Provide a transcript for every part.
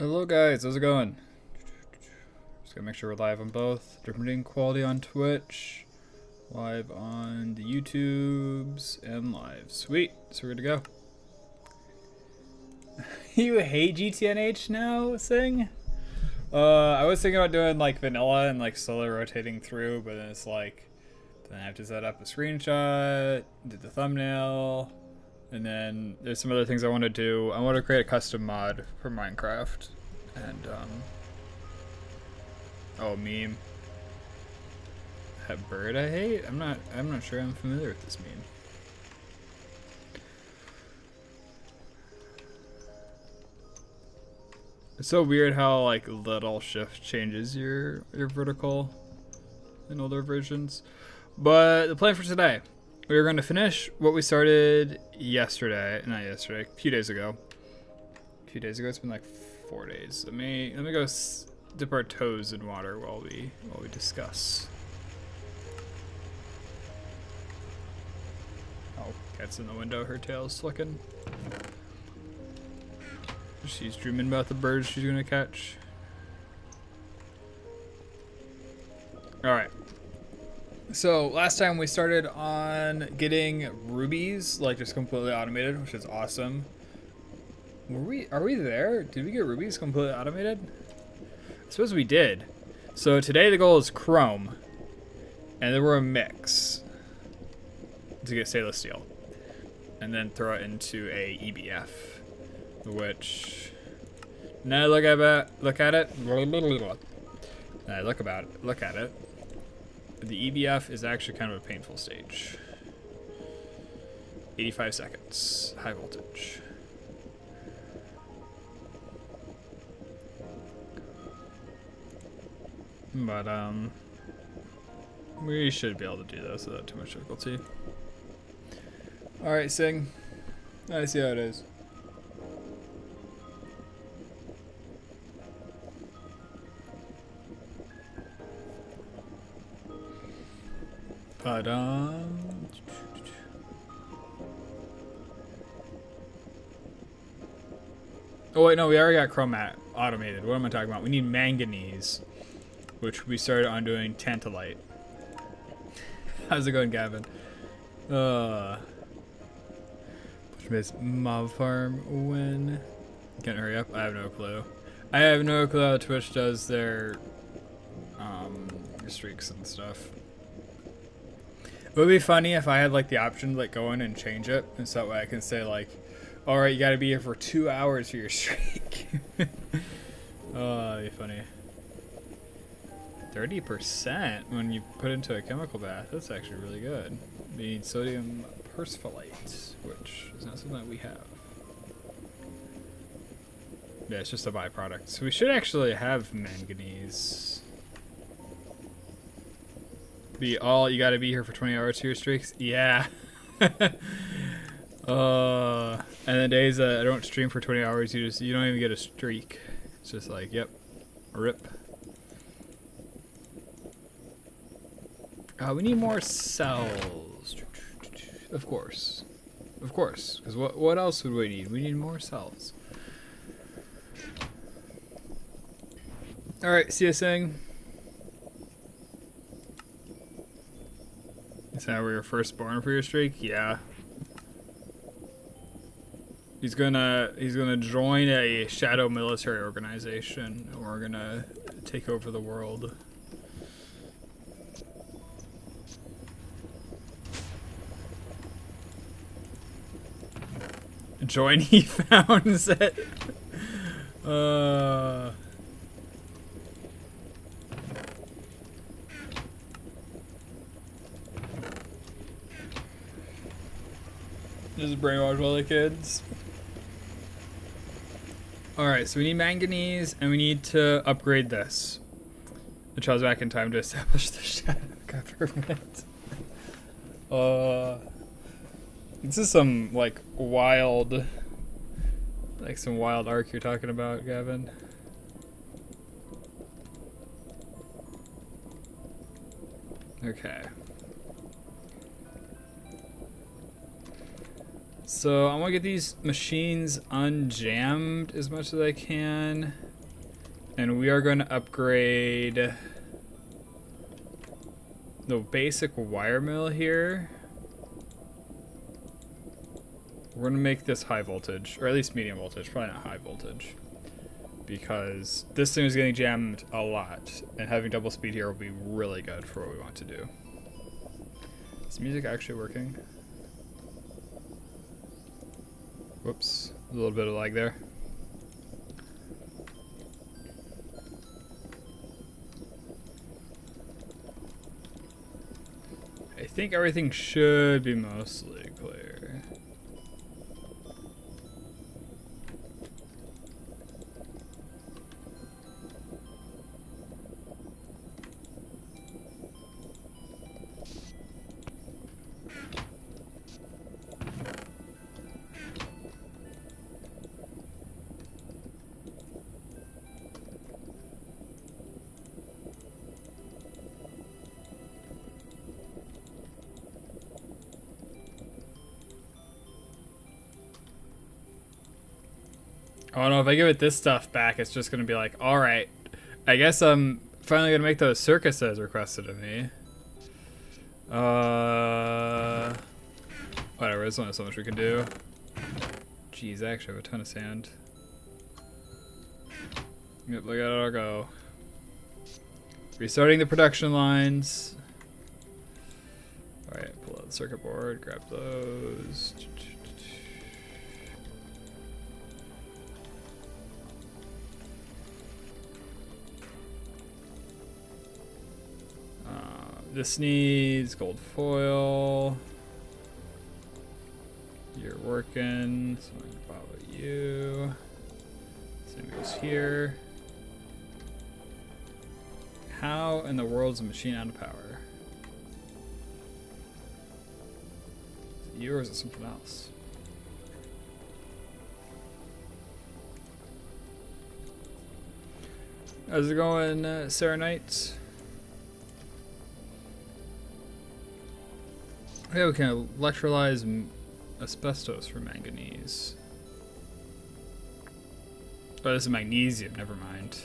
Hello guys, how's it going? Just gotta make sure we're live on both. Different quality on Twitch, live on the YouTubes, and live. Sweet, so we're good to go. You hate GTNH now, Sing? I was thinking about doing like vanilla and like slowly rotating through, but then it's like, then I have to set up a screenshot, do the thumbnail, and then there's some other things I want to do. I want to create a custom mod for Minecraft. And, oh, meme. That bird I hate? I'm not sure I'm familiar with this meme. It's so weird how, like, little shift changes your vertical in older versions. But the plan for today, we are going to finish what we started yesterday. Not yesterday, a few days ago. It's been like 4 days. Let me go dip our toes in water while we discuss. Oh, cat's in the window. Her tail's flicking. She's dreaming about the birds she's gonna catch. All right. So last time we started on getting rubies, like just completely automated, which is awesome. Are we there? Did we get rubies completely automated? I suppose we did. So today the goal is chrome. And then we're a mix to get stainless steel. And then throw it into a EBF. Which now look at it. Look at it. The EBF is actually kind of a painful stage. 85 seconds. High voltage. But, we should be able to do this without too much difficulty. Alright, Sing. I see how it is. But, oh wait, no, we already got chromat automated. What am I talking about? We need manganese, which we started on doing tantalite. How's it going, Gavin? Which makes mob farm win. Can't hurry up. I have no clue. I have no clue how Twitch does their streaks and stuff. It would be funny if I had like the option to like go in and change it, and so that way I can say like, all right, you got to be here for 2 hours for your streak. Oh, that'd be funny. 30% when you put into a chemical bath. That's actually really good. We need sodium perspholate, which is not something that we have. Yeah, it's just a byproduct. So we should actually have manganese. Be all you got to be here for 20 hours for your streaks. Yeah. And the days that I don't stream for 20 hours, you don't even get a streak. It's just like, yep, rip. We need more cells. Of course. Of course. Because what else would we need? We need more cells. Alright, see you saying. Is that where you're first born for your streak? Yeah. He's gonna join a shadow military organization, and we're gonna take over the world. Join he founds it. Just brainwash all the kids. Alright, so we need manganese, and we need to upgrade this. Which I was back in time to establish the shadow government. This is some, like, wild... Like some wild arc you're talking about, Gavin. Okay. So I want to get these machines unjammed as much as I can. And we are going to upgrade the basic wire mill here. We're going to make this high voltage, or at least medium voltage, probably not high voltage. Because this thing is getting jammed a lot, and having double speed here will be really good for what we want to do. Is music actually working? Whoops, a little bit of lag there. I think everything should be mostly clear. Oh no, if I give it this stuff back, it's just gonna be like, alright, I guess I'm finally gonna make those circuses requested of me. Whatever, there's only so much we can do. Jeez, I actually have a ton of sand. Yep, look at it all go. Restarting the production lines. Alright, pull out the circuit board, grab those. This needs gold foil. You're working, so I'm gonna follow you. Same goes here. How in the world is a machine out of power? Is it you or is it something else? How's it going, Sarah Knight? Yeah, we can electrolyze asbestos for manganese. Oh, this is magnesium, never mind.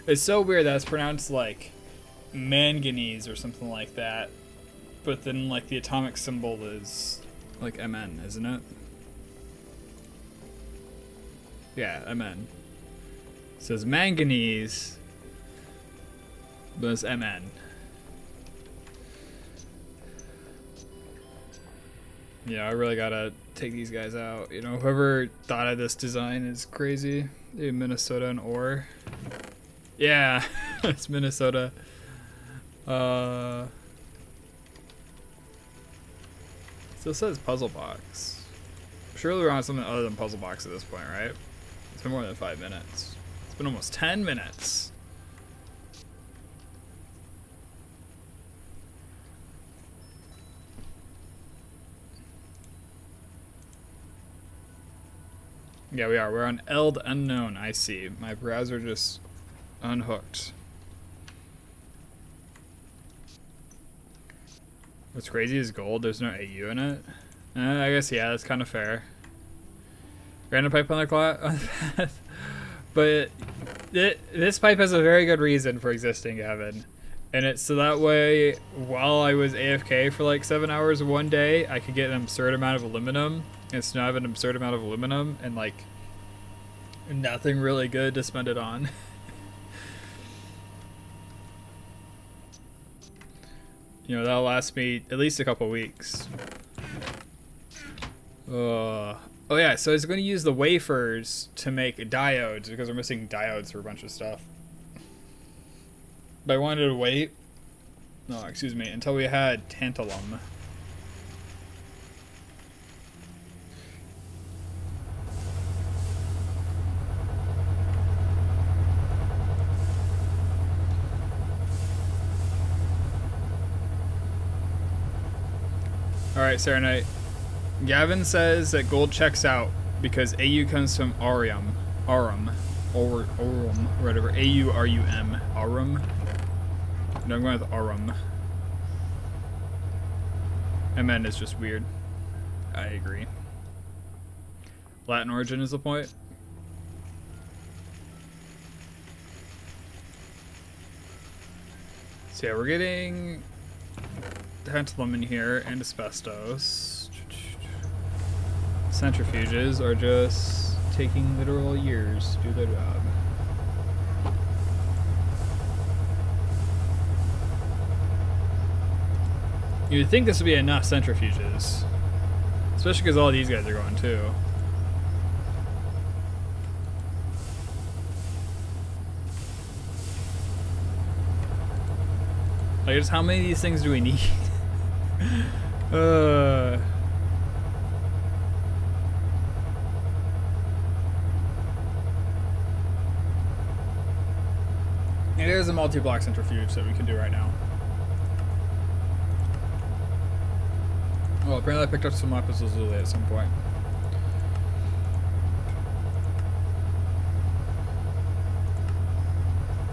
It's so weird that it's pronounced like manganese or something like that, but then like the atomic symbol is like Mn, isn't it? Yeah, Mn. It says manganese, but it's Mn. Yeah, I really gotta take these guys out. You know, whoever thought of this design is crazy. Minnesota and ore. Yeah, it's Minnesota. Still says puzzle box. Surely we're on something other than puzzle box at this point, right? It's been more than 5 minutes. It's been almost 10 minutes. Yeah, we are. We're on Eld Unknown, I see. My browser just unhooked. What's crazy is gold. There's no AU in it. I guess, yeah, that's kind of fair. Random pipe on the path. But this pipe has a very good reason for existing, Gavin. And it's so that way, while I was AFK for like 7 hours one day, I could get an absurd amount of aluminum. And so now I have an absurd amount of aluminum and like nothing really good to spend it on. You know, that'll last me at least a couple weeks. Oh yeah, so I was going to use the wafers to make diodes because we're missing diodes for a bunch of stuff. But I wanted to wait, no, excuse me, until we had tantalum. Alright, Sarah Knight. Gavin says that gold checks out because AU comes from Aurum, or whatever. A-U-R-U-M. Aurum. No, I'm going with Aurum. MN is just weird. I agree. Latin origin is the point. So yeah, we're getting tantalum in here and asbestos. Centrifuges are just taking literal years to do their job. You'd think this would be enough centrifuges. Especially because all these guys are going too. Like, just how many of these things do we need? It is a multi-block centrifuge that we can do right now. Well, apparently I picked up some lapis lazuli at some point.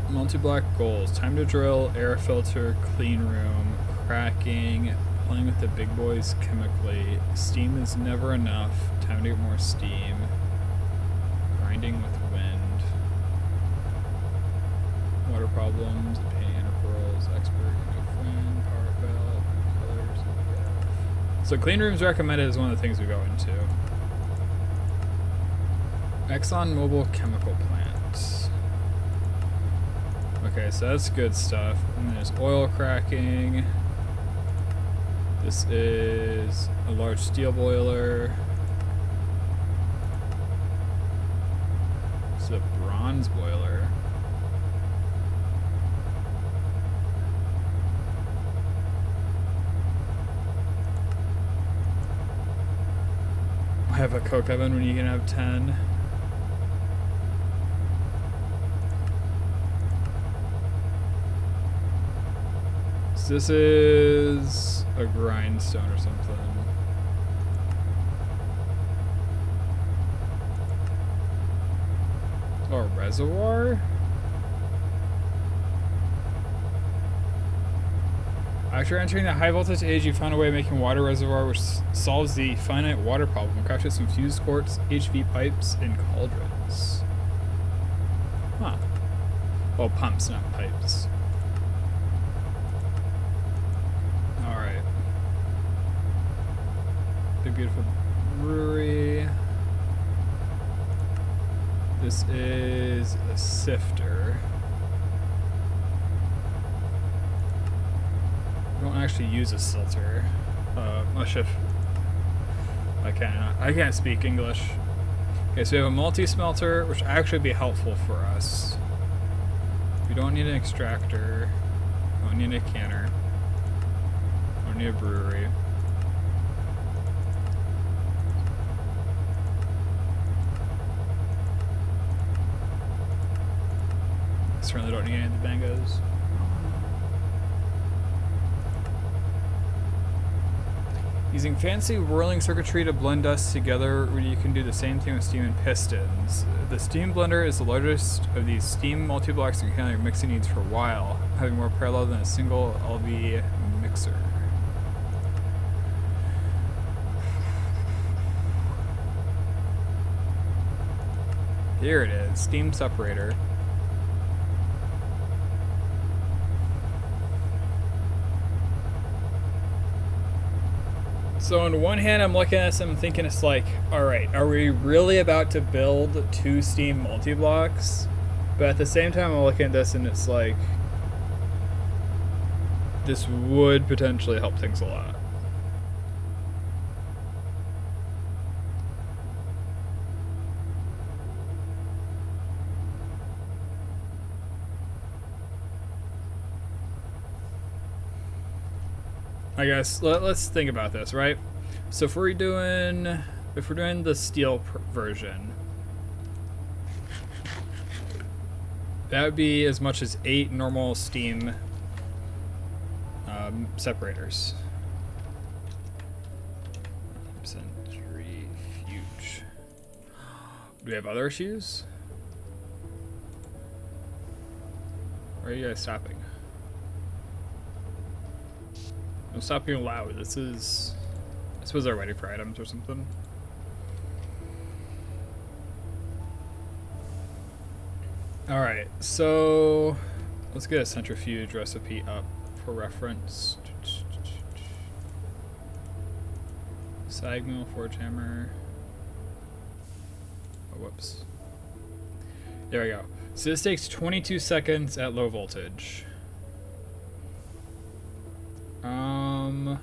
Multi-block goals. Time to drill, air filter, clean room, cracking, playing with the big boys chemically. Steam is never enough. Time to get more steam. Grinding with wind. Water problems, paint intervals, expert, new friend, power fail, colors, EDF. So clean rooms recommended is one of the things we go into. Exxon Mobil chemical plant. Okay, so that's good stuff. And then there's oil cracking. This is a large steel boiler. This is a bronze boiler. I have a coke oven when you can have 10. So this is a grindstone or something. Oh, a reservoir? After entering the high voltage age, you found a way of making water reservoir which solves the finite water problem. Crafted some fused quartz, HV pipes, and cauldrons. Huh. Well, pumps, not pipes. Alright. Big beautiful brewery. This is a sifter. I don't actually use a filter. I can't speak English. Okay, so we have a multi-smelter, which actually be helpful for us. We don't need an extractor. We don't need a canner. We don't need a brewery. Certainly don't need any of the bangos. Using fancy whirling circuitry to blend dust together, you can do the same thing with steam and pistons. The steam blender is the largest of these steam multi-blocks that can handle your mixing needs for a while, having more parallel than a single LV mixer. Here it is, steam separator. So on one hand, I'm looking at this and I'm thinking it's like, alright, are we really about to build 2 steam multi-blocks? But at the same time, I'm looking at this and it's like, this would potentially help things a lot. I guess let's think about this, right? So if we're doing the steel version, that would be as much as 8 normal steam separators. Centrifuge. Do we have other issues? Where are you guys stopping? Don't stop being loud. This is... I suppose they're ready for items or something. Alright, so... Let's get a centrifuge recipe up for reference. Sag mill, forge hammer. Oh, whoops. There we go. So this takes 22 seconds at low voltage. Can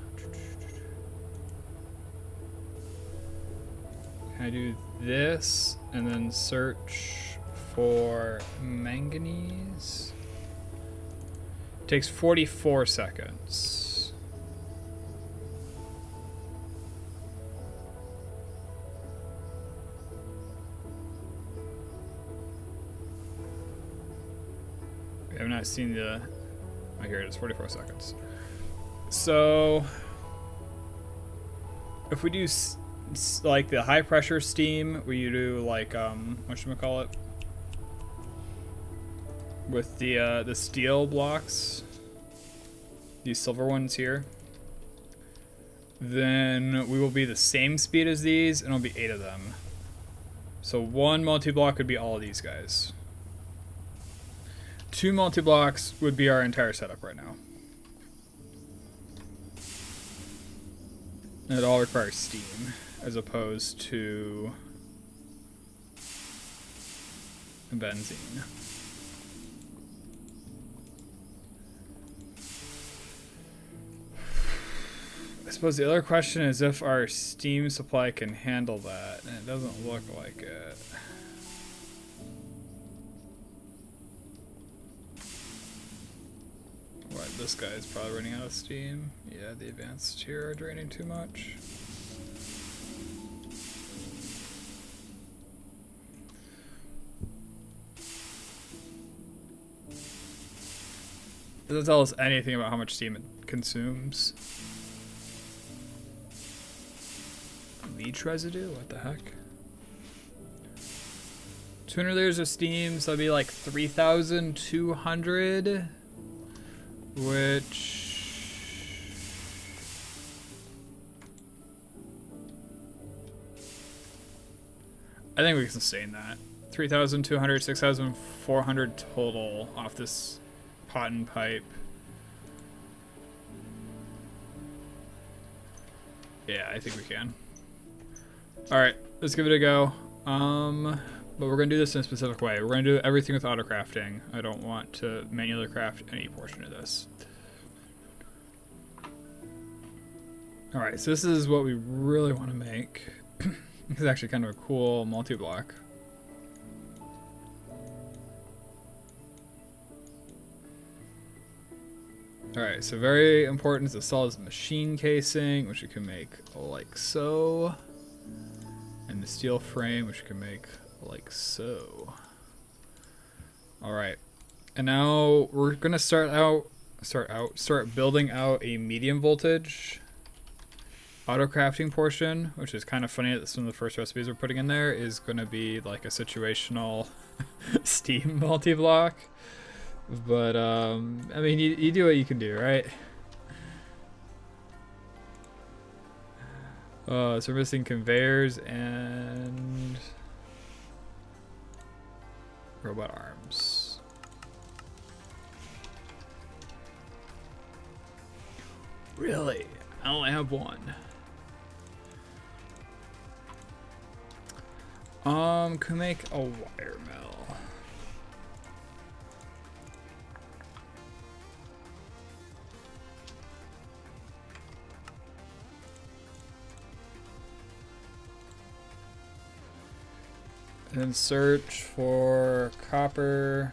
I do this and then search for manganese? Takes 44 seconds. I have not seen the... Oh, here it is, 44 seconds. So, if we do like the high pressure steam, where you do like, whatchamacallit? With the steel blocks, these silver ones here, then we will be the same speed as these, and it'll be 8 of them. So 1 multi-block would be all of these guys. 2 multi-blocks would be our entire setup right now. And it all requires steam, as opposed to benzene. I suppose the other question is if our steam supply can handle that, and it doesn't look like it. What, this guy's probably running out of steam? Yeah, the advanced here are draining too much. It doesn't tell us anything about how much steam it consumes. Leach residue? What the heck? 200 liters of steam, so that'd be like 3,200, which... I think we can sustain that. 3,200, 6,400 total off this pot and pipe. Yeah, I think we can. Alright, let's give it a go. But we're going to do this in a specific way. We're going to do everything with auto crafting. I don't want to manually craft any portion of this. Alright, so this is what we really want to make. This is actually kind of a cool multi-block. Alright, so very important is the solid machine casing, which you can make like so. And the steel frame, which you can make like so. Alright, and now we're gonna start building out a medium voltage auto crafting portion, which is kind of funny that some of the first recipes we're putting in there is gonna be like a situational steam multi-block. But I mean, you do what you can do, right? So we're missing conveyors and robot arms. Really? I only have one. Can make a wire mill. And then search for copper.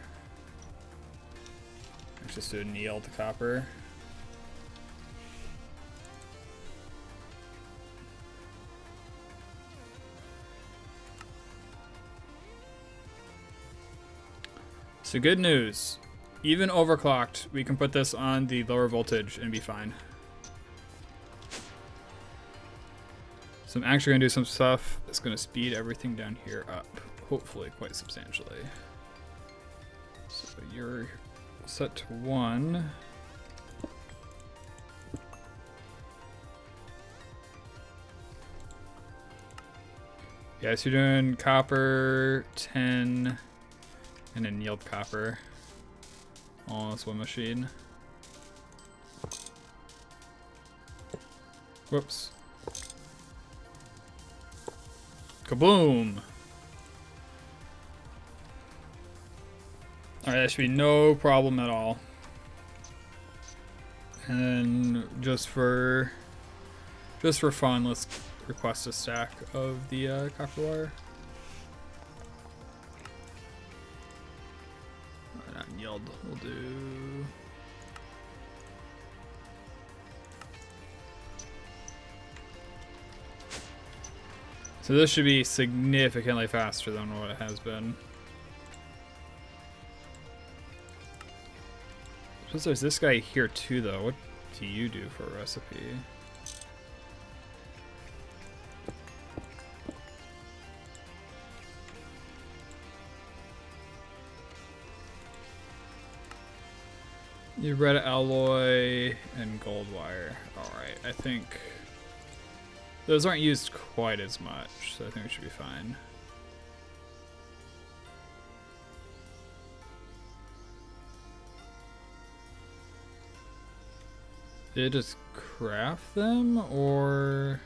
Let's just do annealed copper. So good news. Even overclocked, we can put this on the lower voltage and be fine. So I'm actually gonna do some stuff that's gonna speed everything down here up, hopefully quite substantially. So you're set to 1. Yeah, so you're doing copper, 10, and annealed copper. all on this one machine. Whoops. Kaboom! Alright, that should be no problem at all. And then just for fun, let's request a stack of the copper wire. Not yield, we'll do. So this should be significantly faster than what it has been. Suppose there's this guy here too, though. What do you do for a recipe? You red alloy and gold wire. Alright, I think those aren't used quite as much, so I think we should be fine. Did it just craft them, or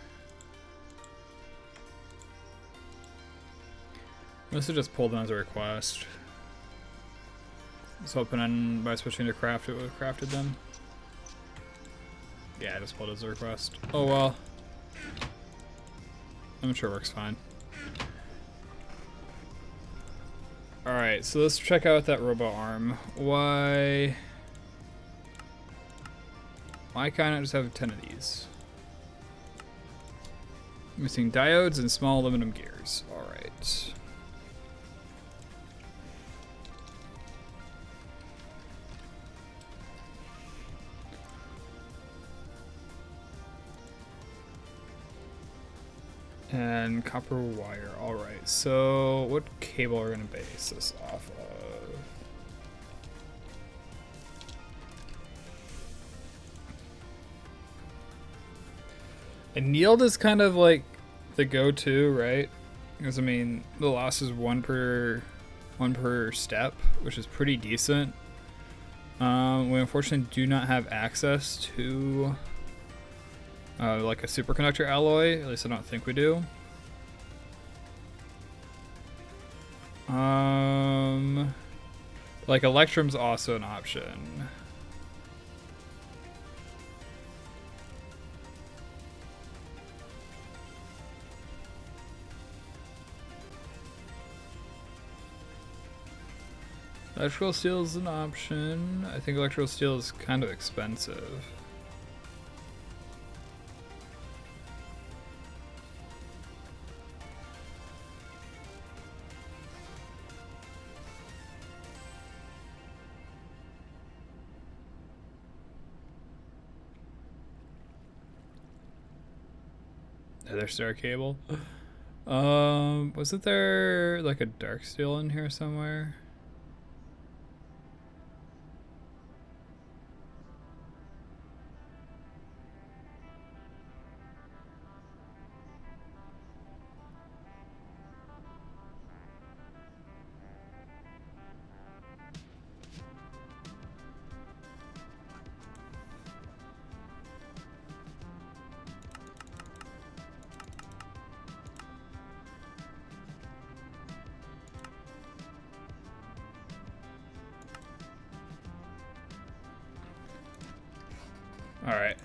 must have just pulled them as a request. I was hoping by switching to craft it would have crafted them. Yeah, I just pulled it as a request. Oh well. I'm sure it works fine. Alright, so let's check out that robot arm. Why can't I just have 10 of these? Missing diodes and small aluminum gears. Alright. And copper wire. Alright, so what cable are we going to base this off of? And yield is kind of like the go-to, right? Because I mean, the loss is one per step, which is pretty decent. We unfortunately do not have access to like a superconductor alloy. At least I don't think we do. Like electrum's also an option. Electrical steel is an option. I think electrical steel is kind of expensive. Another star cable. Wasn't there like a dark steel in here somewhere? All right.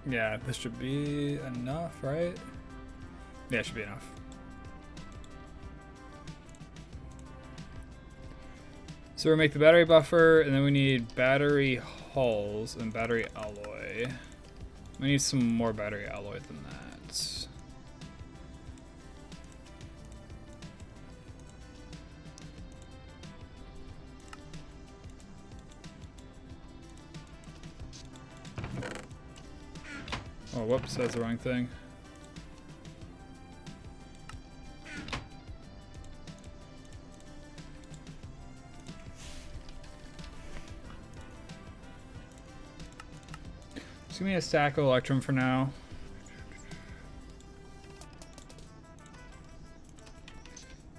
Yeah, this should be enough, right? Yeah, it should be enough. So we make the battery buffer, and then we need battery hulls and battery alloy. We need some more battery alloy than that. Oh, whoops, that's the wrong thing. give me a stack of electrum for now.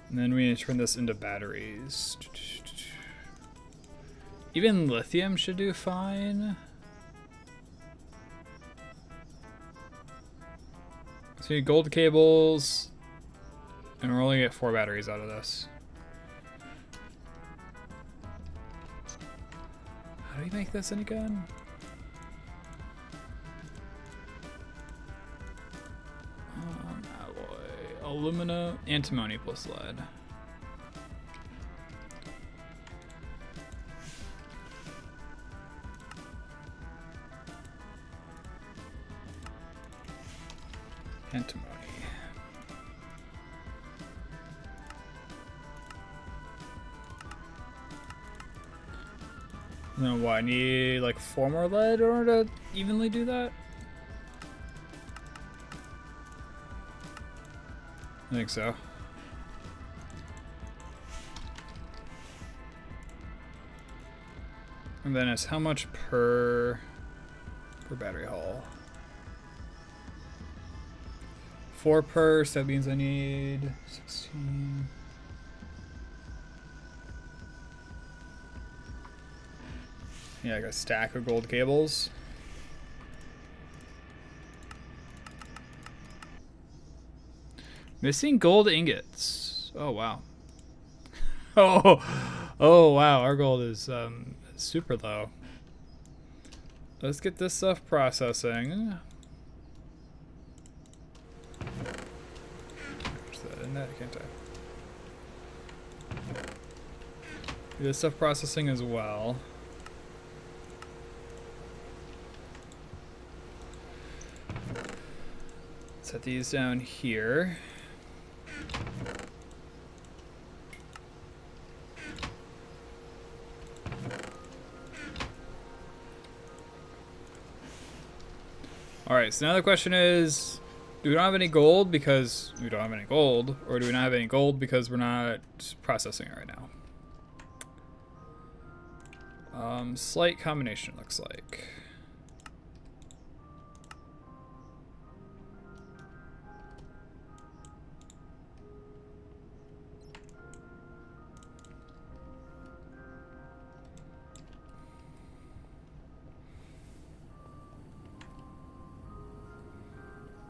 And then we need to turn this into batteries. Even lithium should do fine. So we need gold cables, and we're only gonna get 4 batteries out of this. How do we make this any good? Alloy, alumina, antimony plus lead. Antimony. Then what? I need like 4 more lead in order to evenly do that? I think so. And then it's how much per battery haul? 4 per, so that means I need 16. Yeah, like a stack of gold cables. Missing gold ingots. Oh wow. Oh wow, our gold is super low. Let's get this stuff processing. Can't I? Do this stuff processing as well. Set these down here. All right, so now the question is, do we not have any gold because we don't have any gold, or do we not have any gold because we're not processing it right now? Slight combination, looks like.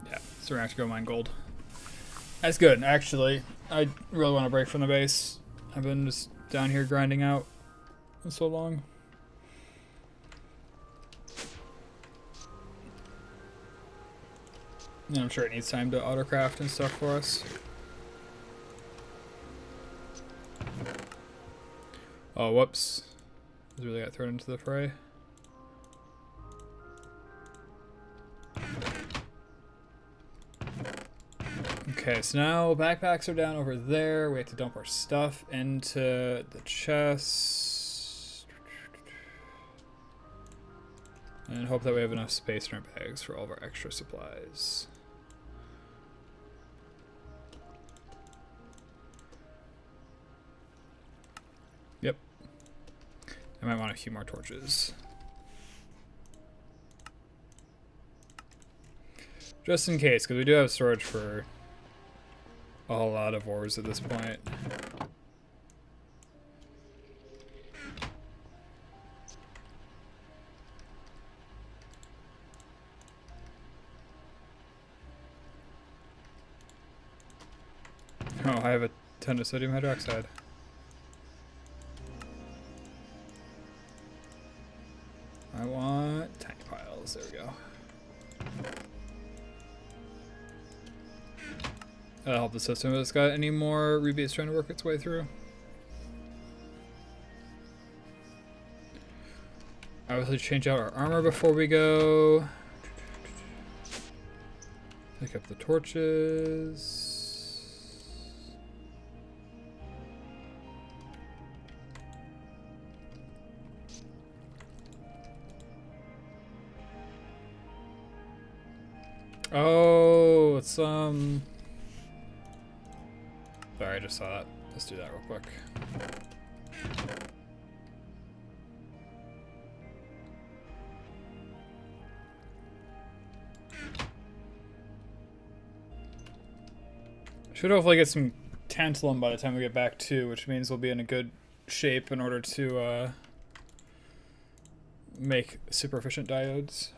Yeah, so we're gonna have to go mine gold. That's good, actually. I really want to break from the base. I've been just down here grinding out for so long. And I'm sure it needs time to autocraft and stuff for us. Oh, whoops. Just really got thrown into the fray. Okay, so now backpacks are down over there. We have to dump our stuff into the chest. And hope that we have enough space in our bags for all of our extra supplies. Yep. I might want a few more torches. Just in case, because we do have storage for a whole lot of ores at this point. Oh, I have a ton of sodium hydroxide. I want tiny piles. There we go. That'll help the system if it's got any more ruby it's trying to work its way through. Obviously change out our armor before we go. Pick up the torches. Oh, it's Sorry, I just saw that. Let's do that real quick. Should hopefully get some tantalum by the time we get back too, which means we'll be in a good shape in order to make super efficient diodes.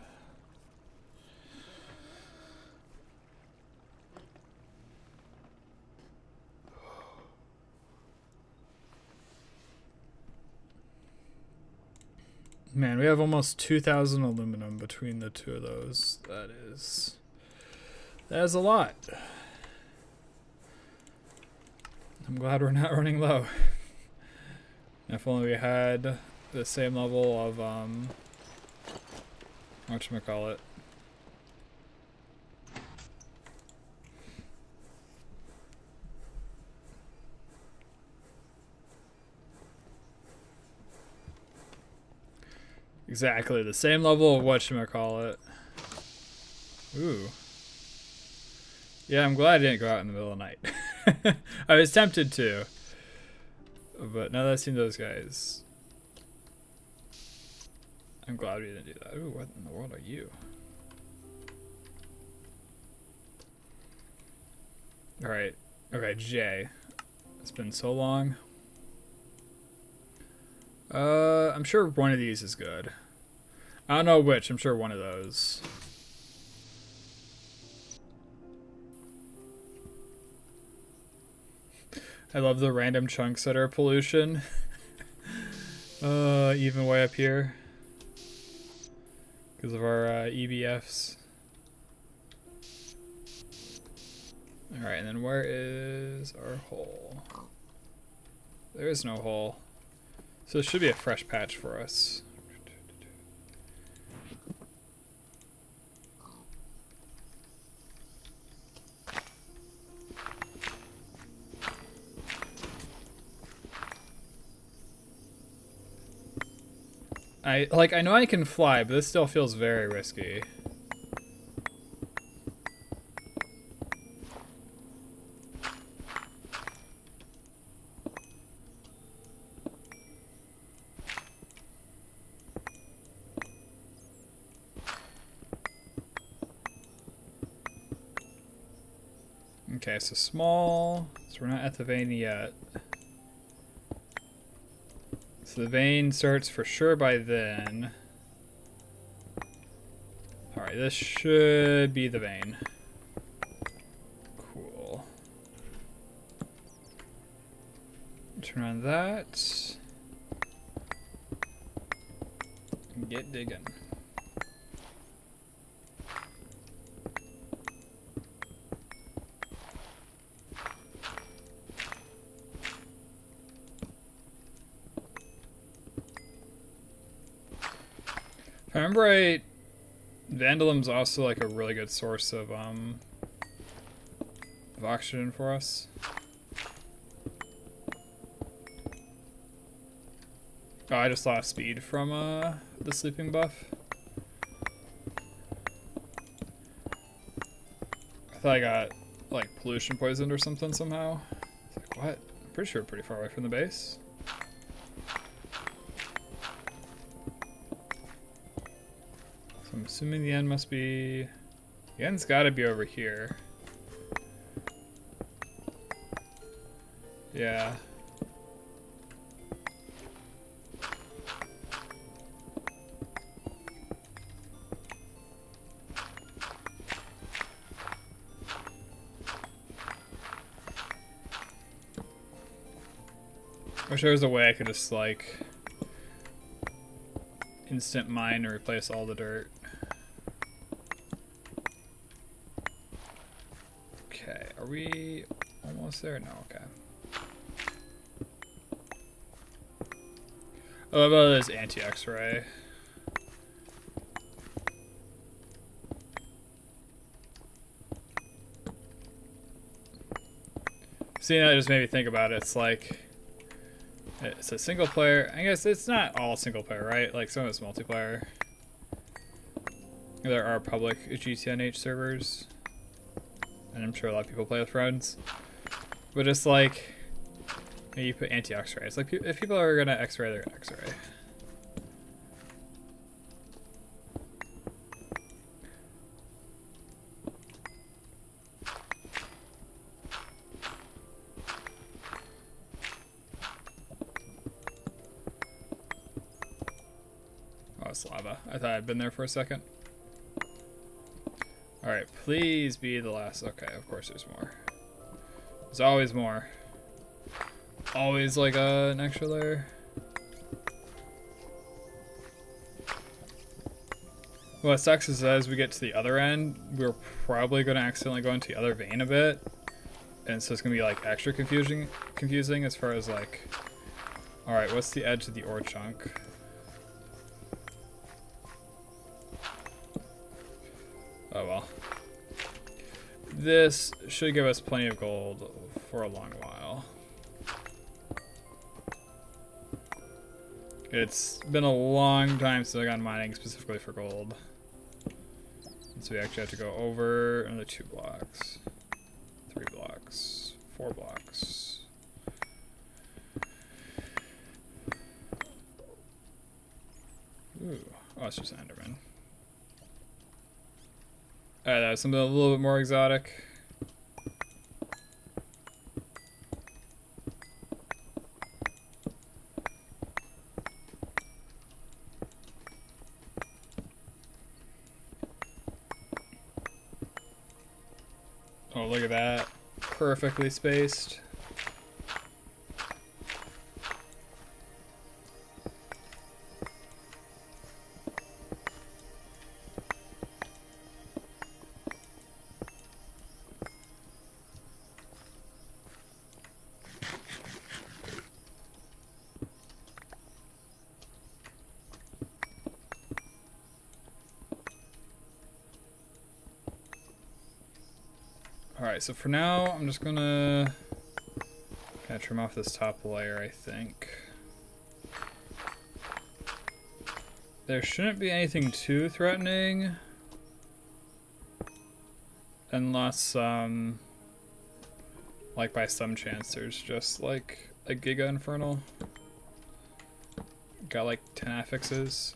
Man, we have almost 2,000 aluminum between the two of those. That is a lot. I'm glad we're not running low. If only we had the same level of whatchamacallit. Exactly, the same level of whatchamacallit. Ooh. Yeah, I'm glad I didn't go out in the middle of the night. I was tempted to. But now that I've seen those guys, I'm glad we didn't do that. Ooh, what in the world are you? Alright. Okay, Jay. It's been so long. I'm sure one of these is good. I don't know which, I'm sure one of those. I love the random chunks that are pollution. Even way up here. Because of our EBFs. Alright, and then where is our hole? There is no hole. So this should be a fresh patch for us. I know I can fly, but this still feels very risky. Okay, so small. So we're not at the vein yet. So the vein starts for sure by then. Alright, this should be the vein. Cool. Turn on that. And get digging. If I remember right, Vandalum's also like a really good source of oxygen for us. Oh, I just lost speed from the sleeping buff. I thought I got like pollution poisoned or something somehow. It's like, what? I'm pretty sure we're pretty far away from the base. I'm assuming the end must be... The end's gotta be over here. Yeah. I wish there was a way I could just like instant mine and replace all the dirt. Okay, are we almost there? No, okay. I love how this anti-X-ray. Seeing that just made me think about it. It's like, it's a single player. I guess it's not all single player, right? Like some of it's multiplayer. There are public GTNH servers. And I'm sure a lot of people play with friends. But it's like, you put anti-X-ray. It's like, if people are gonna X-ray, they're gonna X-ray. I thought I'd been there for a second. Alright, please be the last. Okay, of course there's more. There's always more. Always like an extra layer. What sucks is as we get to the other end, we're probably going to accidentally go into the other vein a bit. And so it's going to be like extra confusing as far as like, alright, what's the edge of the ore chunk? Oh well. This should give us plenty of gold for a long while. It's been a long time since I've gone mining specifically for gold. So we actually have to go over another 2 blocks, 3 blocks, 4 blocks. Ooh, oh, it's just an Enderman. Alright, that was something a little bit more exotic. Oh, look at that. Perfectly spaced. Alright, so for now, I'm just gonna kind of trim off this top layer, I think. There shouldn't be anything too threatening. Unless, like by some chance, there's just like a Giga Infernal. Got like 10 affixes.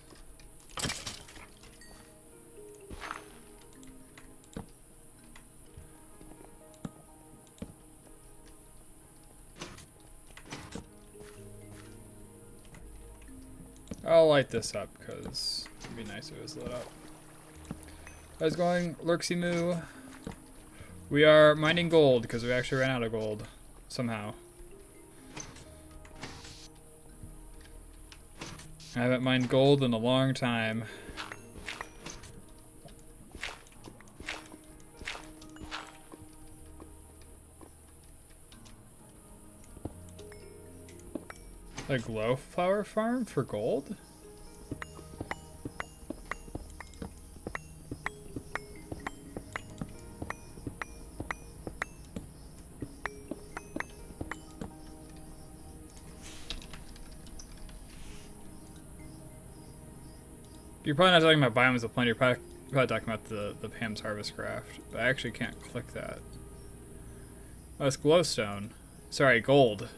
I'll light this up because it'd be nice if it was lit up. How's it going, Lurksy Moo? We are mining gold because we actually ran out of gold somehow. I haven't mined gold in a long time. A glow flower farm for gold? You're probably not talking about biomes of plenty, you're probably talking about the Pam's Harvest Craft. But I actually can't click that. Oh, it's glowstone. Sorry, gold.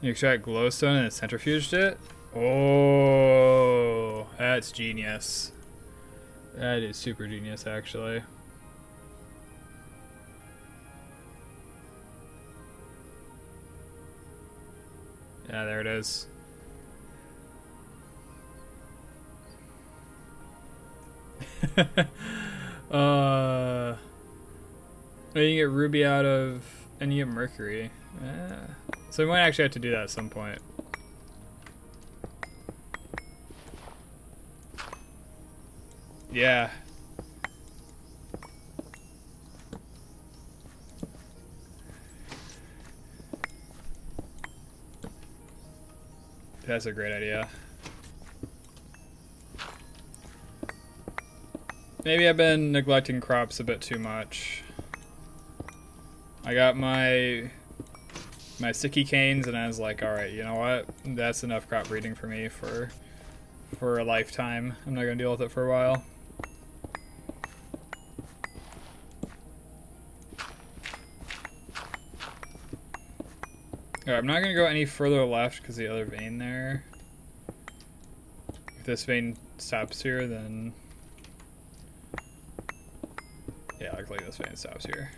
You extract glowstone and it centrifuged it? Oh, that's genius. That is super genius, actually. Yeah, there it is. You can get ruby out of, and you get mercury. Yeah. So we might actually have to do that at some point. Yeah. That's a great idea. Maybe I've been neglecting crops a bit too much. I got my sticky canes and I was like, alright, you know what? That's enough crop breeding for me for a lifetime. I'm not gonna deal with it for a while. Alright, I'm not gonna go any further left because the other vein there. If this vein stops here, then yeah, looks like this vein stops here.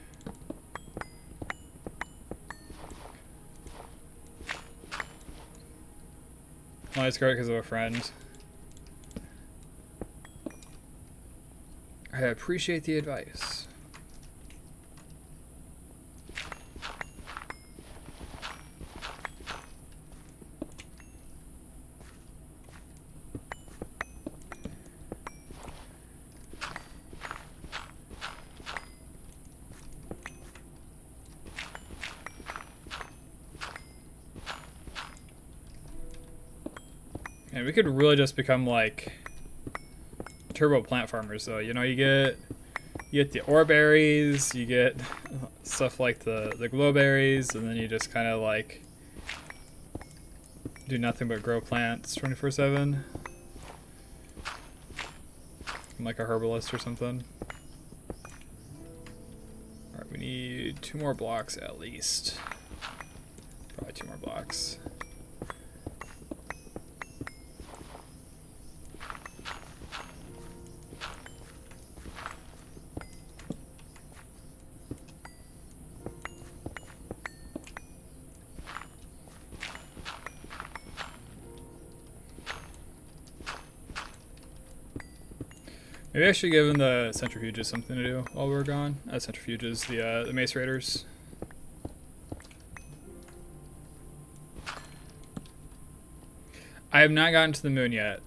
Well, it's great because of a friend. I appreciate the advice. And we could really just become like turbo plant farmers, though. You know, you get the ore berries, you get stuff like the glow berries, and then you just kind of like do nothing but grow plants 24/7. I'm like a herbalist or something. All right, we need 2 more blocks at least. Probably 2 more blocks. Maybe I should give them the centrifuges something to do while we're gone. Centrifuges, the Mace Raiders. I have not gotten to the moon yet.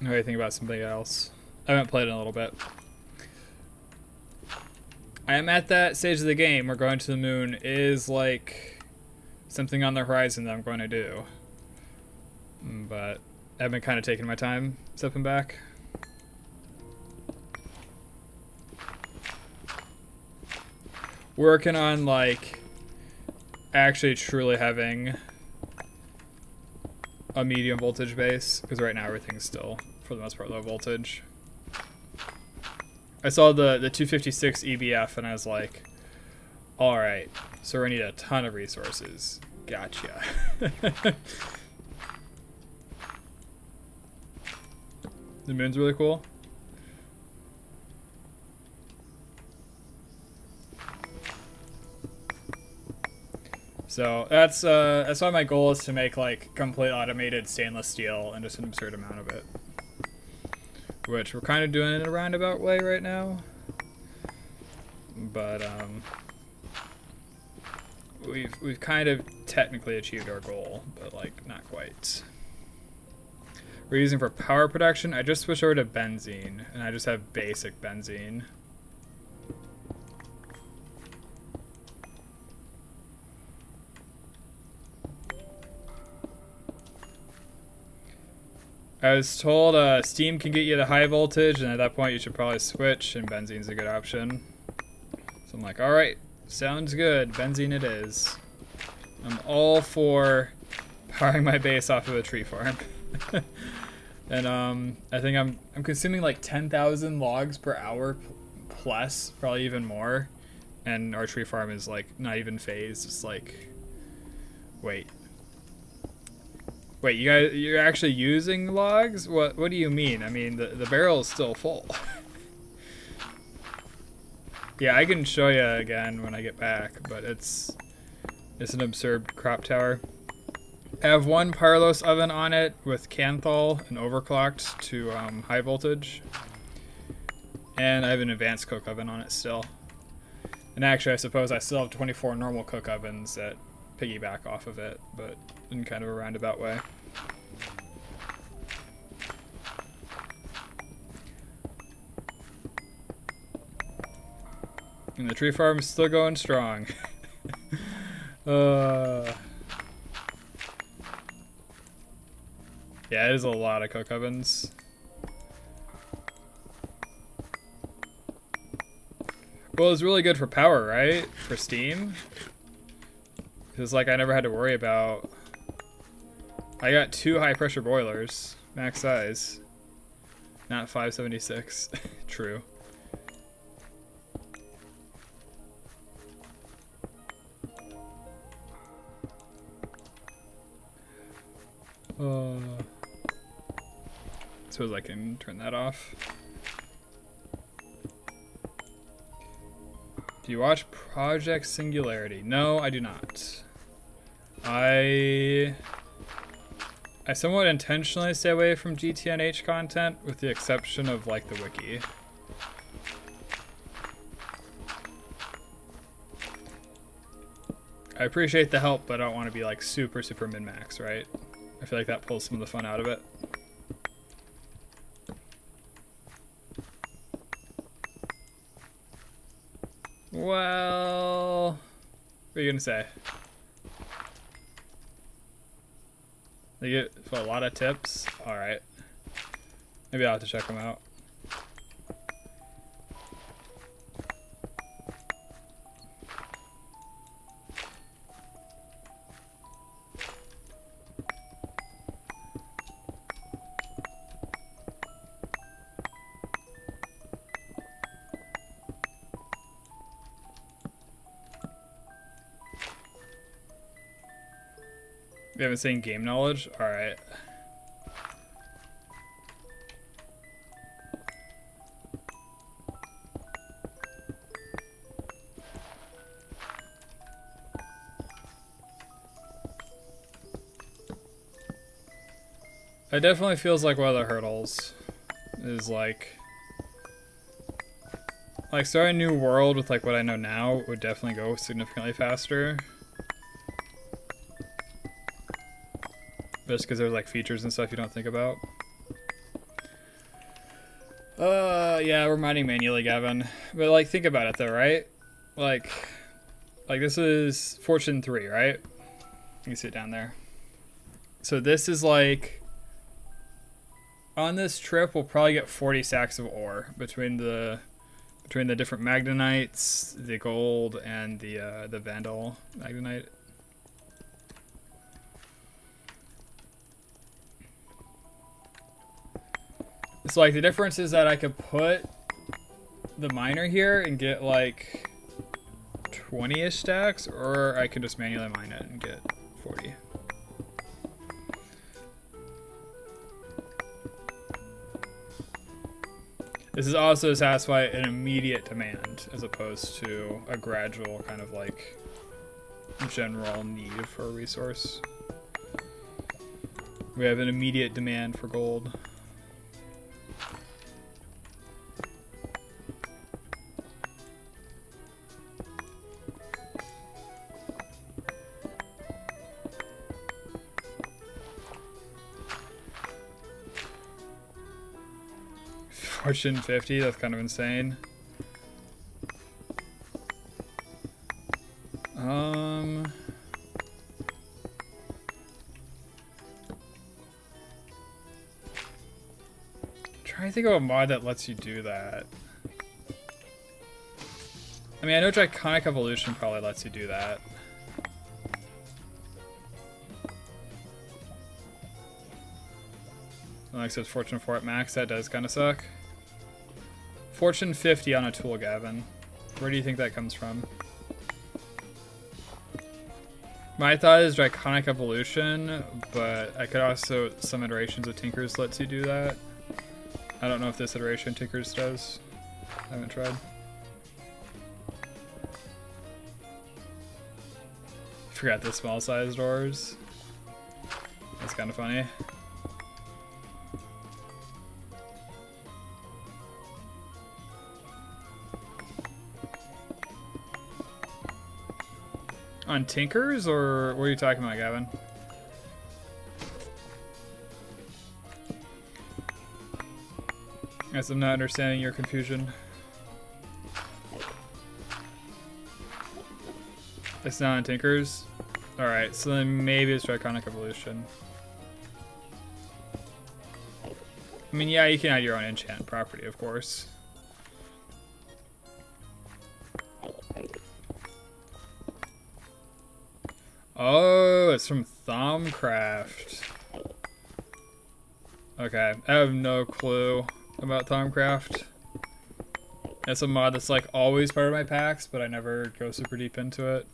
What do you think about something else? I haven't played in a little bit. I am at that stage of the game where going to the moon is like something on the horizon that I'm going to do. But I've been kind of taking my time stepping back. Working on like actually truly having a medium voltage base, because right now everything's still for the most part low voltage. I saw the 256 EBF and I was like, all right, so we need a ton of resources. Gotcha. The moon's really cool. So that's why my goal is to make like complete automated stainless steel and just an absurd amount of it, which we're kind of doing in a roundabout way right now. But we've kind of technically achieved our goal, but like not quite. We're using for power production. I just switched over to benzene, and I just have basic benzene. I was told steam can get you to high voltage, and at that point you should probably switch, and benzene's a good option. So I'm like, alright, sounds good, benzene it is. I'm all for powering my base off of a tree farm. And I think I'm consuming like 10,000 logs per hour plus, probably even more. And our tree farm is like not even phased, it's like, wait, you're actually using logs? What do you mean? I mean, the barrel is still full. Yeah, I can show you again when I get back, but it's an absurd crop tower. I have one Pyrolos oven on it with Canthal and overclocked to high voltage. And I have an advanced cook oven on it still. And actually, I suppose I still have 24 normal cook ovens that piggyback off of it, but in kind of a roundabout way. And the tree farm is still going strong. Yeah, it is a lot of cook ovens. Well, it's really good for power, right? For steam. Because, like, I never had to worry about... I got 2 high-pressure boilers. Max size. Not 576. True. Suppose I can turn that off. Do you watch Project Singularity? No, I do not. I I somewhat intentionally stay away from GTNH content with the exception of like the wiki. I appreciate the help, but I don't want to be like super min-max, right? I feel like that pulls some of the fun out of it. Well, what are you gonna say? They get for a lot of tips. All right, maybe I'll have to check them out. We haven't seen game knowledge? Alright. It definitely feels like one of the hurdles is like starting a new world with like what I know now would definitely go significantly faster. Just because there's like features and stuff you don't think about. Yeah, we're mining manually, Gavin. But like, think about it though, right? Like this is Fortune 3, right? You can see it down there. So this is like, on this trip, we'll probably get 40 sacks of ore between the different magnetites, the gold, and the Vandal magnetite. So like the difference is that I could put the miner here and get like 20-ish stacks, or I could just manually mine it and get 40. This is also to satisfy an immediate demand as opposed to a gradual kind of like general need for a resource. We have an immediate demand for gold. Fortune 50, that's kind of insane. Trying to think of a mod that lets you do that. I mean, I know Draconic Evolution probably lets you do that. Like it says Fortune 4 at max, that does kind of suck. Fortune 50 on a tool, Gavin. Where do you think that comes from? My thought is Draconic Evolution, but I could also, some iterations of Tinkers lets you do that. I don't know if this iteration Tinkers does. I haven't tried. Forgot the small size doors. That's kind of funny. On Tinkers, or what are you talking about, Gavin? Guess I'm not understanding your confusion. It's not on Tinkers? Alright, so then maybe it's Draconic Evolution. I mean, yeah, you can add your own enchant property, of course. Oh, it's from Thaumcraft. Okay, I have no clue about Thaumcraft. It's a mod that's like always part of my packs, but I never go super deep into it.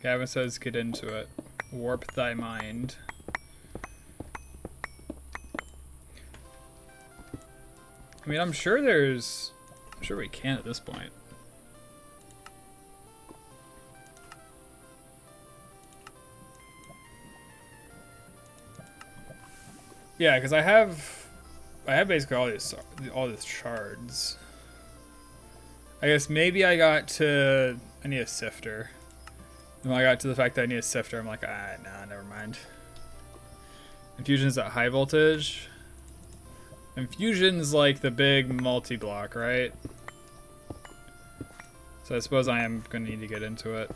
Gavin says get into it. Warp thy mind. I mean, I'm sure there's... I'm sure we can at this point. Yeah, because I have basically all these shards. I guess maybe I need a sifter. And when I got to the fact that I need a sifter, I'm like, nah, never mind. Infusion's at high voltage. Infusion's like the big multi-block, right? So I suppose I am going to need to get into it.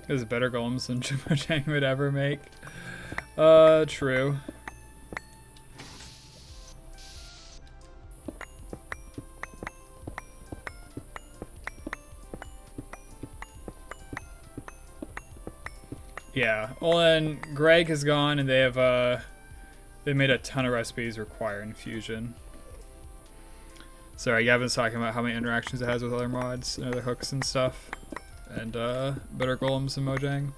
There's better golems than Mojang would ever make. True. Yeah. Well, and Greg has gone, and they have they made a ton of recipes require infusion. Sorry, Gavin's talking about how many interactions it has with other mods and other hooks and stuff. And better golems than Mojang.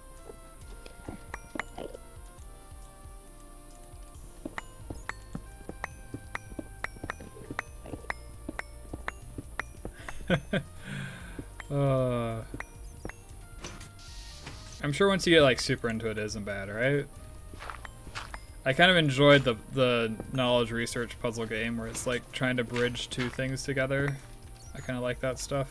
I'm sure once you get like super into it, it isn't bad, right? I kind of enjoyed the knowledge research puzzle game where it's like trying to bridge two things together. I kind of like that stuff.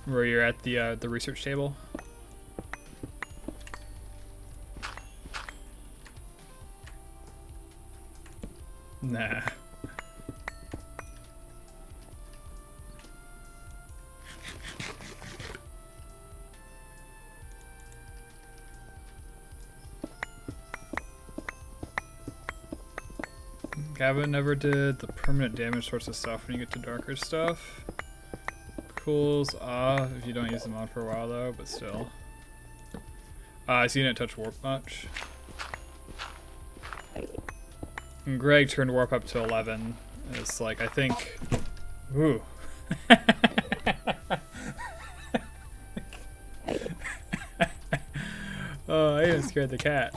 Where you're at the research table. Nah. Gavin never did the permanent damage sorts of stuff when you get to darker stuff. Cools off if you don't use them on for a while though, but still. So you didn't touch warp much. And Greg turned warp up to 11. It's like, I think... Ooh. Oh, I even scared the cat.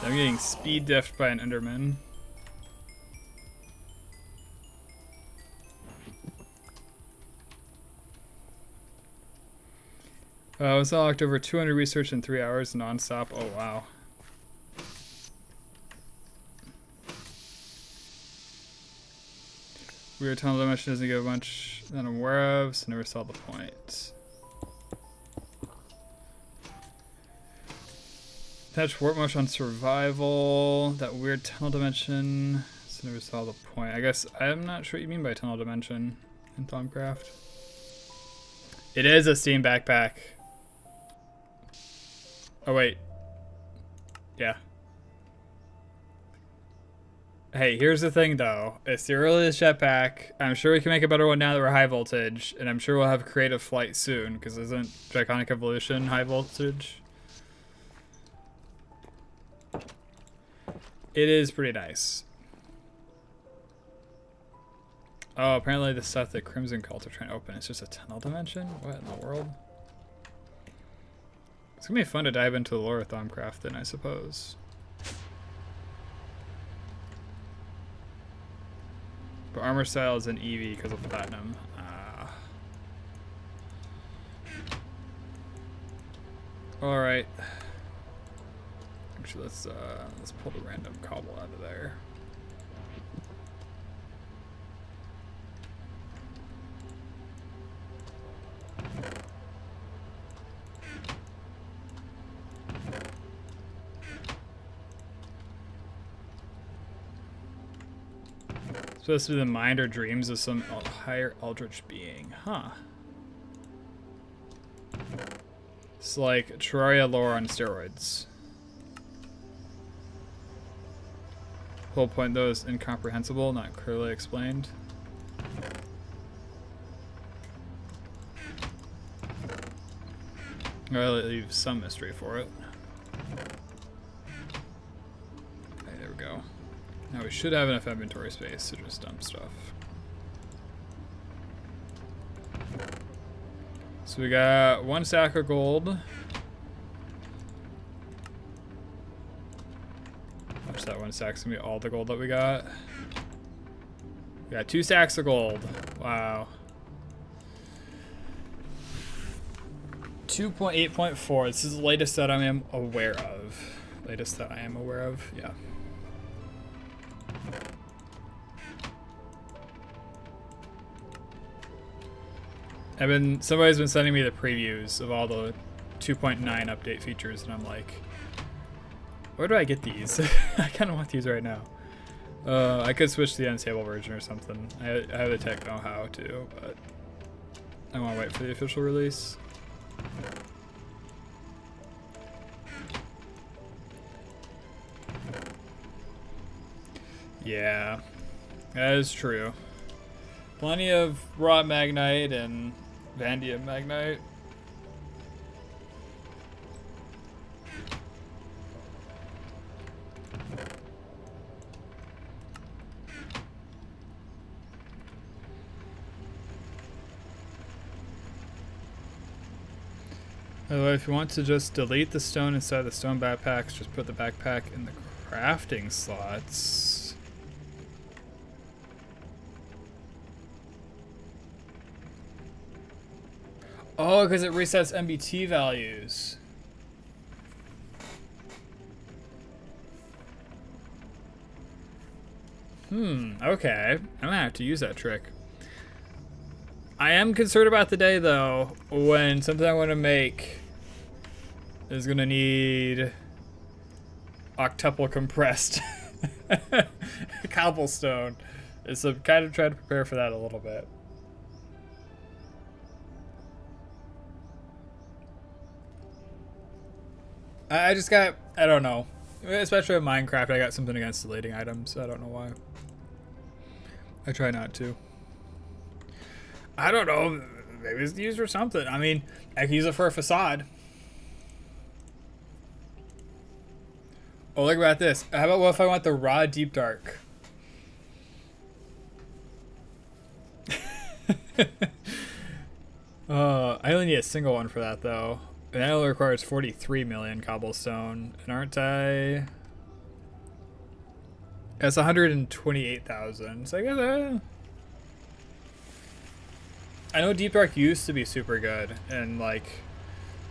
I'm getting speed diffed by an Enderman. I was locked over 200 research in 3 hours non-stop. Oh, wow. Weird tunnel dimension doesn't give much that I'm aware of, so never saw the point. Attach warp much on survival. That weird tunnel dimension, so never saw the point. I guess I'm not sure what you mean by tunnel dimension in Thaumcraft. It is a Steam backpack. Oh wait. Yeah. Hey, here's the thing though. It's the earliest jetpack. I'm sure we can make a better one now that we're high voltage, and I'm sure we'll have creative flight soon, because isn't Draconic Evolution high voltage? It is pretty nice. Oh, apparently the stuff that Crimson Cult are trying to open is just a tunnel dimension? What in the world? It's gonna be fun to dive into the lore of Thaumcraft then, I suppose. But armor style is an EV because of platinum. Alright. Actually, let's pull the random cobble out of there. Supposed to be the mind or dreams of some higher eldritch being, huh? It's like Terraria lore on steroids. Whole point though is incomprehensible, not clearly explained. Or I'll leave some mystery for it. Okay, there we go. Now we should have enough inventory space to just dump stuff. So we got 1 stack of gold. Watch that 1 stack's gonna be all the gold that we got. We got 2 stacks of gold. Wow. 2.8.4. This is the latest that I am aware of. Latest that I am aware of, yeah. Somebody's been sending me the previews of all the 2.9 update features, and I'm like, where do I get these? I kind of want these right now. I could switch to the unstable version or something. I have the tech know-how too, but I want to wait for the official release. Yeah, that is true. Plenty of raw magnite and vanadium magnite. By the way, if you want to just delete the stone inside the stone backpacks, just put the backpack in the crafting slots. Oh, because it resets MBT values. Okay. I'm gonna have to use that trick. I am concerned about the day, though, when something I want to make is gonna need octuple compressed cobblestone. So I'm kind of trying to prepare for that a little bit. I just got, I don't know. Especially in Minecraft, I got something against deleting items. I don't know why. I try not to. I don't know. Maybe it's used for something. I mean, I can use it for a facade. Oh, look about this. How about what if I want the raw deep dark? I only need a single one for that, though. And that only requires 43 million cobblestone. And aren't I? That's 128,000. So I guess I know Deep Dark used to be super good in like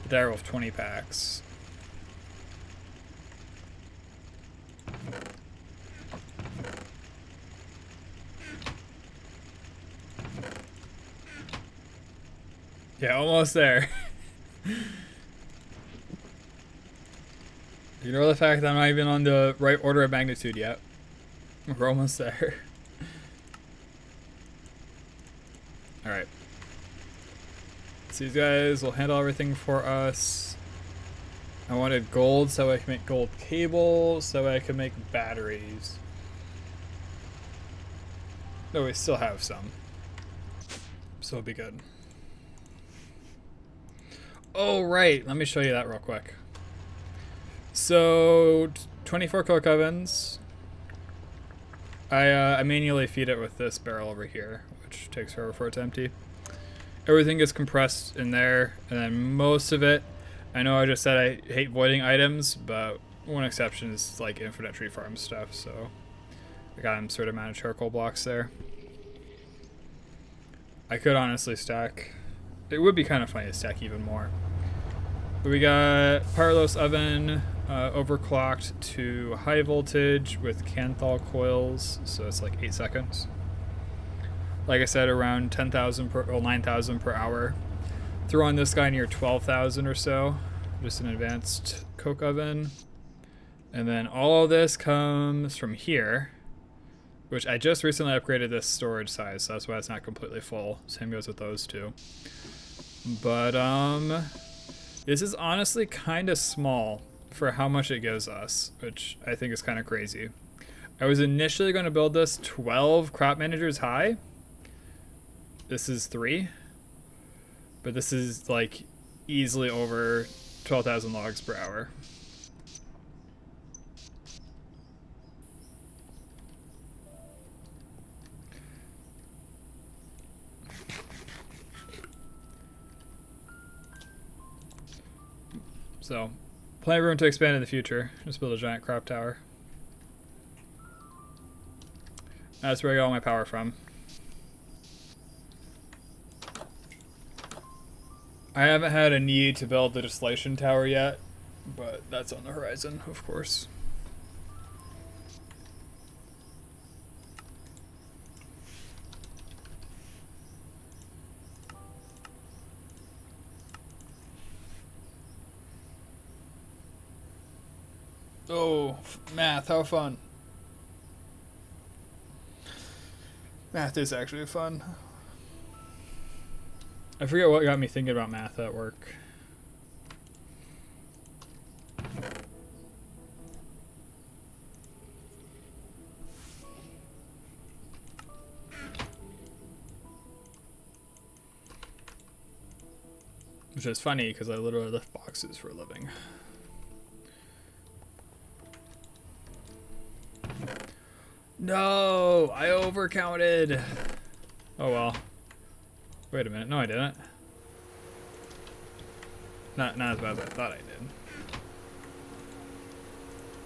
the Direwolf 20 packs. Yeah, almost there. Ignore the fact that I'm not even on the right order of magnitude yet. We're almost there. Alright. So these guys will handle everything for us. I wanted gold so I can make gold cable, so I can make batteries. No, we still have some. So it'll be good. Oh, right. Let me show you that real quick. So, 24 coke ovens. I manually feed it with this barrel over here, which takes forever for it to empty. Everything gets compressed in there, and then most of it, I know I just said I hate voiding items, but one exception is like infinite tree farm stuff, so I got a certain amount of charcoal blocks there. I could honestly stack. It would be kind of funny to stack even more. But we got Pyrolos oven, overclocked to high voltage with Canthal coils, so it's like 8 seconds. Like I said, around 10,000 per, or 9,000 per hour. Throw on this guy near 12,000 or so, just an advanced coke oven. And then all of this comes from here, which I just recently upgraded this storage size, so that's why it's not completely full. Same goes with those two. But This is honestly kind of small for how much it gives us, which I think is kind of crazy. I was initially going to build this 12 crop managers high. This is 3. But this is like easily over 12,000 logs per hour. So, plenty of room to expand in the future. Just build a giant crop tower. That's where I get all my power from. I haven't had a need to build the distillation tower yet, but that's on the horizon, of course. Oh, math, how fun. Math is actually fun. I forget what got me thinking about math at work. Which is funny because I literally lift boxes for a living. No, I overcounted. Oh well. Wait a minute. No, I didn't. Not as bad as I thought I did.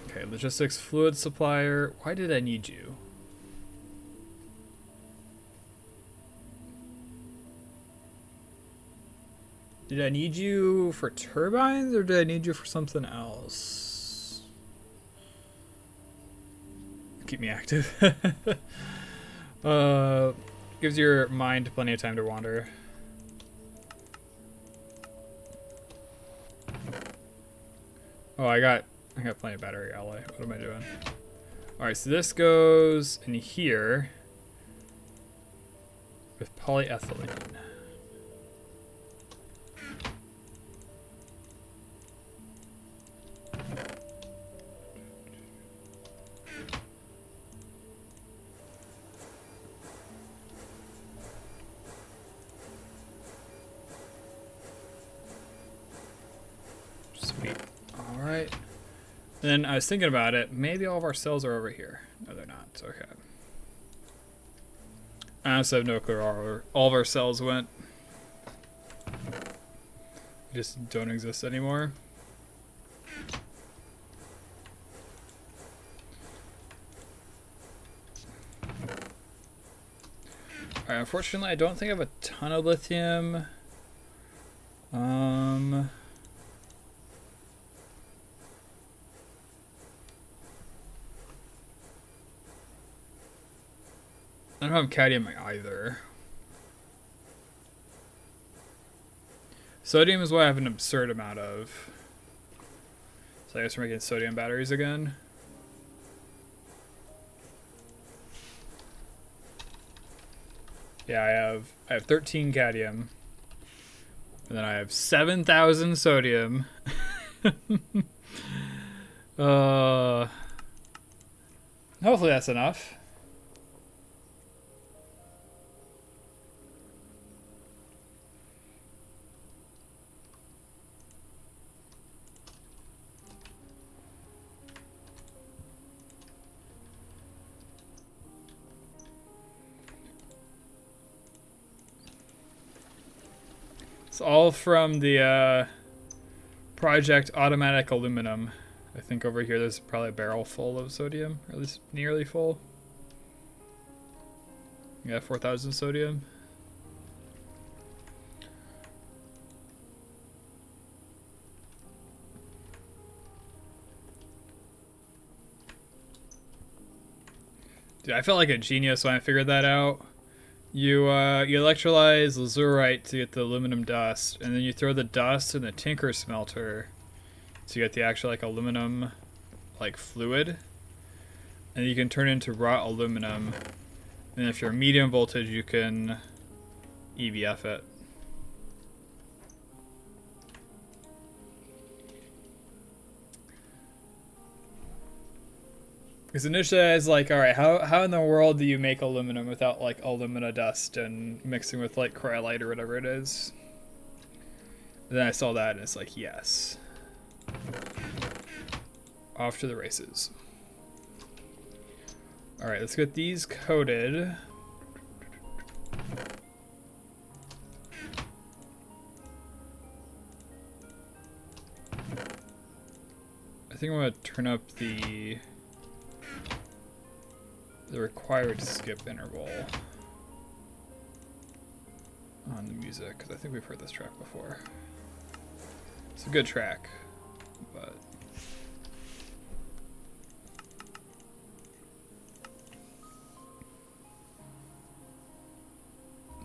Okay, logistics fluid supplier. Why did I need you? Did I need you for turbines or did I need you for something else? Keep me active. Gives your mind plenty of time to wander. Oh, I got plenty of battery alloy. What am I doing? Alright, so this goes in here with polyethylene. Sweet. Alright. Then I was thinking about it. Maybe all of our cells are over here. No, they're not. Okay. I also have no clue where all of our cells went. They just don't exist anymore. Alright, unfortunately, I don't think I have a ton of lithium. I don't have cadmium either. Sodium is what I have an absurd amount of. So I guess we're making sodium batteries again. Yeah, I have 13 cadmium. And then I have 7,000 sodium. Hopefully that's enough. It's all from the Project Automatic Aluminum. I think over here there's probably a barrel full of sodium, or at least nearly full. Yeah, 4,000 sodium. Dude, I felt like a genius when I figured that out. You electrolyze lazurite to get the aluminum dust, and then you throw the dust in the tinker smelter to get the actual like aluminum like fluid, and you can turn it into raw aluminum. And if you're medium voltage, you can EVF it. Because initially I was like, all right, how in the world do you make aluminum without like alumina dust and mixing with like cryolite or whatever it is? And then I saw that and it's like, yes. Off to the races. All right, let's get these coated. I think I'm gonna turn up the required skip interval on the music, because I think we've heard this track before. It's a good track, but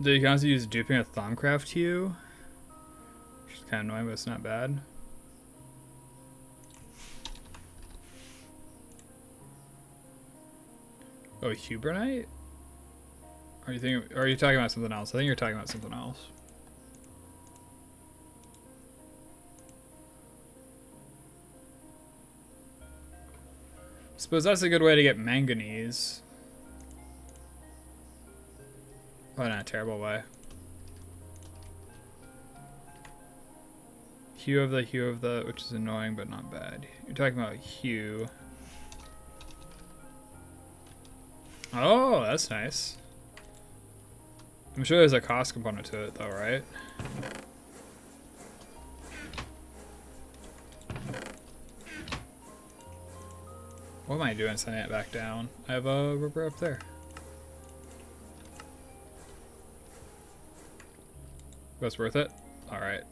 you can also use duping a Thaumcraft hue, which is kind of annoying, but it's not bad. Oh, Hubernite? Are you talking about something else? I think you're talking about something else. Suppose that's a good way to get manganese. But not a terrible way. Hue of the, which is annoying but not bad. You're talking about hue. Oh, that's nice. I'm sure there's a cost component to it though, right? What am I doing sending it back down? I have a rubber up there. That's worth it? Alright.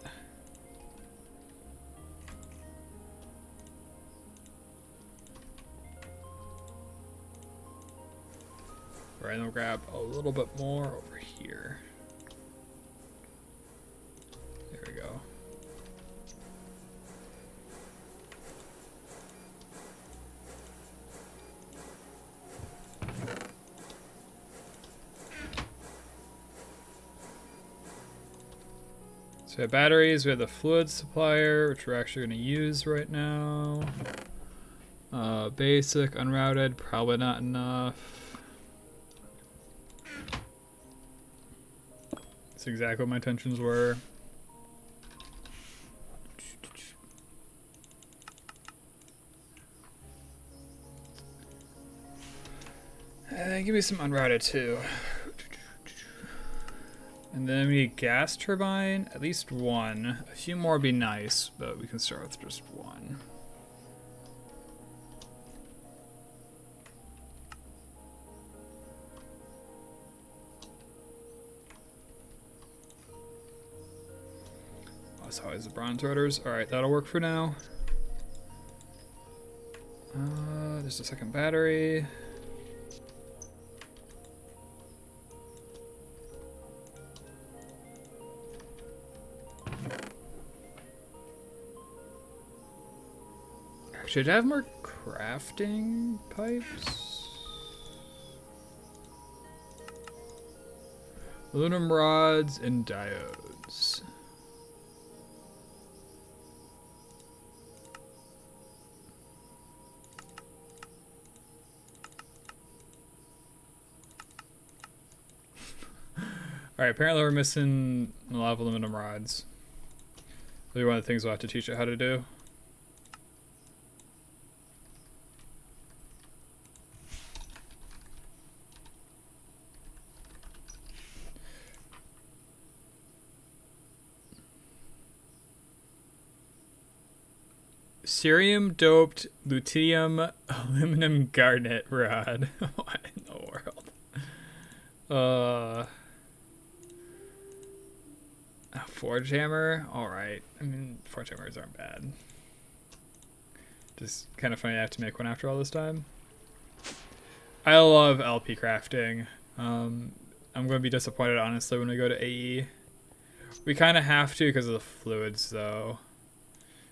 Alright, then we'll grab a little bit more over here. There we go. So we have batteries, we have the fluid supplier, which we're actually going to use right now. Basic, unrouted, probably not enough. That's exactly what my intentions were. Give me some unrouted too. And then we need gas turbine, at least one. A few more would be nice, but we can start with just one. As always, the bronze rotors. Alright, that'll work for now. There's a second battery. Should I have more crafting pipes? Aluminum rods and diodes. Alright, apparently we're missing a lot of aluminum rods. Maybe one of the things we'll have to teach it how to do. Cerium doped lutetium aluminum garnet rod. What in the world? A forge hammer? Alright. I mean, forge hammers aren't bad. Just kind of funny I have to make one after all this time. I love LP crafting. I'm going to be disappointed, honestly, when we go to AE. We kind of have to because of the fluids, though.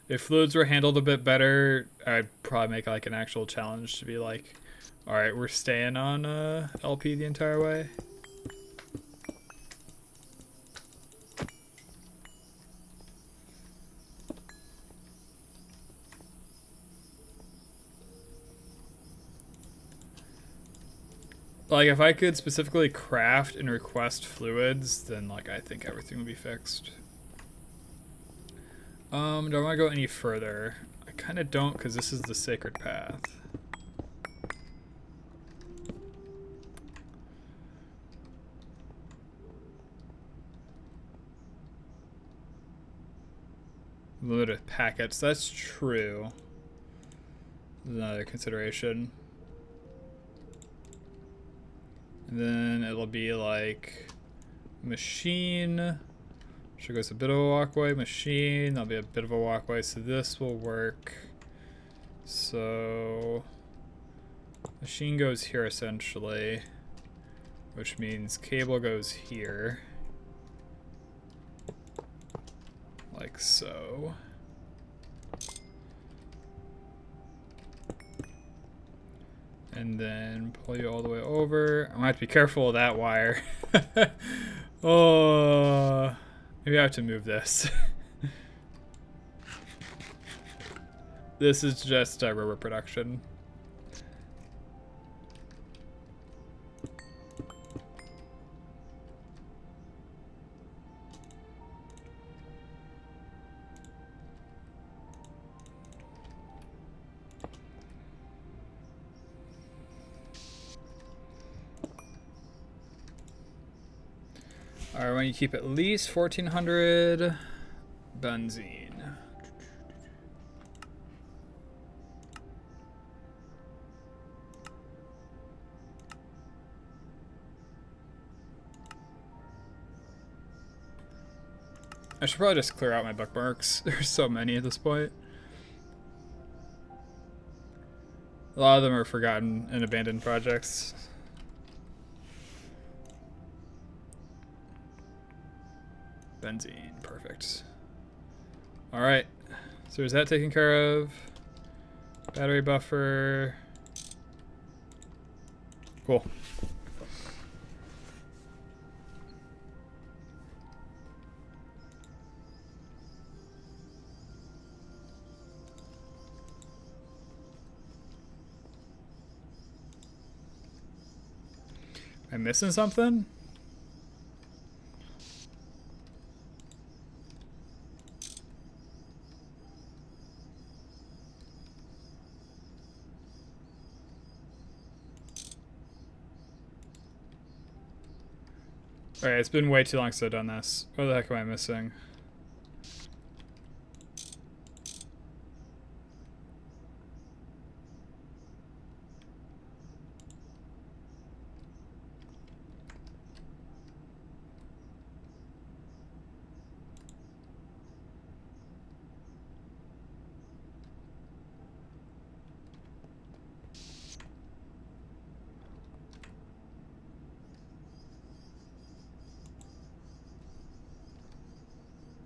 If fluids were handled a bit better, I'd probably make like an actual challenge to be like, alright, we're staying on LP the entire way. Like, if I could specifically craft and request fluids, then, like, I think everything would be fixed. Do I want to go any further? I kind of don't, because this is the sacred path. Limited packets, that's true. Another consideration. And then it'll be like machine, which goes a bit of a walkway, machine, that'll be a bit of a walkway, so this will work. So machine goes here essentially, which means cable goes here. Like so. And then pull you all the way over. I might have to be careful of that wire. Oh, maybe I have to move this. This is just rubber production. Alright, when you keep at least 1400 benzene. I should probably just clear out my bookmarks. There's so many at this point. A lot of them are forgotten and abandoned projects. Benzene, perfect. All right, so is that taken care of? Battery buffer. Cool. Am I missing something? Alright, it's been way too long since I've done this. What the heck am I missing?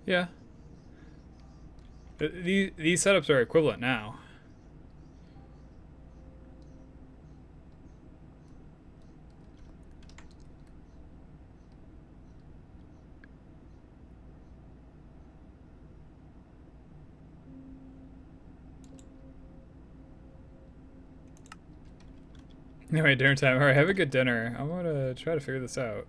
Yeah. These setups are equivalent now. Anyway, dinner time. Alright, have a good dinner. I'm gonna try to figure this out.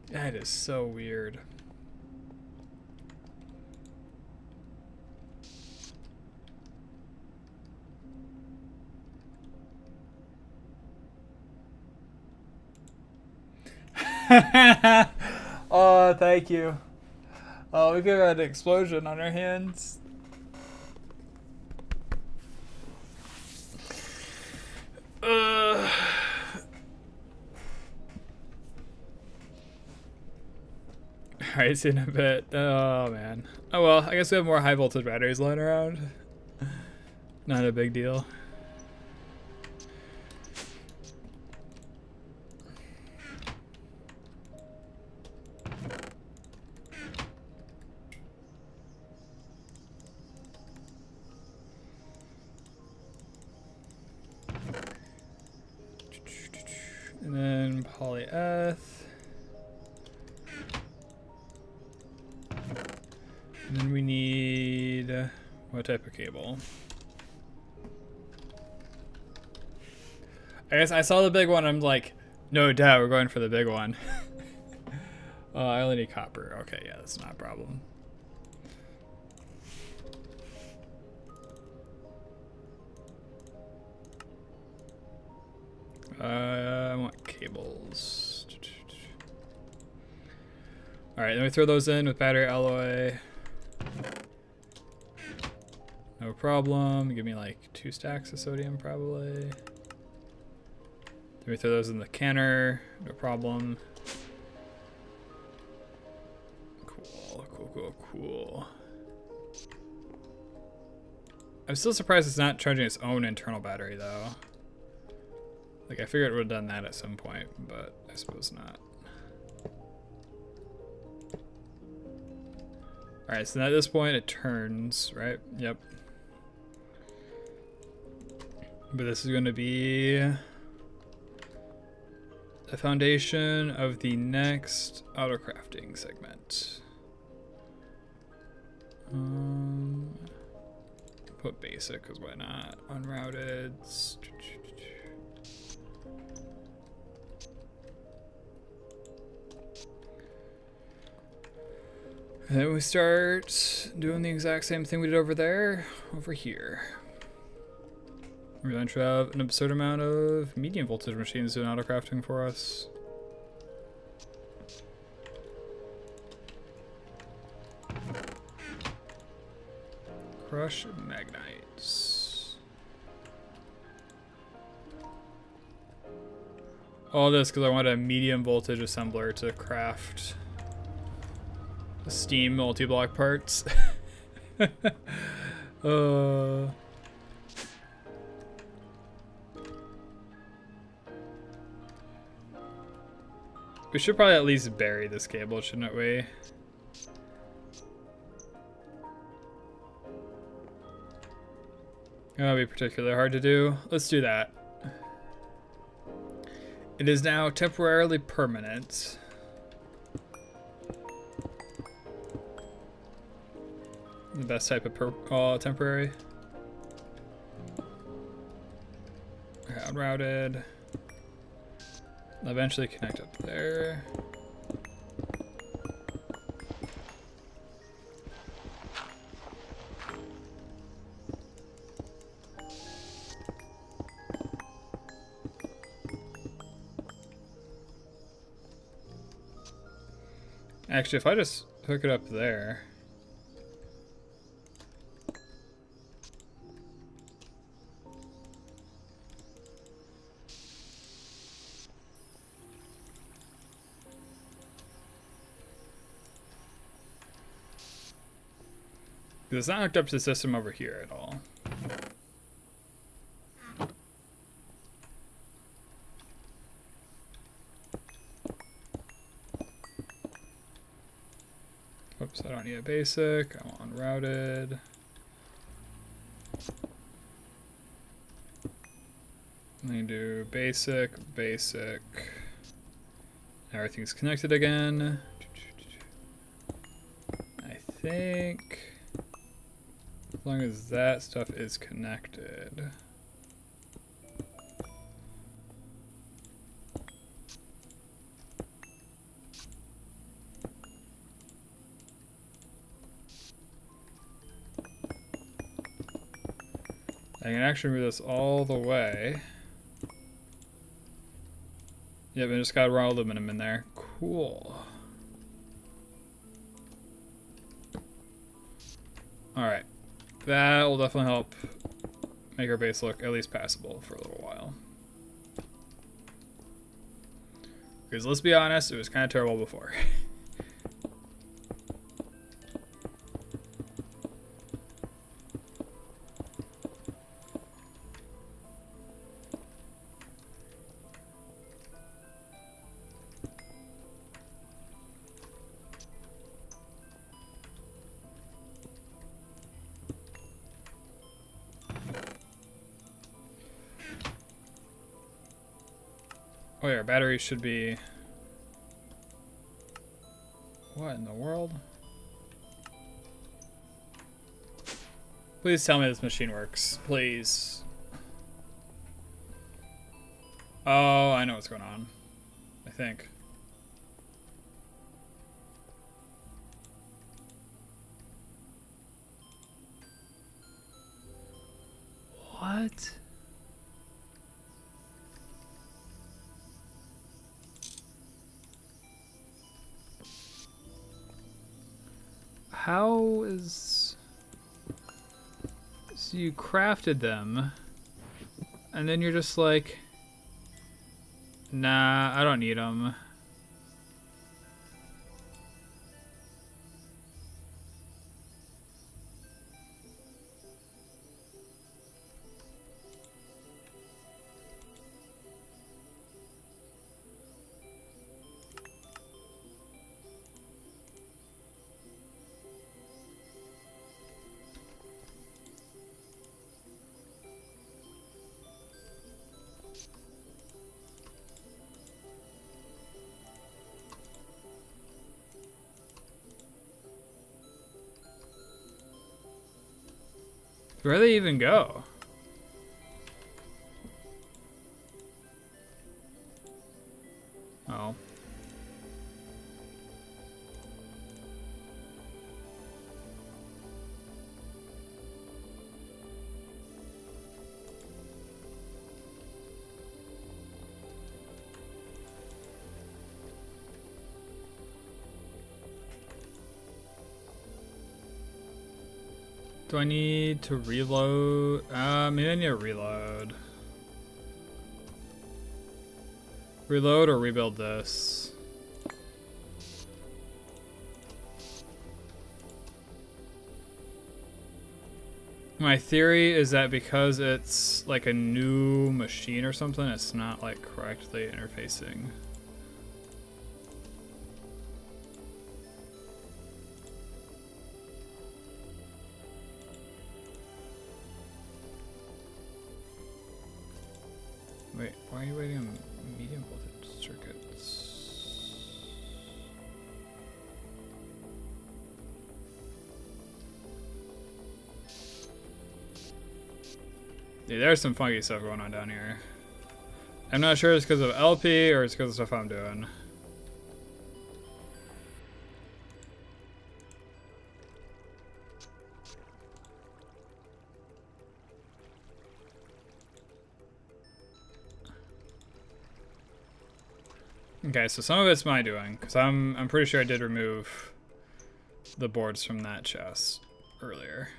That is so weird. Oh, thank you. Oh, we could have an explosion on our hands. Alright, see you in a bit. Oh, man. Oh, well, I guess we have more high voltage batteries lying around. Not a big deal. And then polyeth. And then we need what type of cable? I guess I saw the big one. I'm like, no doubt we're going for the big one. I only need copper. Okay, yeah, that's not a problem. I want cables. All right, then we throw those in with battery alloy. No problem. Give me like 2 stacks of sodium probably. Then we throw those in the canner. No problem. Cool. I'm still surprised it's not charging its own internal battery though. Like I figured it would have done that at some point, but I suppose not. Alright, so at this point it turns, right? Yep. But this is going to be the foundation of the next auto crafting segment. Put basic, because why not? Unrouted. And then we start doing the exact same thing we did over there, over here. We're going to have an absurd amount of medium voltage machines doing auto crafting for us. Crush magnites. All this because I want a medium voltage assembler to craft steam multi-block parts. We should probably at least bury this cable, shouldn't we? That would be particularly hard to do. Let's do that. It is now temporarily permanent. The best type of temporary. Okay, unrouted. I'll eventually connect up there. Actually, if I just hook it up there. Because it's not hooked up to the system over here at all. Oops, I don't need a basic. I want unrouted. Let me do basic. Everything's connected again. I think as long as that stuff is connected. I can actually move this all the way. Yep, I just got raw aluminum in there. Cool. Alright. That will definitely help make our base look at least passable for a little while. Because let's be honest, it was kind of terrible before. Oh yeah, our batteries should be... What in the world? Please tell me this machine works. Please. Oh, I know what's going on. I think. What? How is... So you crafted them, and then you're just like, nah, I don't need them. Where do they even go? Oh. Do I need to reload? Maybe I need to reload. Reload or rebuild this? My theory is that because it's like a new machine or something, it's not like correctly interfacing. Wait, why are you waiting on medium voltage circuits? Yeah, there's some funky stuff going on down here. I'm not sure it's because of LP or it's because of stuff I'm doing. Okay, so some of it's my doing, because I'm pretty sure I did remove the boards from that chest earlier.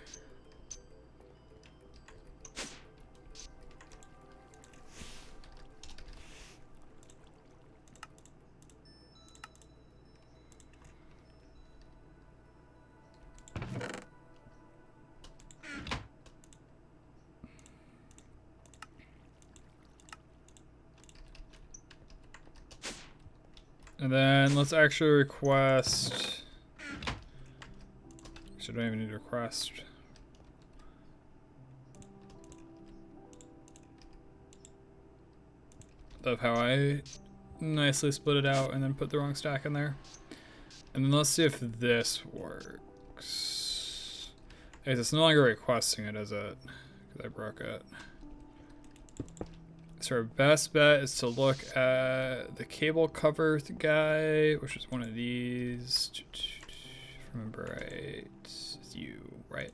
And then let's actually request. Actually, I don't even need to request. Love how I nicely split it out and then put the wrong stack in there. And then let's see if this works. Hey, it's no longer requesting it, is it? Because I broke it. So our best bet is to look at the cable cover guy, which is one of these. If I remember right, it's you, right?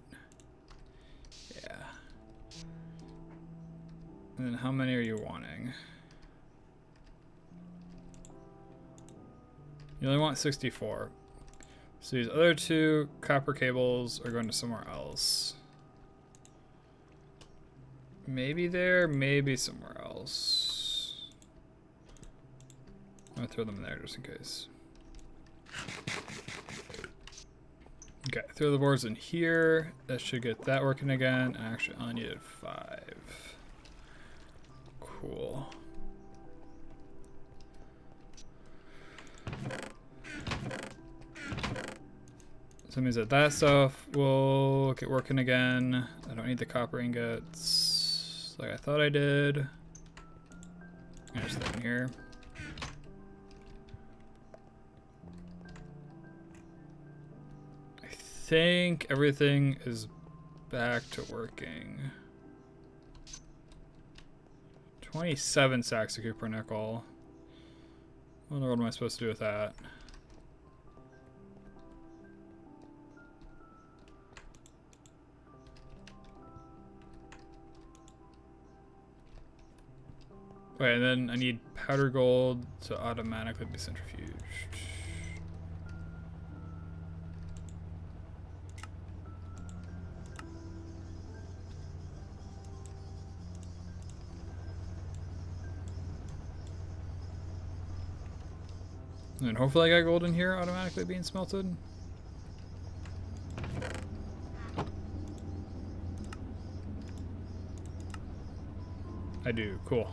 Yeah. And then how many are you wanting? You only want 64. So these other two copper cables are going to somewhere else. Maybe there, maybe somewhere else. I'm gonna throw them in there just in case. Okay, throw the boards in here. That should get that working again. Actually, I only needed 5. Cool. So that means that that stuff will get working again. I don't need the copper ingots like I thought I did. There's that in here. think everything is back to working. 27 sacks of copper nickel. What in the world am I supposed to do with that? Wait, and then I need powder gold to automatically be centrifuged. And hopefully I got gold in here automatically being smelted. I do, cool.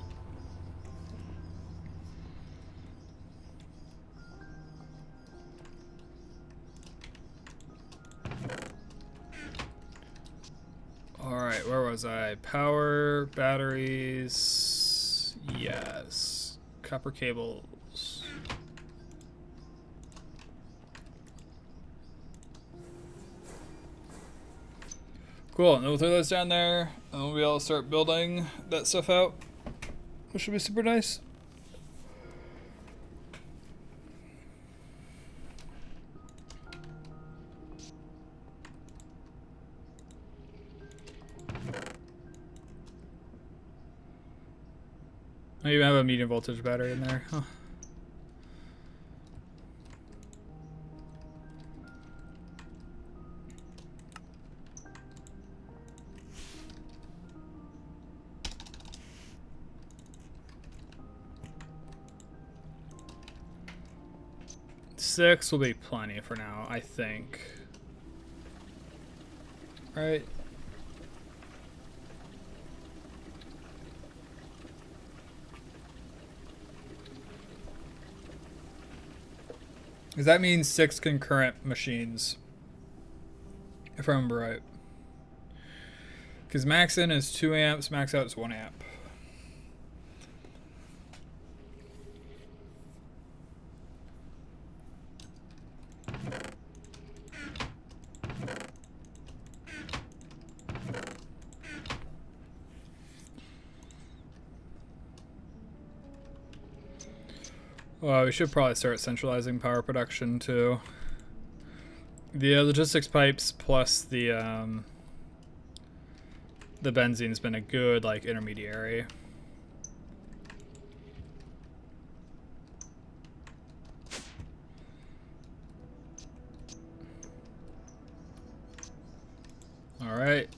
Alright, where was I? Power, batteries, yes. Copper cables. Cool, and then we'll throw those down there, and we'll be able to start building that stuff out, which should be super nice. I even have a medium voltage battery in there, huh? Six will be plenty for now, I think. All right. Does that mean 6 concurrent machines? If I remember right. Because max in is 2 amps, max out is 1 amp. Well, we should probably start centralizing power production too. The logistics pipes plus the benzene's been a good like intermediary. All right.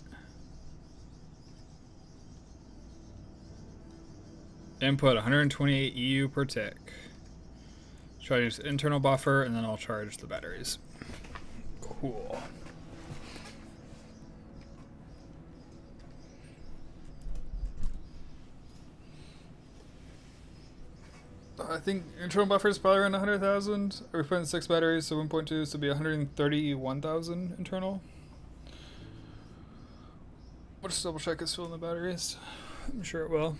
Input 128 EU per tick. Try to use internal buffer, and then I'll charge the batteries. Cool. I think internal buffer is probably around 100,000. We're putting 6 batteries, so 1.2, so it'll be 131,000 internal. We'll just double check it's filling the batteries. I'm sure it will.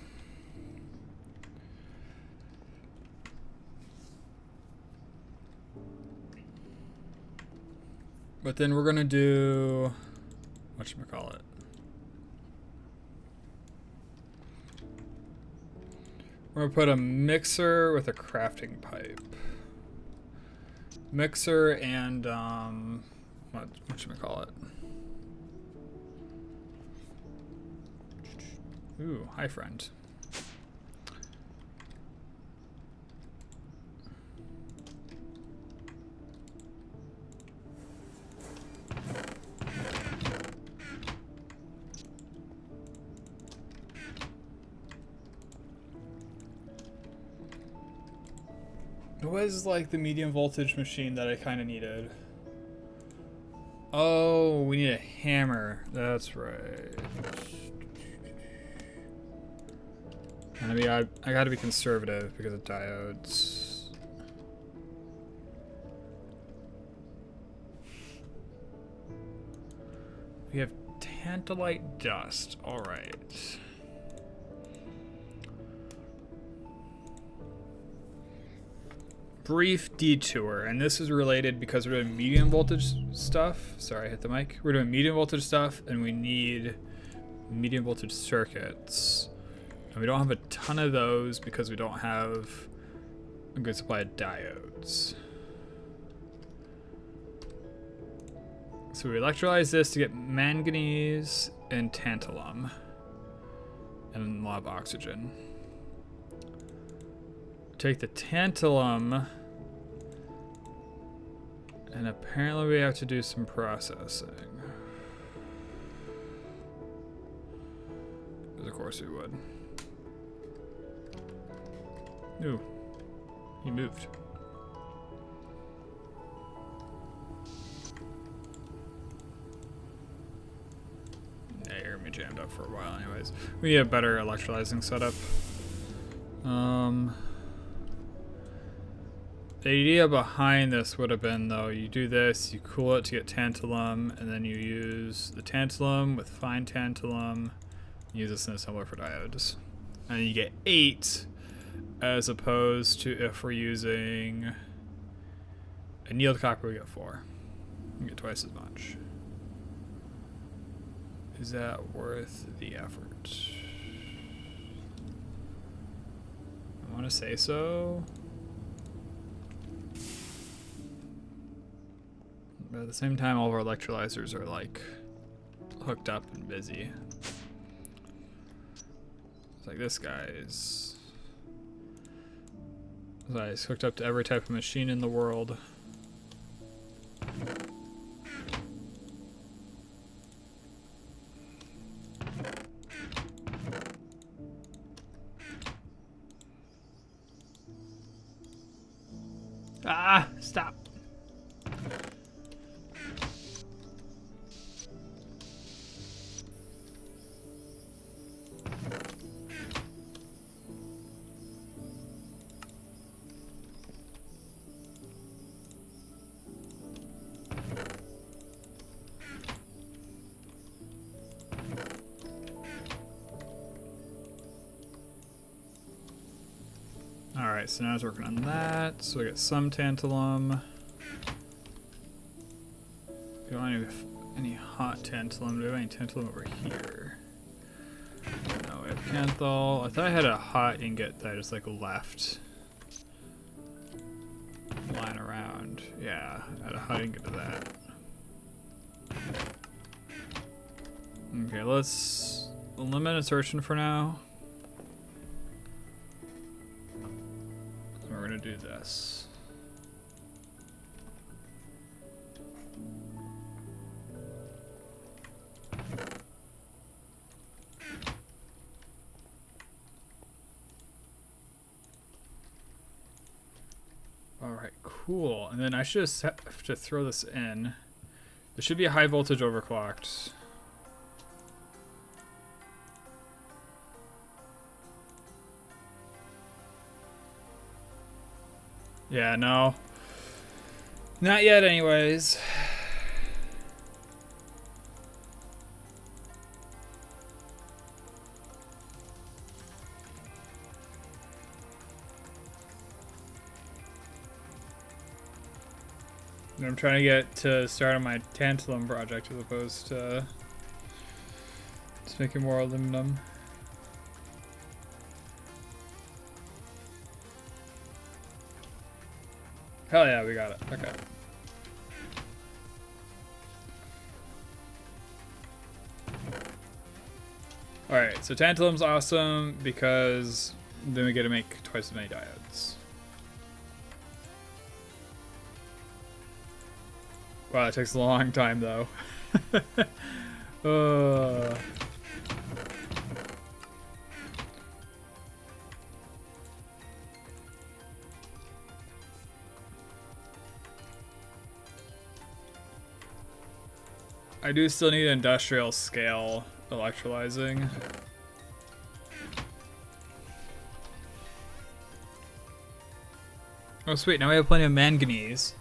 But then we're gonna do, whatchamacallit? We're gonna put a mixer with a crafting pipe. Mixer and, whatchamacallit? Ooh, hi friend. It was like the medium voltage machine that I kind of needed. Oh, we need a hammer. That's right. I gotta be conservative because of diodes. We have tantalite dust. All right. brief detour, and this is related because we're doing medium voltage stuff. Sorry, I hit the mic. We're doing medium voltage stuff, and we need medium voltage circuits. And we don't have a ton of those because we don't have a good supply of diodes. So we electrolyze this to get manganese and tantalum. And a lot of oxygen. Take the tantalum, and apparently we have to do some processing. Because of course we would. Ooh, he moved. Yeah, you're gonna be jammed up for a while anyways. We need a better electrolyzing setup. The idea behind this would have been, though, you do this, you cool it to get tantalum, and then you use the tantalum with fine tantalum, use this in assembler for diodes. And you get 8, as opposed to if we're using annealed copper, we get 4. You get twice as much. Is that worth the effort? I want to say so. But at the same time, all of our electrolyzers are like hooked up and busy. It's like this guy's hooked up to every type of machine in the world. Ah, stop. Alright, so now I was working on that. So we got some tantalum. We don't have any hot tantalum. Do we have any tantalum over here? No, we have canthal. I thought I had a hot ingot that I just like left lying around. Yeah, I had a hot ingot of that. Okay, let's limit insertion for now. We're gonna do this. All right, cool. And then I should just have to throw this in. There should be a high voltage overclocked. Yeah, no. Not yet, anyways. I'm trying to get to start on my tantalum project as opposed to just making more aluminum. Hell yeah, we got it. Okay. Alright, so tantalum's awesome because then we get to make twice as many diodes. Wow, it takes a long time though. I do still need industrial scale electrolyzing. Oh sweet, now we have plenty of manganese.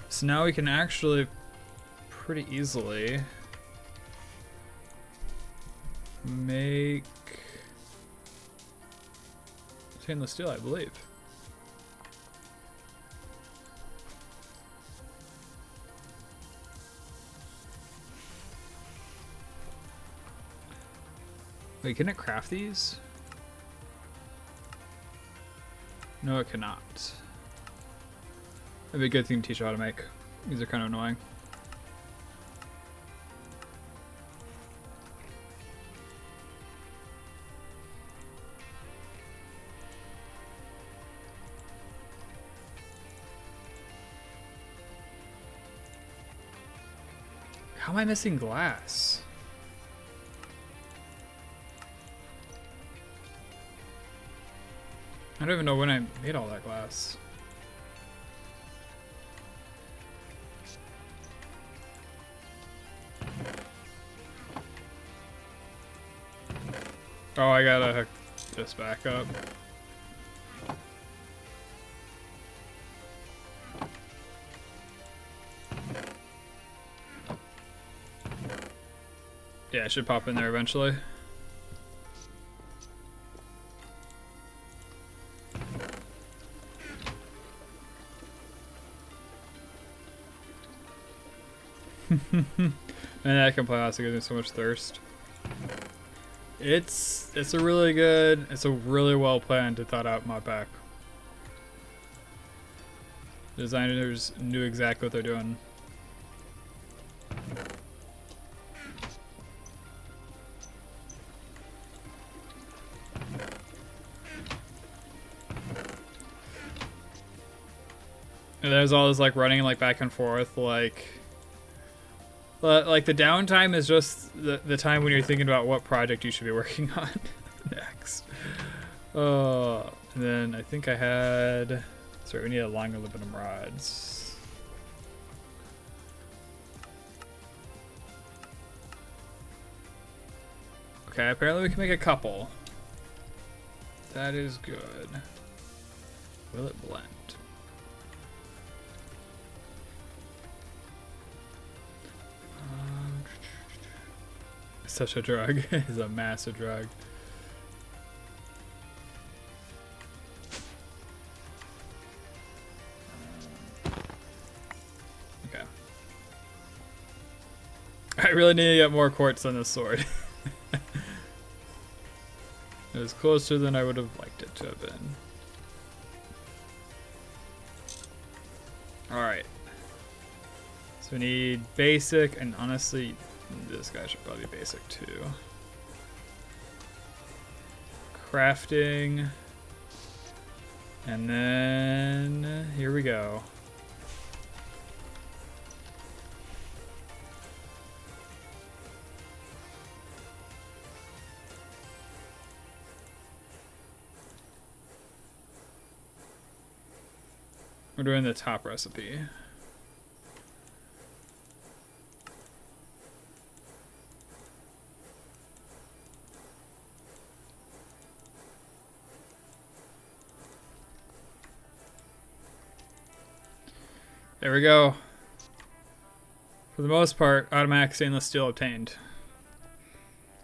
So now we can actually pretty easily make stainless steel, I believe. Wait, can it craft these? No, it cannot. That'd be a good thing to teach you how to make. These are kind of annoying. How am I missing glass? I don't even know when I made all that glass. Oh, I gotta hook this back up. Yeah, it should pop in there eventually. And that can play also gives me so much thirst. It's a really good, it's a really well planned and thought out modpack. Designers knew exactly what they're doing. And there's all this like running like back and forth like the downtime is just the time when you're thinking about what project you should be working on next. And then I think I had, sorry, we need a long aluminum rods. Okay, apparently we can make a couple. That is good. Will it blend? Such a drug. It's a massive drug. Okay. I really need to get more quartz on this sword. It was closer than I would have liked it to have been. Alright. So we need basic, and honestly, this guy should probably be basic too. Crafting. And then here we go. We're doing the top recipe. There we go. For the most part, automatic stainless steel obtained.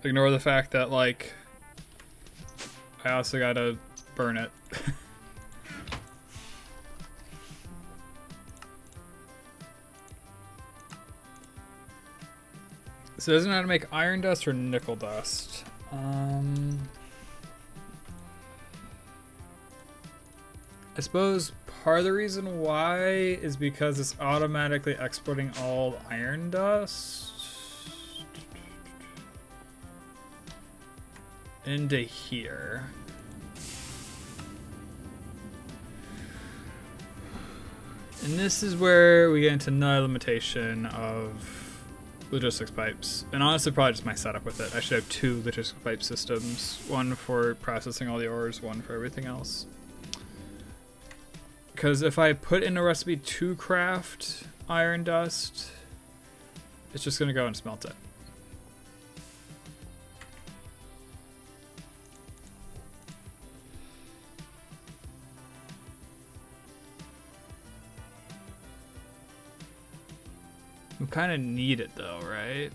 Ignore the fact that, like, I also gotta burn it. So it doesn't know how to make iron dust or nickel dust. I suppose part of the reason why is because it's automatically exporting all iron dust into here. And this is where we get into another limitation of logistics pipes. And honestly, probably just my setup with it. I should have two logistics pipe systems. One for processing all the ores, one for everything else. Because if I put in a recipe to craft iron dust, it's just going to go and smelt it. We kind of need it though, right?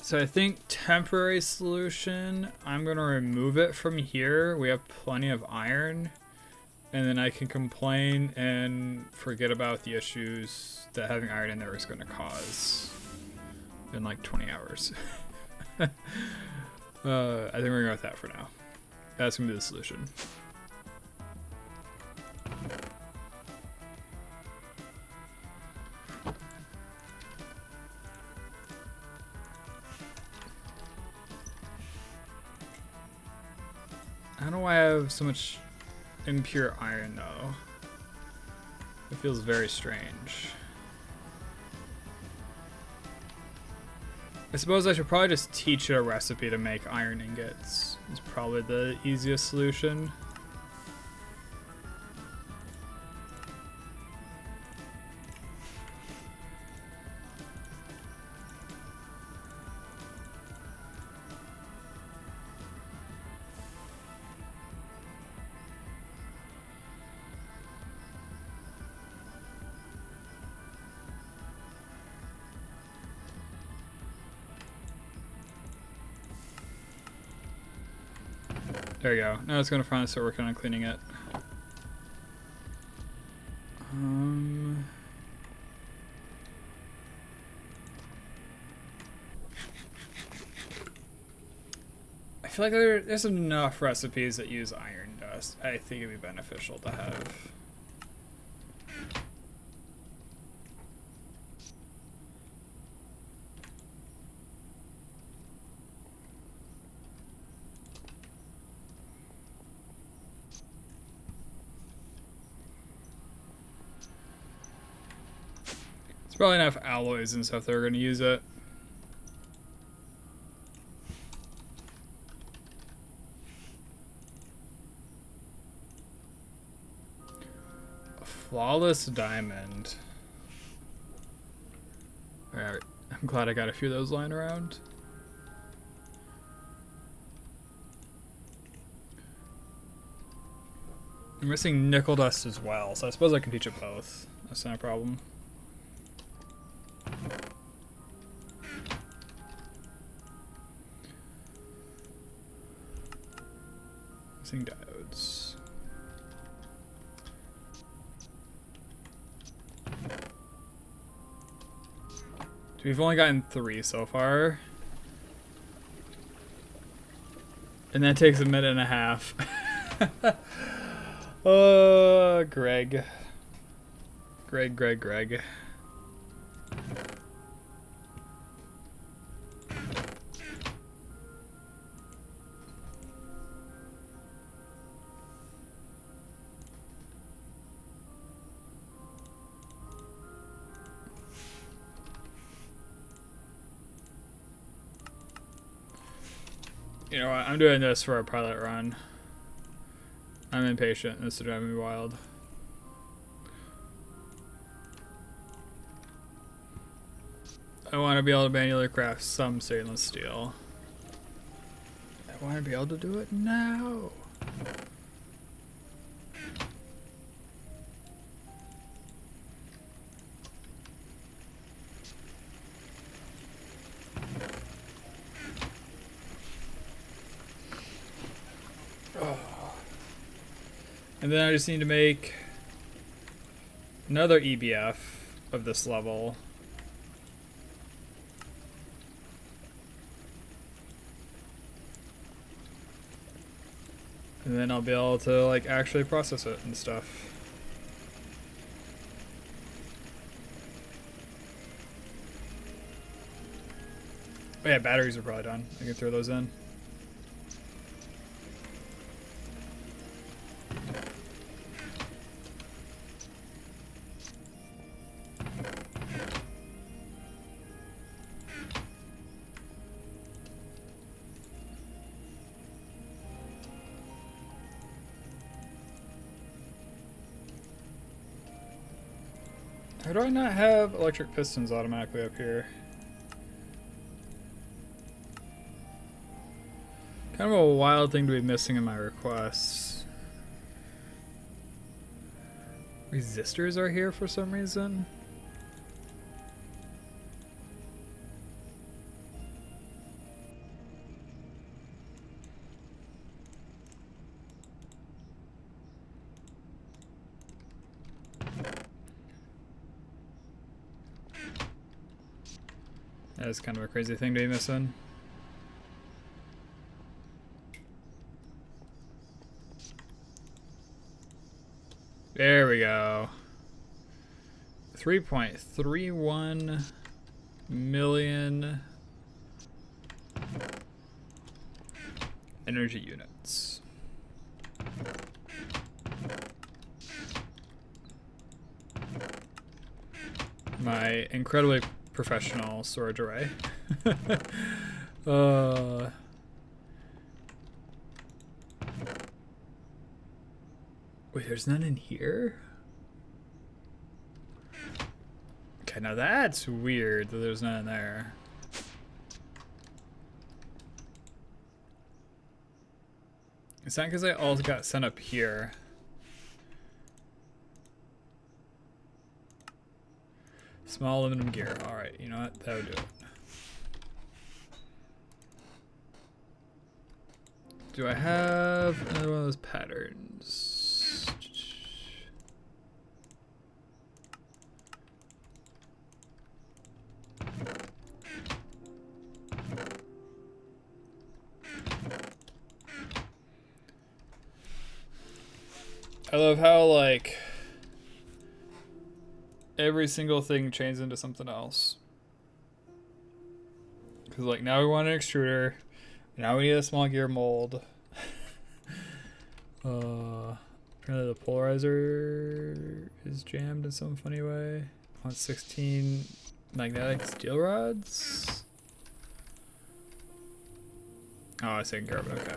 So I think temporary solution, I'm going to remove it from here. We have plenty of iron. And then I can complain and forget about the issues that having iron in there is going to cause in like 20 hours. I think we're going to go with that for now. That's going to be the solution. I don't know why I have so much impure iron though. It feels very strange. I suppose I should probably just teach it a recipe to make iron ingots. It's probably the easiest solution. There you go. Now it's gonna finally start working on cleaning it. I feel like there's enough recipes that use iron dust. I think it'd be beneficial to have. There's probably enough alloys and stuff that are going to use it. A flawless diamond. Alright, I'm glad I got a few of those lying around. I'm missing nickel dust as well, so I suppose I can teach it both. That's not a problem. Missing diodes. We've only gotten 3 so far. And that takes a minute and a half. Greg. Greg. You know what? I'm doing this for a pilot run. I'm impatient. This is driving me wild. I want to be able to manually craft some stainless steel. I want to be able to do it now. And then I just need to make another EBF of this level. And then I'll be able to like actually process it and stuff. Oh yeah, batteries are probably done. I can throw those in. How do I not have electric pistons automatically up here? Kind of a wild thing to be missing in my requests. Resistors are here for some reason. That's kind of a crazy thing to be missing. There we go. 3.31 million energy units. My incredibly professional storage array. Wait, there's none in here? Okay, now that's weird that there's none in there. It's not because I all got sent up here. Small aluminum gear. Alright, you know what? That would do it. Do I have another one of those patterns? I love how, like, every single thing changes into something else. Because, like, now we want an extruder. Now we need a small gear mold. Apparently the polarizer is jammed in some funny way. I want 16 magnetic steel rods. Oh, I was taking care of it. Okay.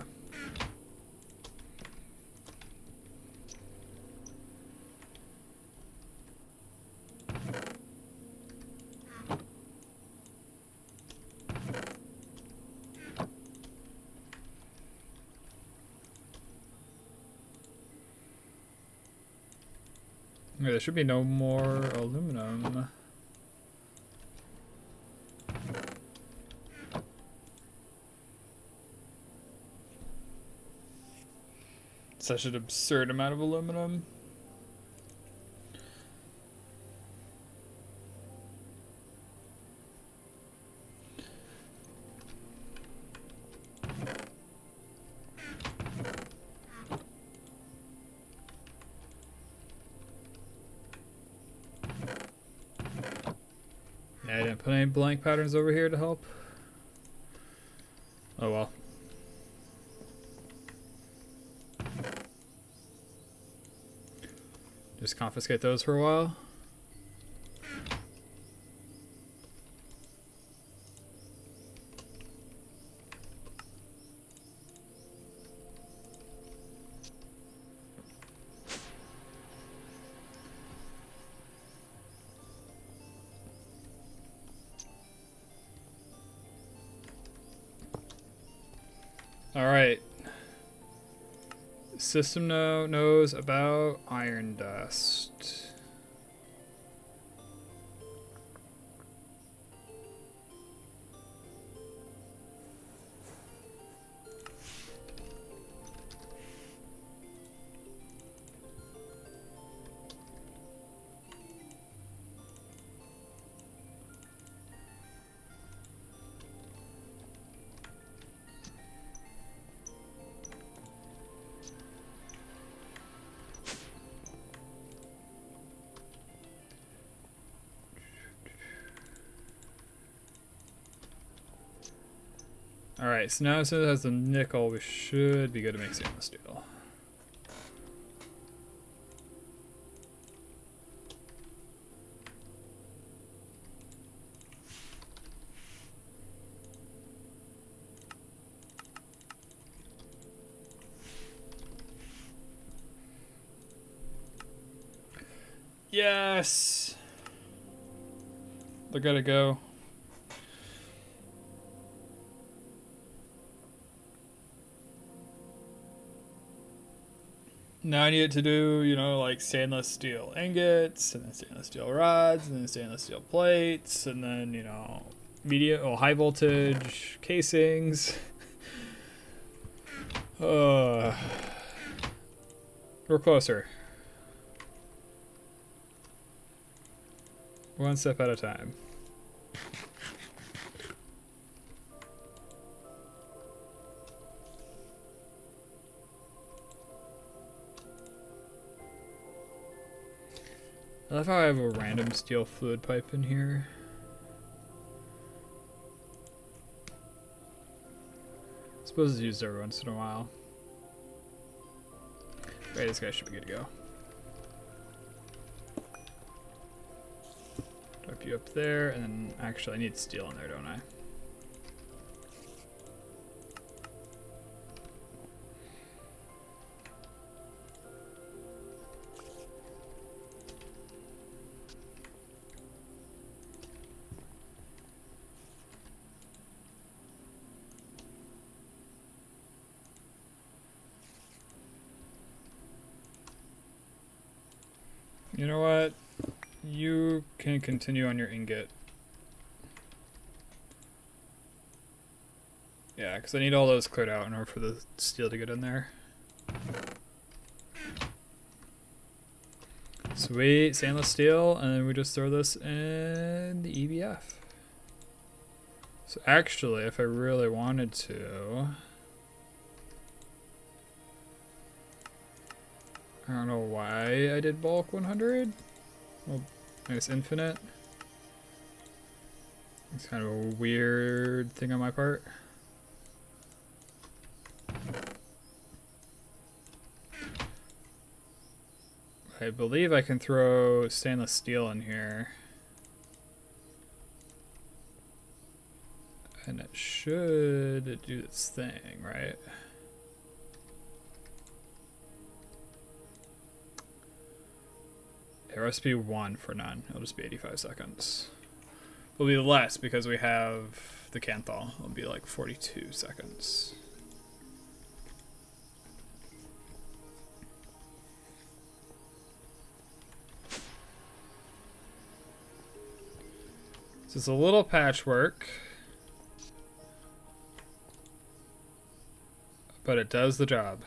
Yeah, there should be no more aluminum. Such an absurd amount of aluminum. Yeah, I didn't put any blank patterns over here to help. Oh well. Just confiscate those for a while. All right. System knows about iron dust. Alright, so now since it has the nickel, we should be good to make stainless steel. Yes! They're gotta go. Now I need it to do, you know, like stainless steel ingots, and then stainless steel rods, and then stainless steel plates, and then, you know, high voltage casings. We're closer. One step at a time. I love how I have a random steel fluid pipe in here. I suppose it's used every once in a while. Right, this guy should be good to go. Drop you up there, and then actually I need steel in there, don't I? You know what? You can continue on your ingot. Yeah, because I need all those cleared out in order for the steel to get in there. Sweet, stainless steel, and then we just throw this in the EBF. So actually, if I really wanted to... I don't know why I did bulk 100. Well, I guess infinite. It's kind of a weird thing on my part. I believe I can throw stainless steel in here. And it should do its thing, right? Recipe 1 for none. It'll just be 85 seconds. It'll be less because we have the Canthal. It'll be like 42 seconds. So it's a little patchwork, but it does the job.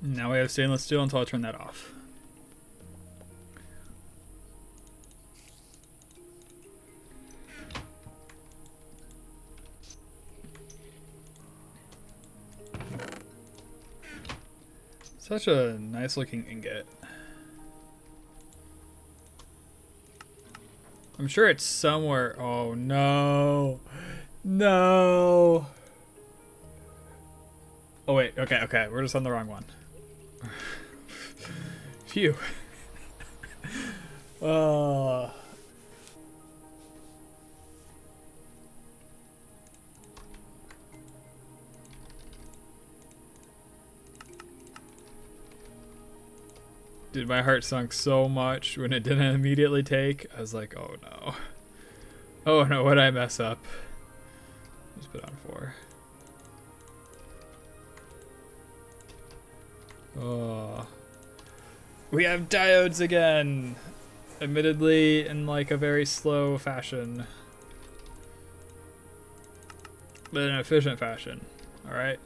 Now we have stainless steel until I turn that off. Such a nice looking ingot. I'm sure it's somewhere. Oh no. No. Oh wait, okay, we're just on the wrong one. Phew. Dude, my heart sunk so much when it didn't immediately take. I was like, oh no. Oh no, what'd I mess up? Just put on 4. Oh. We have diodes again! Admittedly, in like a very slow fashion. But in an efficient fashion. Alright?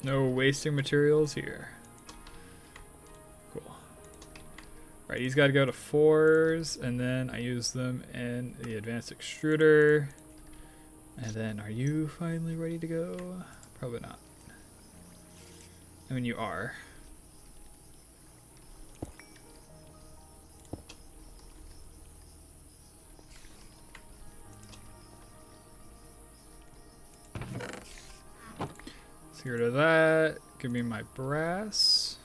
No wasting materials here. Cool. Right, he's got to go to 4s, and then I use them in the advanced extruder. And then, are you finally ready to go? Probably not. I mean, you are. Let's get rid of that. Give me my brass.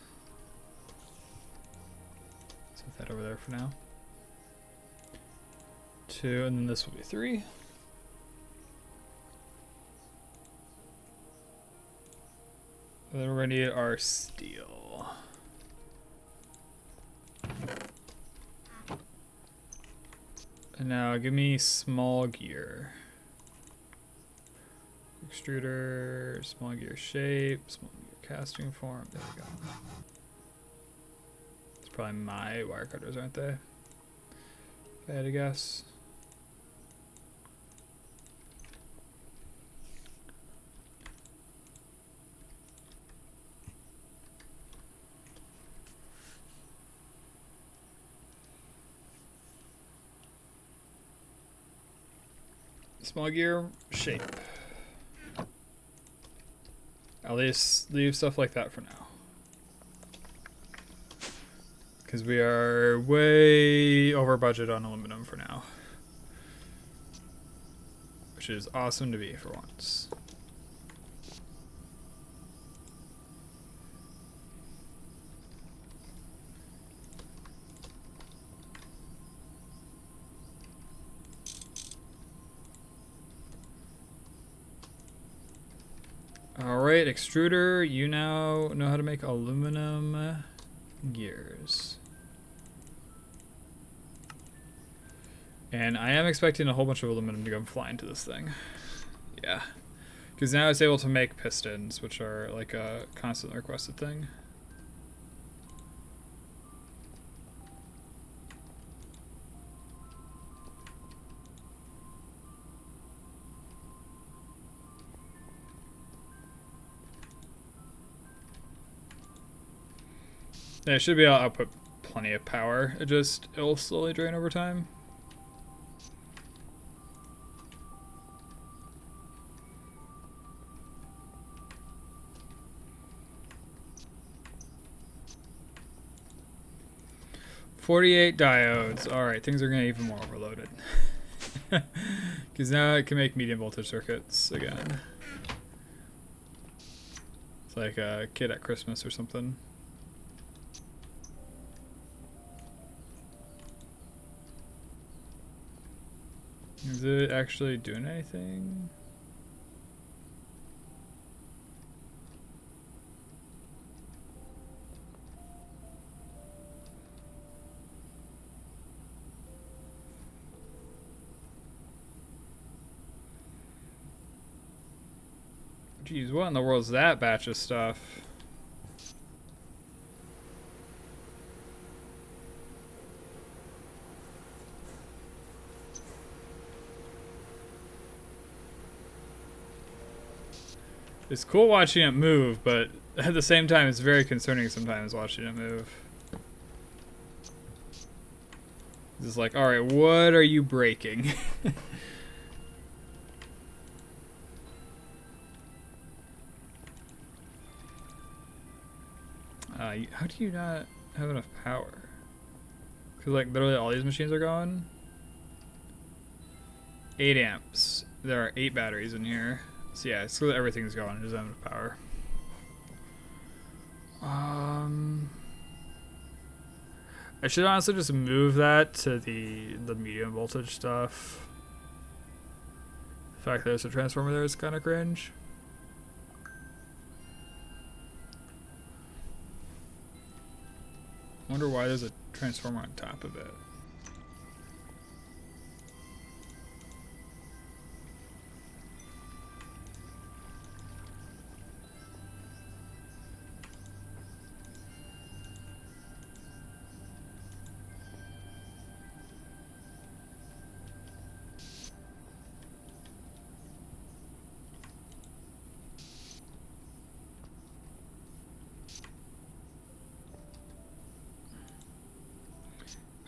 Set that over there for now. 2, and then this will be 3. And then we're gonna need our steel. And now give me small gear. Extruder, small gear shape, small gear casting form. There we go. It's probably my wire cutters, aren't they? If I had to guess. Small gear shape. At least leave stuff like that for now. Because we are way over budget on aluminum for now. Which is awesome to be for once. Alright, extruder, you now know how to make aluminum gears. And I am expecting a whole bunch of aluminum to go fly into this thing. Yeah. Because now it's able to make pistons, which are like a constantly requested thing. Yeah, it should be able to output plenty of power. It'll slowly drain over time. $48 diodes. Alright, things are going to get even more overloaded. Because now it can make medium voltage circuits again. It's like a kid at Christmas or something. Is it actually doing anything? Jeez, what in the world is that batch of stuff? It's cool watching it move, but at the same time, it's very concerning sometimes watching it move. It's like, alright, what are you breaking? How do you not have enough power? Because, like, literally all these machines are going. 8 amps. There are 8 batteries in here. So yeah, so everything's going. It doesn't have enough power. I should honestly just move that to the medium voltage stuff. The fact that there's a transformer there is kind of cringe. Wonder why there's a transformer on top of it.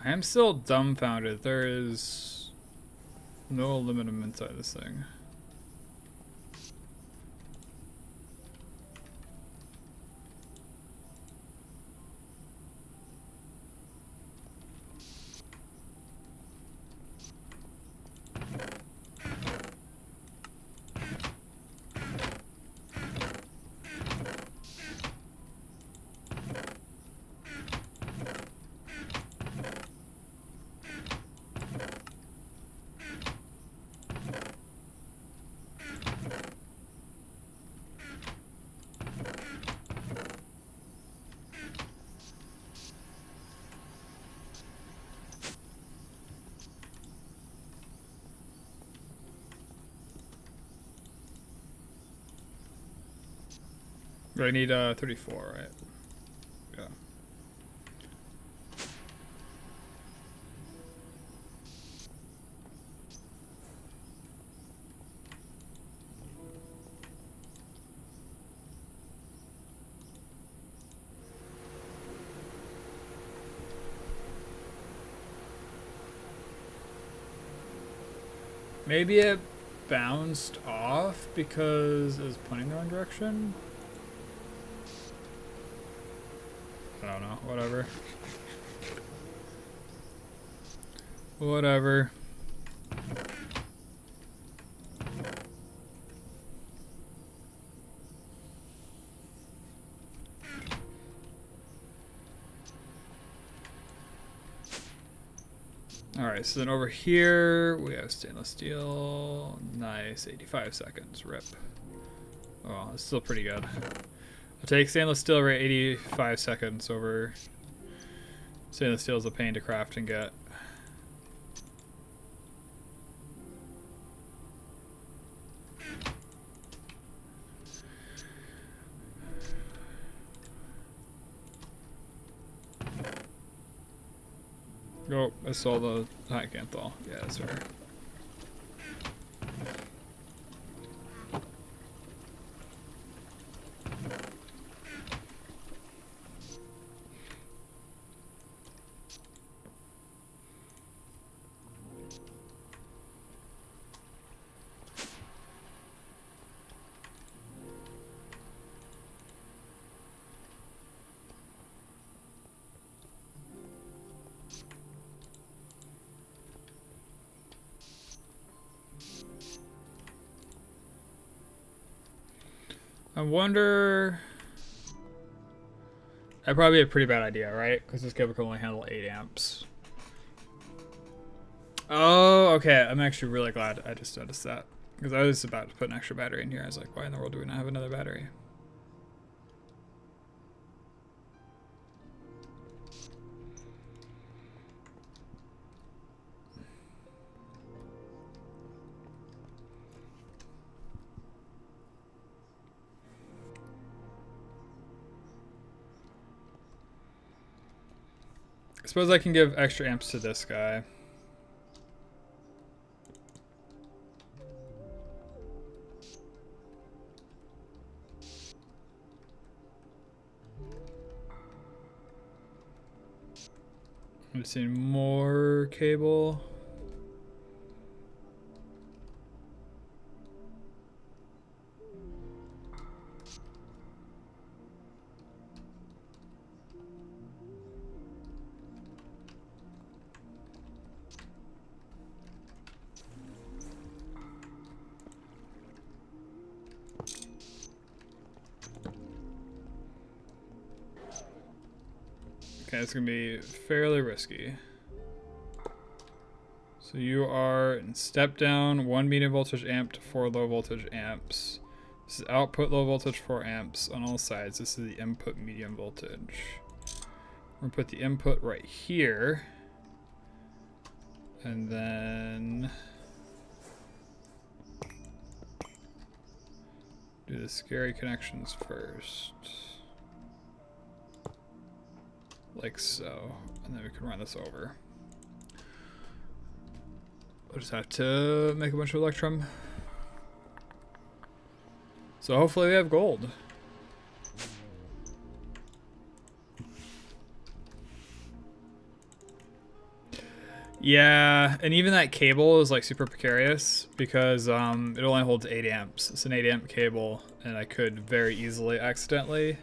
I am still dumbfounded. There is no aluminum inside this thing. I need 34, right? Yeah. Maybe bounced off because it was pointing the wrong direction. I don't know. Whatever. Whatever. Alright, so then over here we have stainless steel. Nice, 85 seconds. RIP. Oh, it's still pretty good. I'll take stainless steel rate 85 seconds over stainless steel is a pain to craft and get. Oh, I saw the high canthal. Yeah, that's right. I wonder... That'd probably be a pretty bad idea, right? Because this cable can only handle 8 amps. Oh, okay. I'm actually really glad I just noticed that. Because I was about to put an extra battery in here. I was like, why in the world do we not have another battery? I suppose I can give extra amps to this guy. I'm just seeing more cable. Okay, it's gonna be fairly risky. So you are in step down, 1 medium voltage amp to 4 low voltage amps. This is output low voltage 4 amps on all sides. This is the input medium voltage. We're gonna put the input right here. And then do the scary connections first. Like so. And then we can run this over. We'll just have to make a bunch of electrum. So hopefully we have gold. Yeah, and even that cable is like super precarious because it only holds 8 amps. It's an 8 amp cable and I could very easily accidentally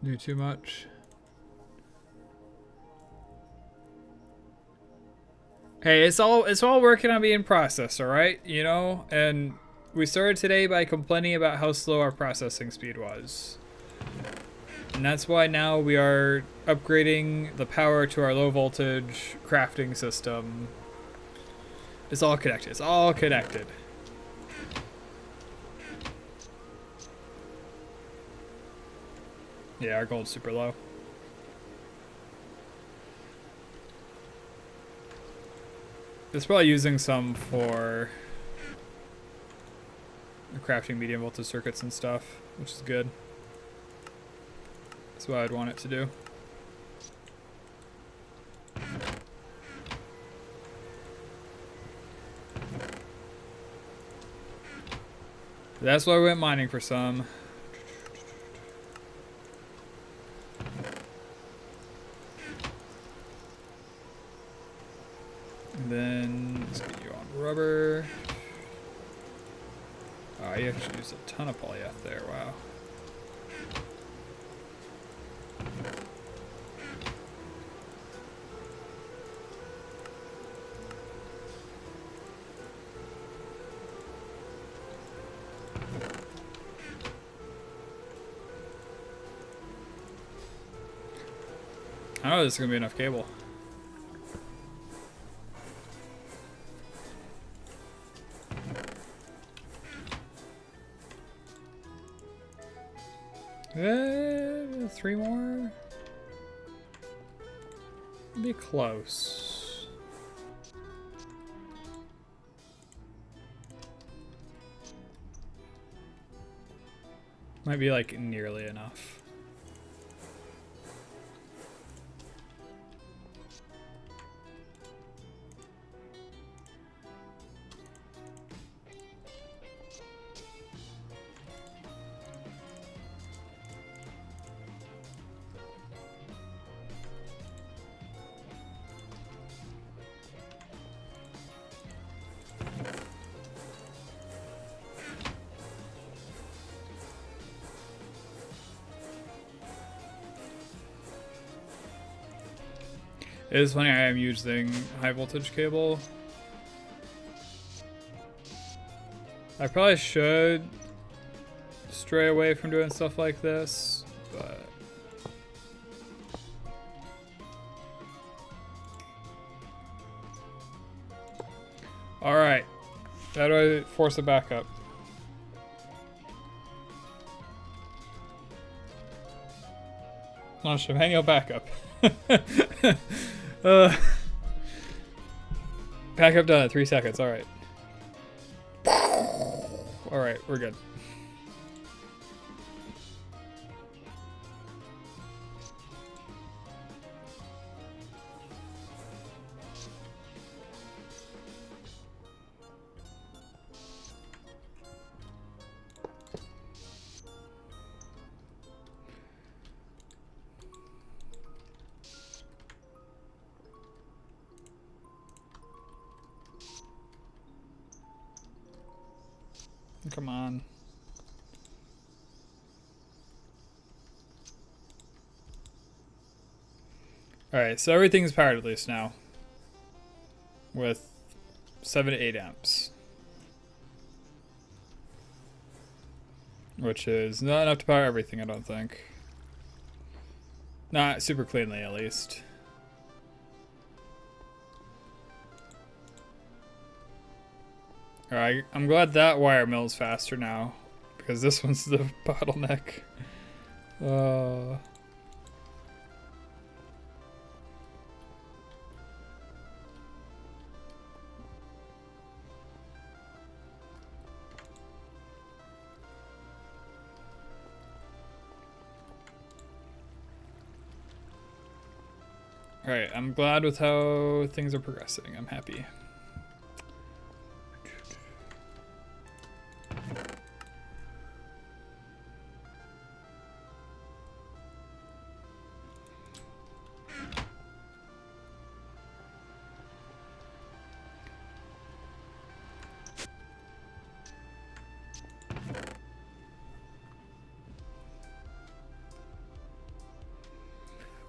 do too much. Hey, it's all working on being processed, all right? You know, and we started today by complaining about how slow our processing speed was. And that's why now we are upgrading the power to our low voltage crafting system. It's all connected. It's all connected. Yeah, our gold's super low. It's probably using some for crafting medium voltage circuits and stuff, which is good. That's what I'd want it to do. That's why we went mining for some. And then let's get you on rubber. Oh, you actually used a ton of polyeth there, wow. I don't know if this is gonna be enough cable. Three more. Be close. Might be like nearly enough. It is funny, I am using high voltage cable. I probably should stray away from doing stuff like this, but alright. How do I force it back up? Launch a manual backup. Backup done in 3 seconds, alright. Alright, we're good. Come on. Alright, so everything's powered at least now. With 7 to 8 amps. Which is not enough to power everything, I don't think. Not super cleanly, at least. Alright, I'm glad that wire mills faster now, because this one's the bottleneck. Alright, I'm glad with how things are progressing. I'm happy.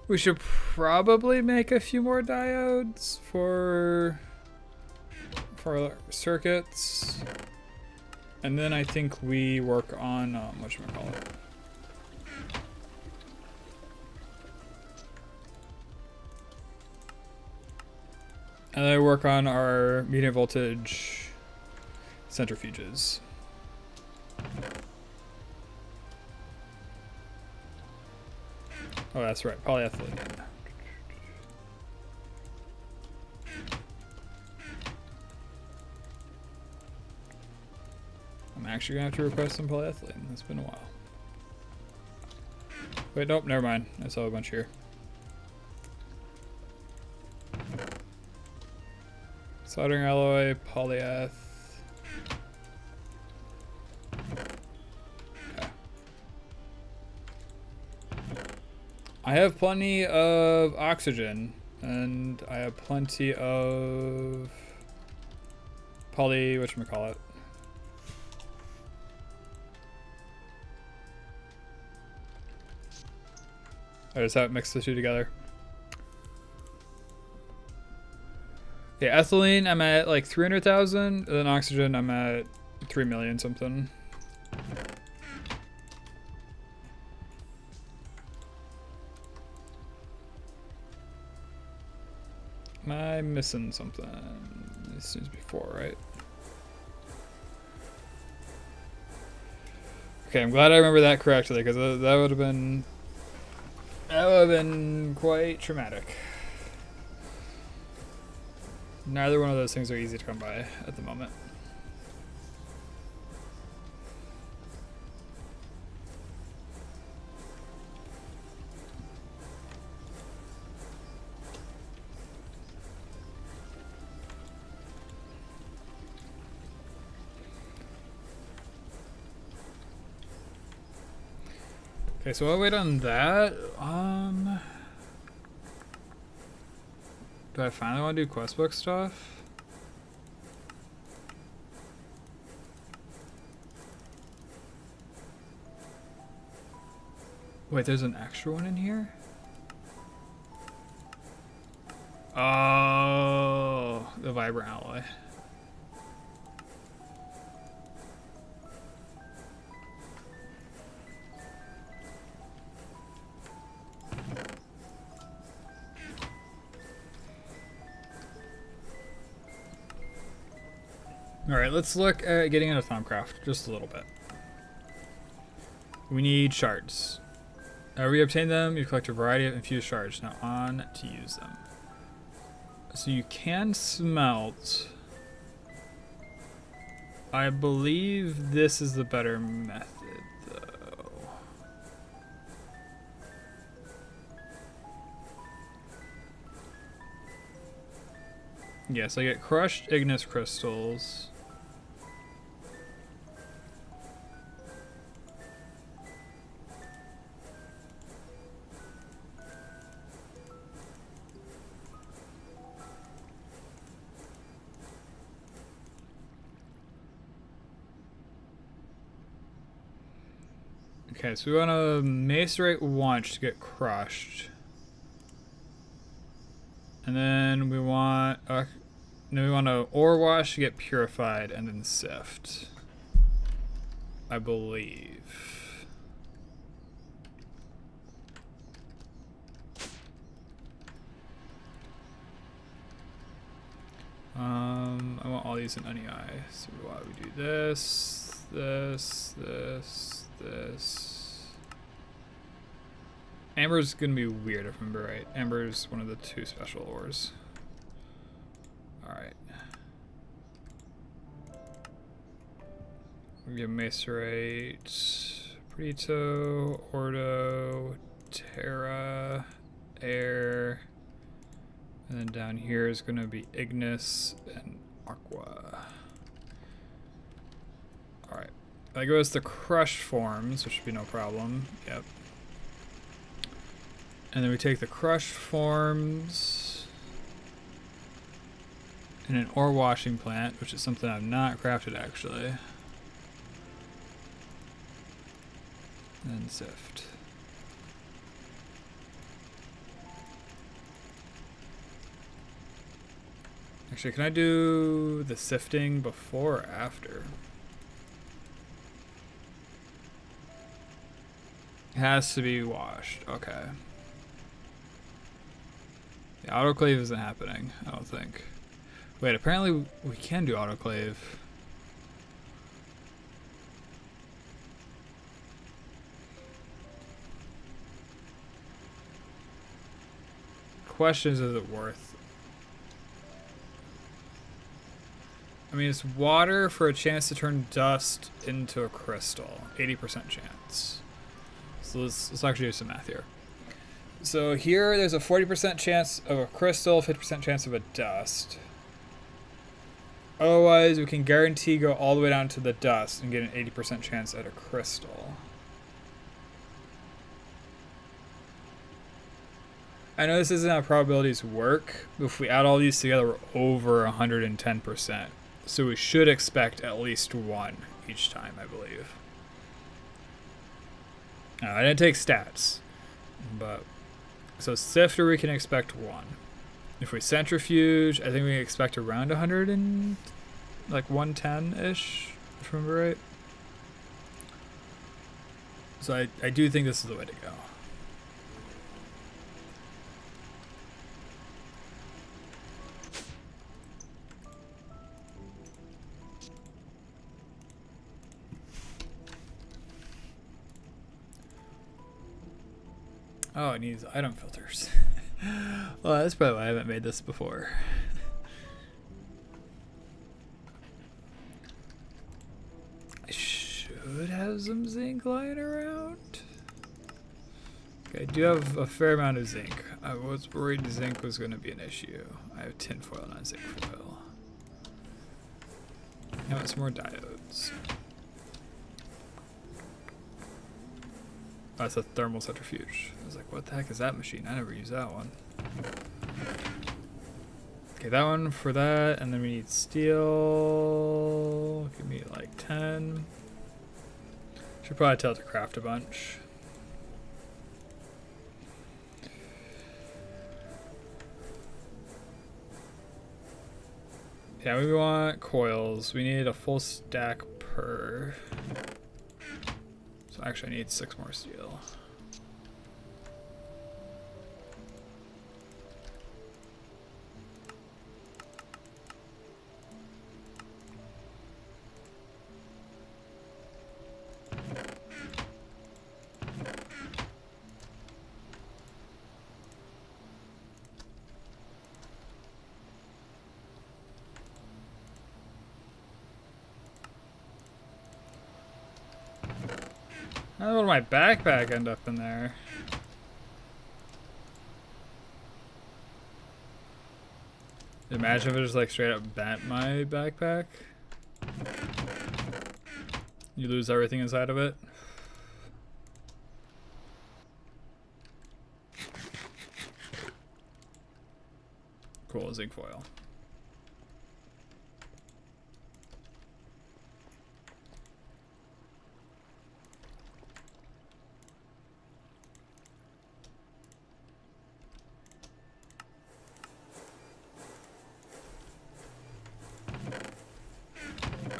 We should probably make a few more diodes for circuits. And then I think we work on, whatchamacallit. And then I work on our medium voltage centrifuges. Oh, that's right, polyethylene. I'm actually gonna have to request some polyethylene. It's been a while. Wait, nope, never mind. I saw a bunch here. Soldering alloy, polyeth. I have plenty of oxygen And I have plenty of whatchamacallit. I just have it mixed the two together. Yeah, ethylene, I'm at like 300,000, and then oxygen, I'm at 3 million something. Am I missing something? This seems before, right? Okay, I'm glad I remember that correctly, because that would have been quite traumatic. Neither one of those things are easy to come by at the moment. Okay, so I'll wait on that. Do I finally want to do quest book stuff? Wait, there's an extra one in here? Oh, the vibrant alloy. Alright, let's look at getting into Thaumcraft just a little bit. We need shards. We obtain them, you collect a variety of infused shards. Now on to use them. So you can smelt. I believe this is the better method though. Yes, I get crushed ignis crystals. Okay, so we want to macerate once to get crushed. And then we want to ore wash to get purified and then sift. I believe. I want all these in NEI. So why we do this, this. Amber's gonna be weird if I remember right. Amber's one of the 2 special ores. Alright. We get macerate, Prito, Ordo, Terra, Air, and then down here is gonna be Ignis and Aqua. Alright. That goes to crushed forms, which should be no problem. Yep. And then we take the crushed forms in an ore washing plant, which is something I've not crafted actually. And then sift. Actually, can I do the sifting before or after? It has to be washed. Okay. The autoclave isn't happening, I don't think. Wait, apparently we can do autoclave. Question is it worth? I mean, it's water for a chance to turn dust into a crystal. 80% chance. So let's actually do some math here. So here there's a 40% chance of a crystal, 50% chance of a dust. Otherwise, we can guarantee go all the way down to the dust and get an 80% chance at a crystal. I know this isn't how probabilities work, but if we add all these together, we're over 110%. So we should expect at least one each time, I believe. I didn't take stats, but so sifter we can expect one. If we centrifuge, I think we can expect around 100 and like 110-ish, if I remember right. So I do think this is the way to go. Oh, it needs item filters. Well, that's probably why I haven't made this before. I should have some zinc lying around. Okay, I do have a fair amount of zinc. I was worried zinc was going to be an issue. I have tinfoil, not zinc foil. I want some more diodes. Oh, that's a thermal centrifuge. I was like, what the heck is that machine? I never used that one. Okay, that one for that, and then we need steel. Give me like 10. Should probably tell it to craft a bunch. Yeah, we want coils. We need a full stack per. So actually I need 6 more steel. How did my backpack end up in there? Imagine if it just like straight up bent my backpack. You lose everything inside of it. Cool, zinc foil.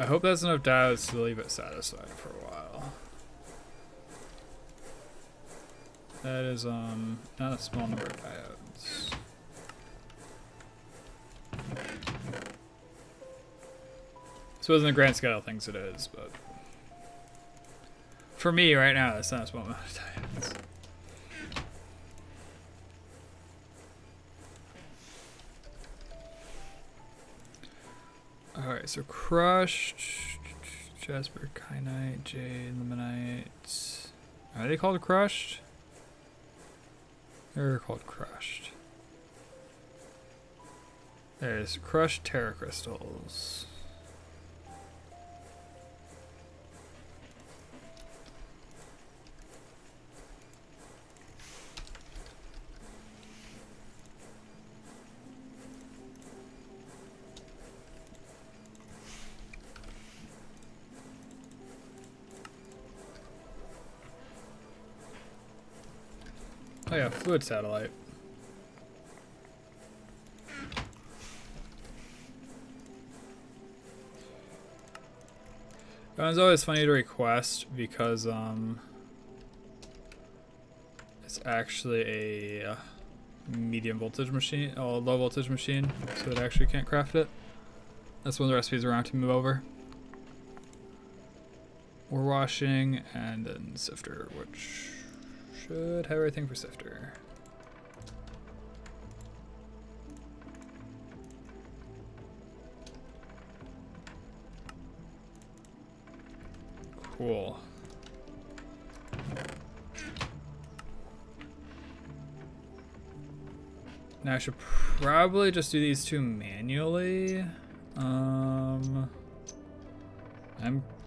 I hope that's enough diodes to leave it satisfied for a while. That is not a small number of diodes. I suppose in the grand scale of things it is, but for me right now that's not a small amount of diodes. Alright, so crushed, jasper, kyanite, jade, limonite. Are they called crushed? They're called crushed. There's crushed terra crystals. Oh yeah, fluid satellite. That one's always funny to request because it's actually a medium voltage machine, a low voltage machine, so it actually can't craft it. That's one of the recipes around to move over. Ore washing and then sifter, which should have everything for sifter. Cool. Now I should probably just do these two manually. I'm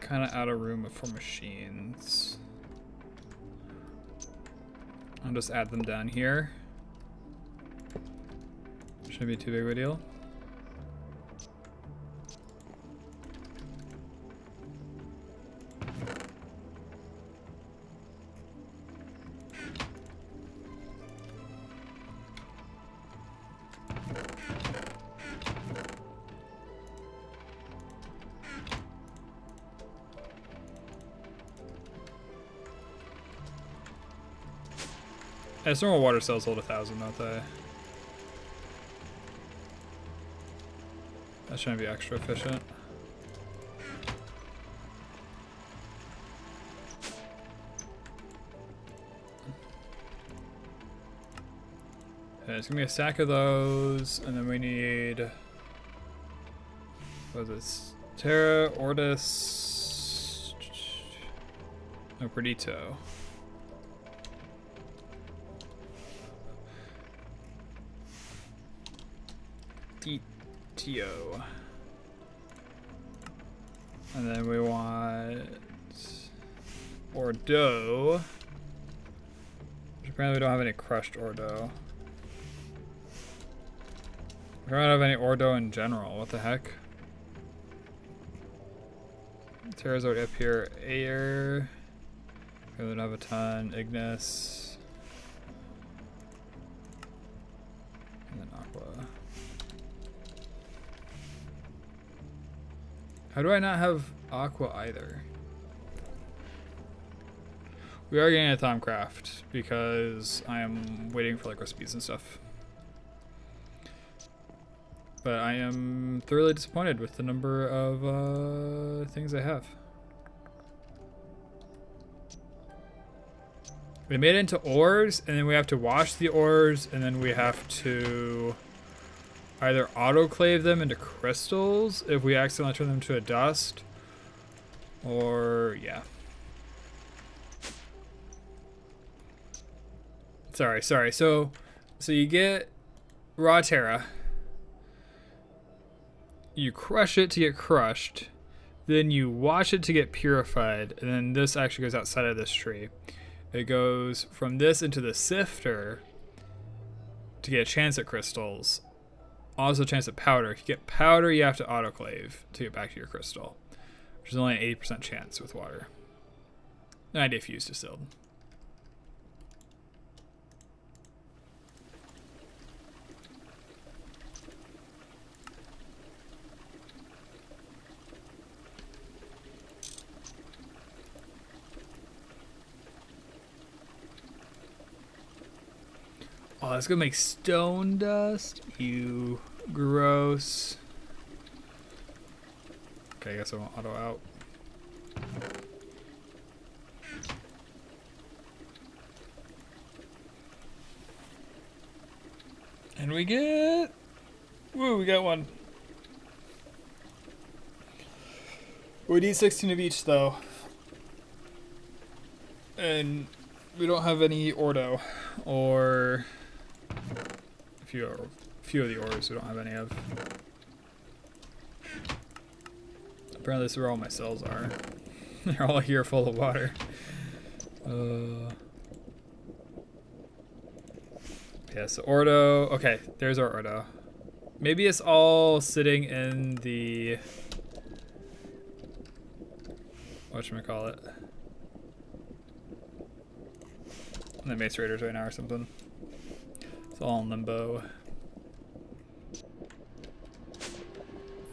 kind of out of room for machines. I'll just add them down here. Shouldn't be too big of a deal. As normal water cells hold 1,000, don't they? That shouldn't be extra efficient. Okay, it's gonna be a stack of those, and then we need, what is this? Terra, Ortis, no, Perdito. DTO. And then we want Ordo. Which apparently we don't have any crushed Ordo. We don't have any Ordo in general. What the heck? Terra's already up here. Air. We don't have a ton. Ignis. And then Aqua. How do I not have Aqua either? We are getting a Thaumcraft because I am waiting for like recipes and stuff. But I am thoroughly disappointed with the number of things I have. We made it into ores, and then we have to wash the ores, and then we have to either autoclave them into crystals if we accidentally turn them to a dust, or yeah. Sorry. So you get raw Terra. You crush it to get crushed, then you wash it to get purified, and then this actually goes outside of this tree. It goes from this into the sifter to get a chance at crystals. Also a chance at powder. If you get powder, you have to autoclave to get back to your crystal, which is only an 80% chance with water. 90 if used distilled. Oh, that's gonna make stone dust? You gross. Okay, I guess I won't auto out. And we get... Woo, we got one. We need 16 of each though. And we don't have any Ordo or... few of the ores we don't have any of. Apparently this is where all my cells are. They're all here full of water. Yeah, so Ordo. Okay, there's our Ordo. Maybe it's all sitting in the... whatchamacallit? In the Mace Raiders right now or something. It's all in limbo.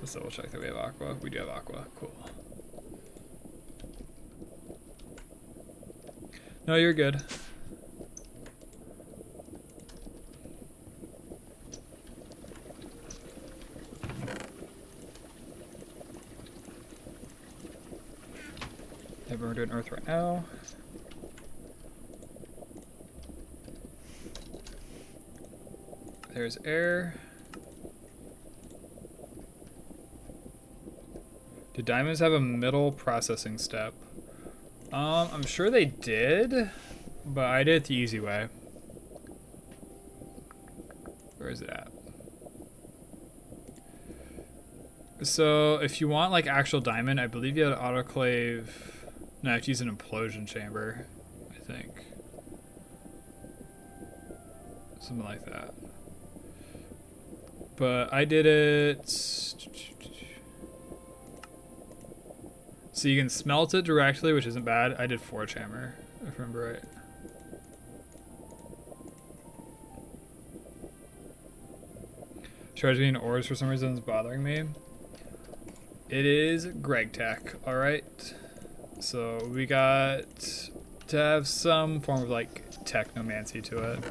Let's double check that we have Aqua. We do have Aqua. Cool. No, you're good. Yeah, we're doing Earth right now. There's air. Do diamonds have a middle processing step? I'm sure they did, but I did it the easy way. Where is it at? So if you want like actual diamond, I believe you have to autoclave. No, I have to use an implosion chamber, I think. Something like that. But I did it. So you can smelt it directly, which isn't bad. I did forge hammer, if I remember right. Charging ores for some reason is bothering me. It is Greg Tech, alright. So we got to have some form of like technomancy to it.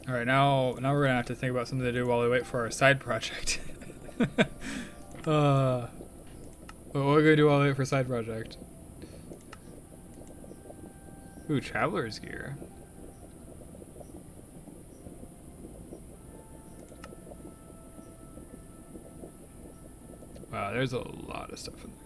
Alright, now we're gonna have to think about something to do while we wait for our side project. What are we gonna do while we wait for side project? Ooh, traveler's gear. Wow, there's a lot of stuff in there.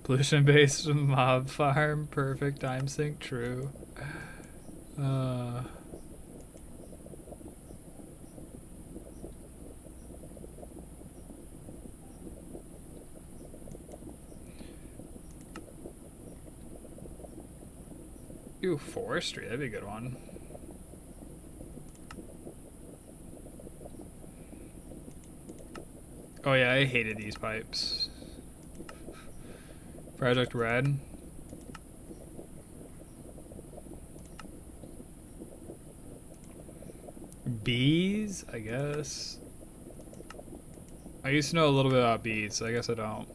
Pollution-based mob farm, perfect time sync, true. Ooh, forestry, that'd be a good one. Oh yeah, I hated these pipes. Project Red. Bees, I guess. I used to know a little bit about bees, so I guess I don't.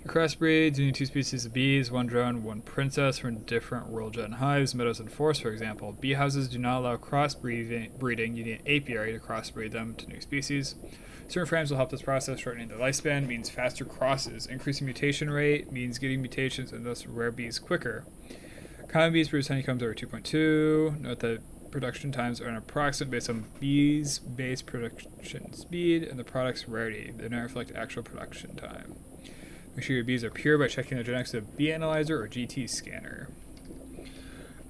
For crossbreeds, you need 2 species of bees, 1 drone, 1 princess from different world gen hives, meadows, and forests, for example. Bee houses do not allow crossbreeding. You need an apiary to crossbreed them to new species. Certain frames will help this process. Shortening the lifespan means faster crosses. Increasing mutation rate means getting mutations and thus rare bees quicker. Common bees produce honeycombs over 2.2. Note that production times are an approximate based on bees' base production speed and the product's rarity. They do not reflect actual production time. Make sure your bees are pure by checking the genetics of Bee Analyzer or GT Scanner.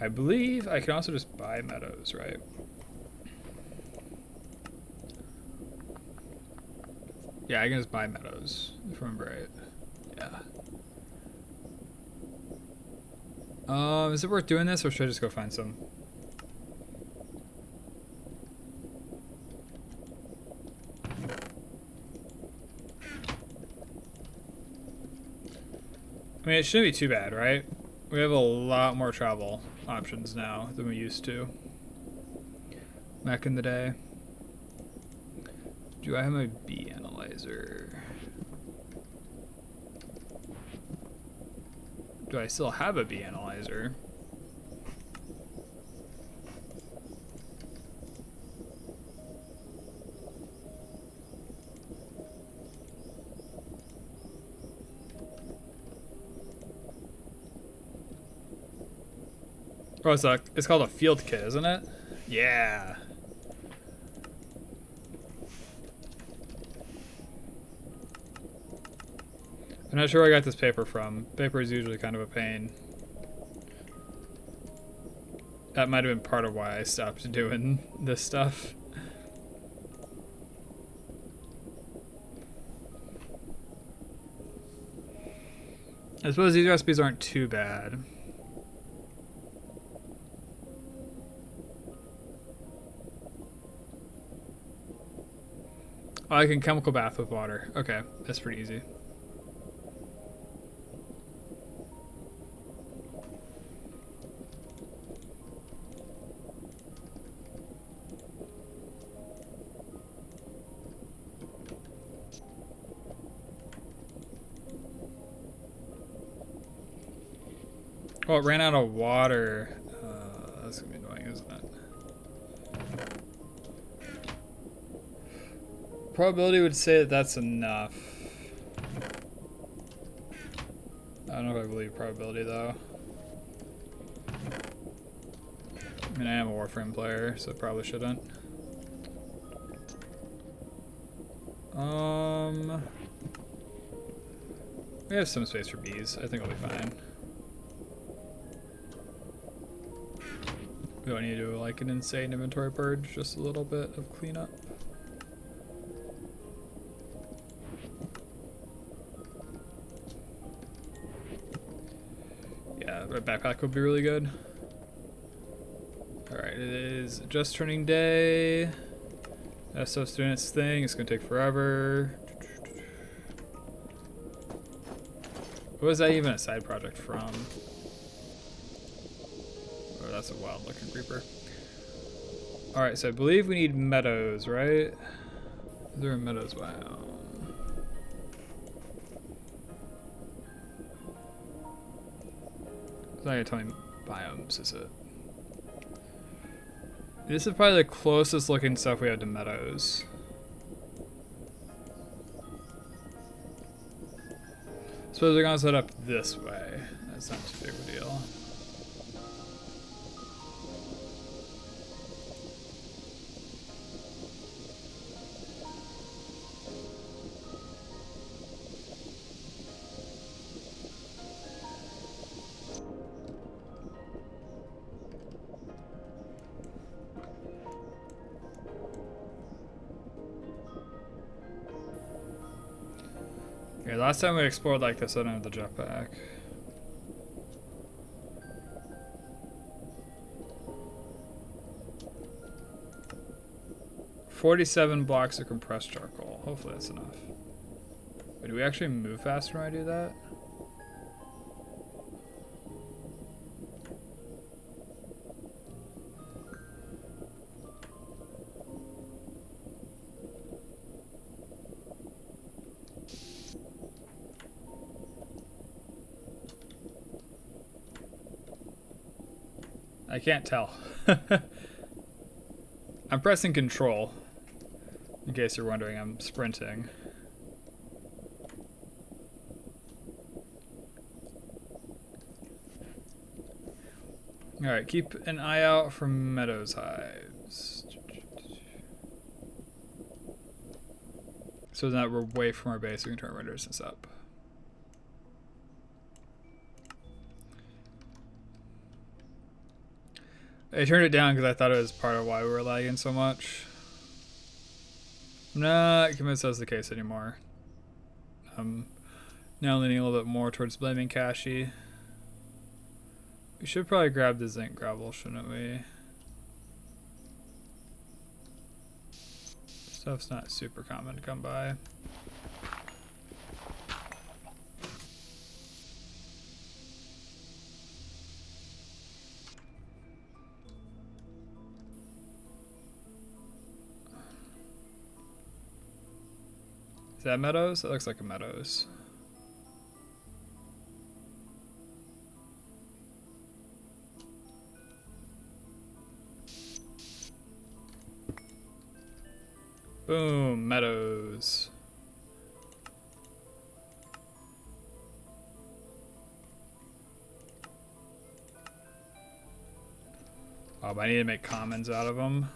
I believe I can also just buy meadows, right? Yeah, I can just buy meadows, if I remember right. Yeah. Is it worth doing this, or should I just go find some? I mean, it shouldn't be too bad, right? We have a lot more travel options now than we used to back in the day. Do I have my Bee Analyzer? Do I still have a Bee Analyzer? Oh, it's called a field kit, isn't it? Yeah. I'm not sure where I got this paper from. Paper is usually kind of a pain. That might have been part of why I stopped doing this stuff. I suppose these recipes aren't too bad. Oh, I can chemical bath with water. Okay, that's pretty easy. Oh, it ran out of water. That's gonna be annoying, isn't it? Probability would say that that's enough. I don't know if I believe probability though. I mean, I am a Warframe player, so probably shouldn't. We have some space for bees. I think I'll be fine. We don't need to do like an insane inventory purge, just a little bit of cleanup. Yeah, the backpack would be really good. Alright, it is just turning day. SO's doing its thing, it's gonna take forever. What was that even a side project from? Oh, that's a wild looking creeper. Alright, so I believe we need meadows, right? Is there a meadows biome? It's not gonna tell me biomes, is it? This is probably the closest looking stuff we have to meadows. Suppose we're gonna set up this way. That's not too big of a deal. Yeah, last time we explored like this, I don't have the jetpack. $47 blocks of compressed charcoal. Hopefully that's enough. Wait, do we actually move faster when I do that? I can't tell. I'm pressing control. In case you're wondering, I'm sprinting. Alright, keep an eye out for meadows hives. So that we're away from our base, we can turn our resistance up. I turned it down because I thought it was part of why we were lagging so much. I'm not convinced that's the case anymore. I'm now leaning a little bit more towards blaming Kashi. We should probably grab the zinc gravel, shouldn't we? Stuff's not super common to come by. Is that meadows? That looks like a meadows. Boom, meadows. Oh, but I need to make commons out of them.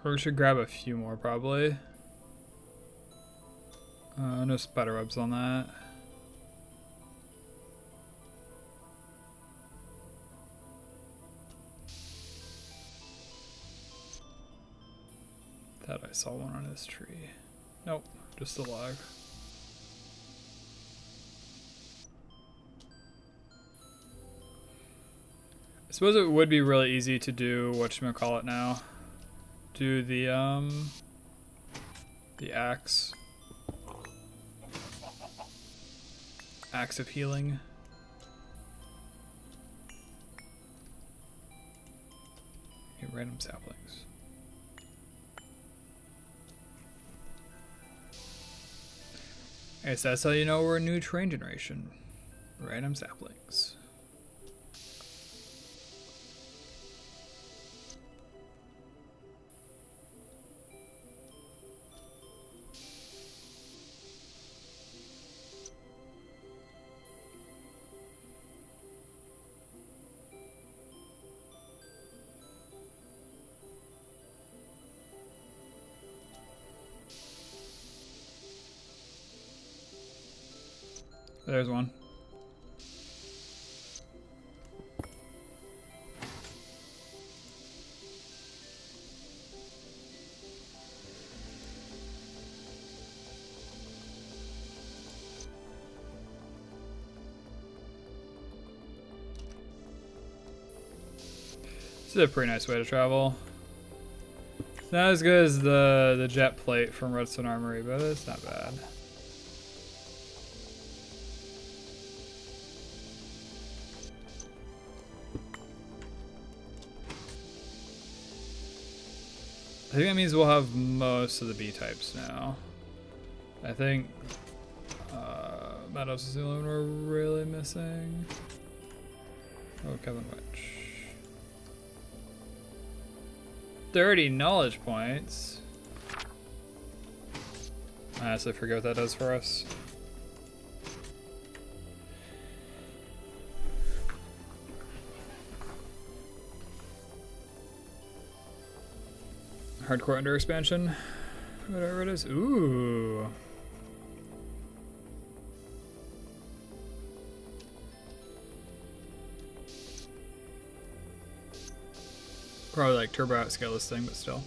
Or we should grab a few more, probably. No spider webs on that. Thought I saw one on this tree. Nope, just a log. I suppose it would be really easy to do whatchamacallit now. Do the axe of healing. Okay, random saplings. Okay, so that's how you know we're a new terrain generation. Random saplings. There's one. This is a pretty nice way to travel. It's not as good as the jet plate from Redstone Armory, but it's not bad. I think that means we'll have most of the B types now. I think Meadows is the only one we're really missing. Oh, Kevin Witch. 30 knowledge points. I honestly forget what that does for us. Hardcore Under expansion. Whatever it is. Ooh. Probably like turbo outscale this thing, but still.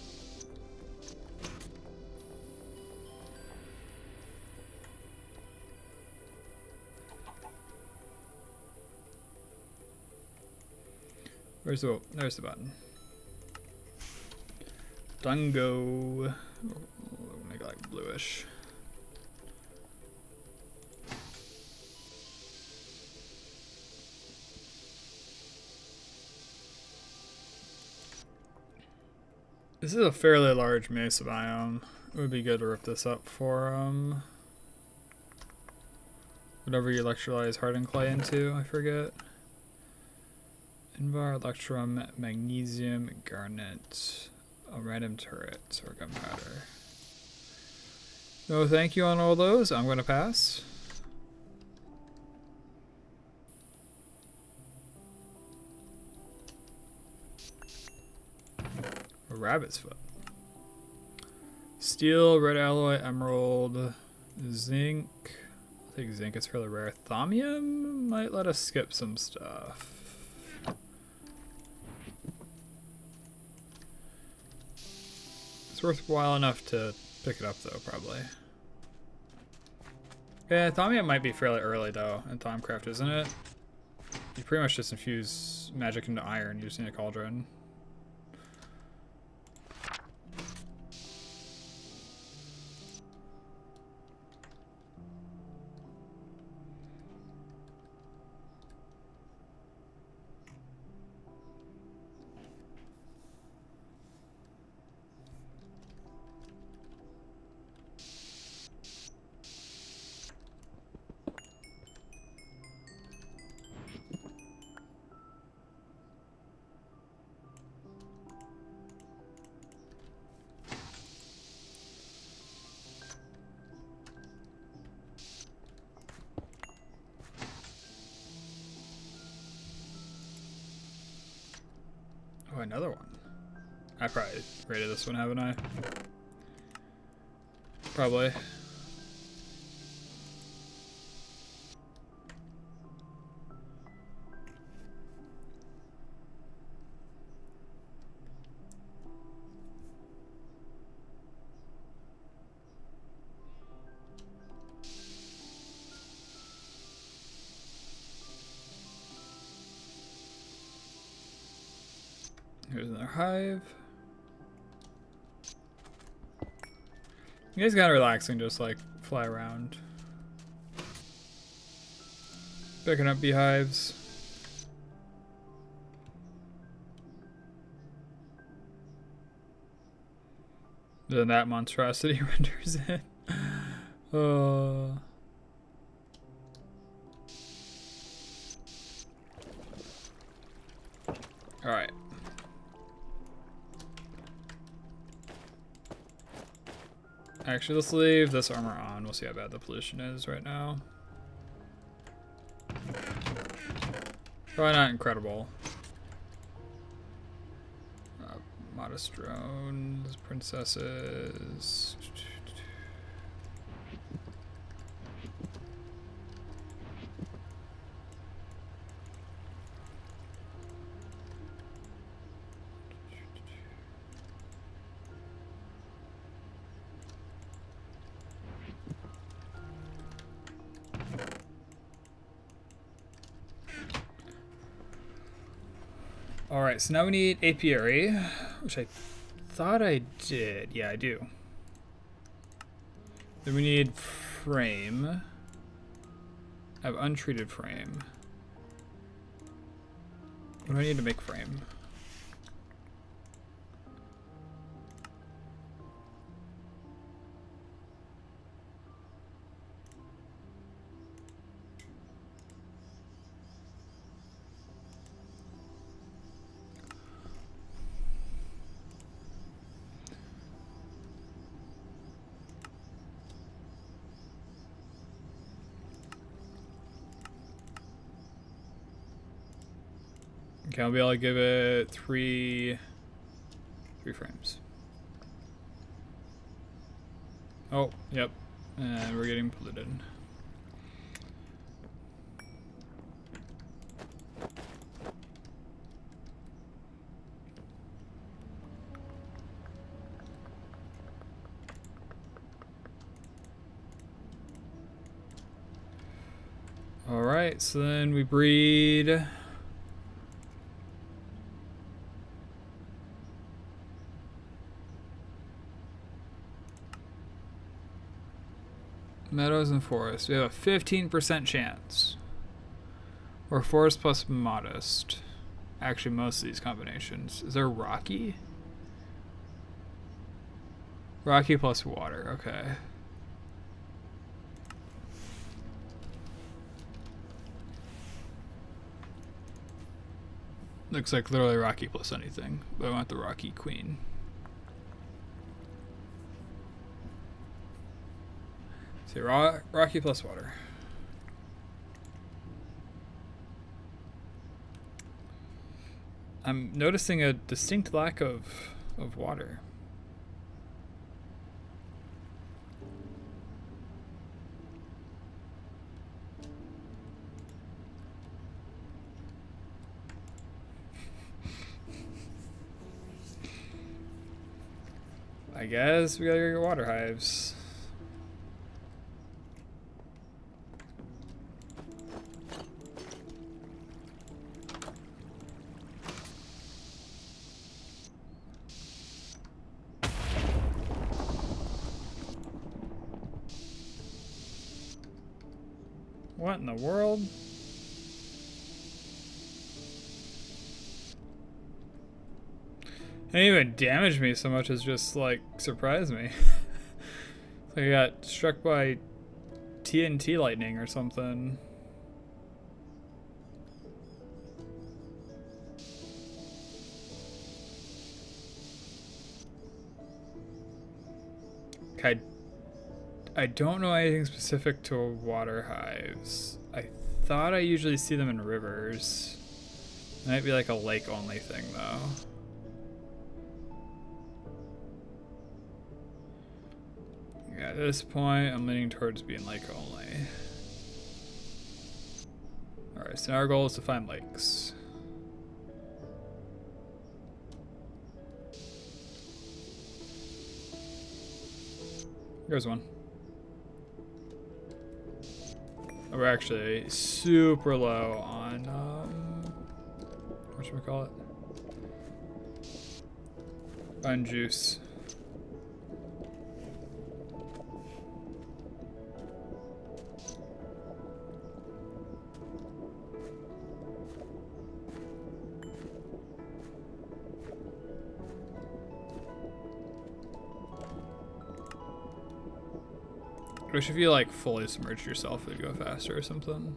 There's the button. Dungo. Make it like bluish. This is a fairly large mesa biome. It would be good to rip this up for whatever you electrolyze hardened clay into, I forget. Invar, electrum, magnesium, garnet, a random turret, or gunpowder. No thank you on all those. I'm going to pass. A rabbit's foot. Steel, red alloy, emerald, zinc. I think zinc is fairly rare. Thaumium might let us skip some stuff. It's worthwhile enough to pick it up though, probably. Yeah, Thaumium might be fairly early though in Thaumcraft, isn't it? You pretty much just infuse magic into iron using a cauldron. Oh, another one. I probably rated this one, haven't I? Probably. Here's another hive. You guys kind of relaxing, just like fly around. Picking up beehives. Then that monstrosity renders it. Alright. Actually, let's leave this armor on. We'll see how bad the pollution is right now. Probably not incredible. Modest drones, princesses. Alright, so now we need apiary, which I thought I did. Yeah, I do. Then we need frame. I have untreated frame. What do I need to make frame? Okay, I'll be able to give it three frames. Oh, yep. And we're getting polluted. Alright, so then we breed. Meadows and forests. We have a 15% chance. Or forest plus modest. Actually, most of these combinations. Is there rocky? Rocky plus water. Okay. Looks like literally rocky plus anything. But I want the rocky queen. See, rocky plus water. I'm noticing a distinct lack of water. I guess we gotta go get water hives. What in the world? It didn't even damage me so much as just like surprise me. I got struck by TNT lightning or something. Okay, I don't know anything specific to water hives. I thought I usually see them in rivers. Might be like a lake only thing though. Yeah, at this point I'm leaning towards being lake only. Alright, so now our goal is to find lakes. Here's one. We're actually super low on, whatchamacallit? On juice. I wish if you like fully submerged yourself, it'd go faster or something.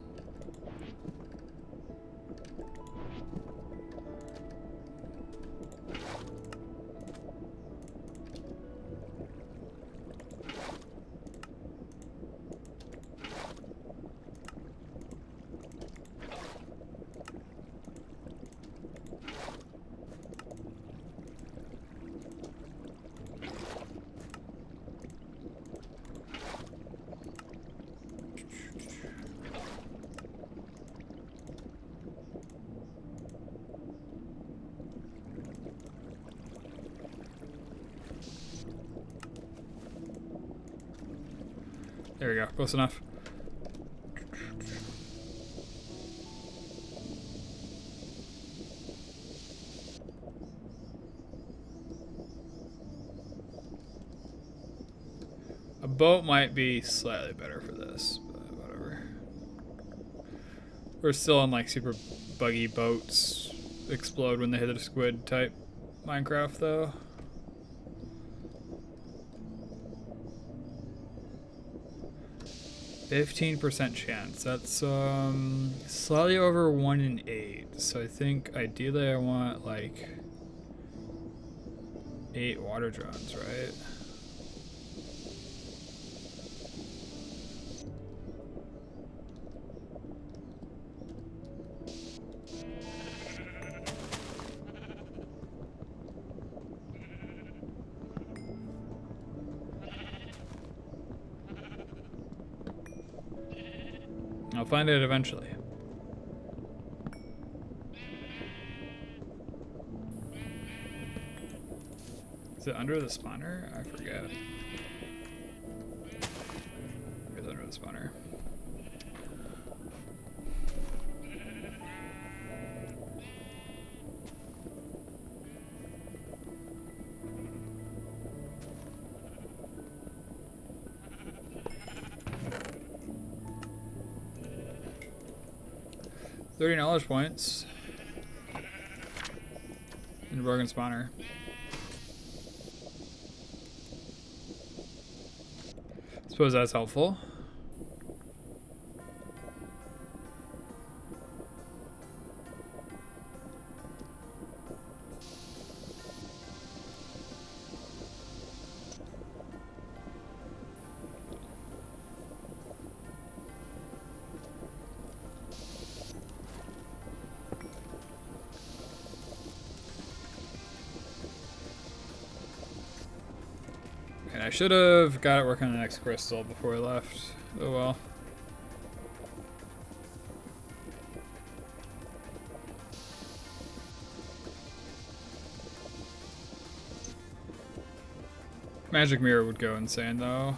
There we go, close enough. A boat might be slightly better for this, but whatever. We're still on like super buggy boats explode when they hit a squid type Minecraft though. %15 chance. That's slightly over 1 in 8. So I think ideally I want like 8 water drones, right? I'll find it eventually. Is it under the spawner? I forget. It's under the spawner. $30 points. And a broken spawner. Suppose that's helpful. And I should have got it working on the next crystal before I left. Oh well. Magic mirror would go insane though.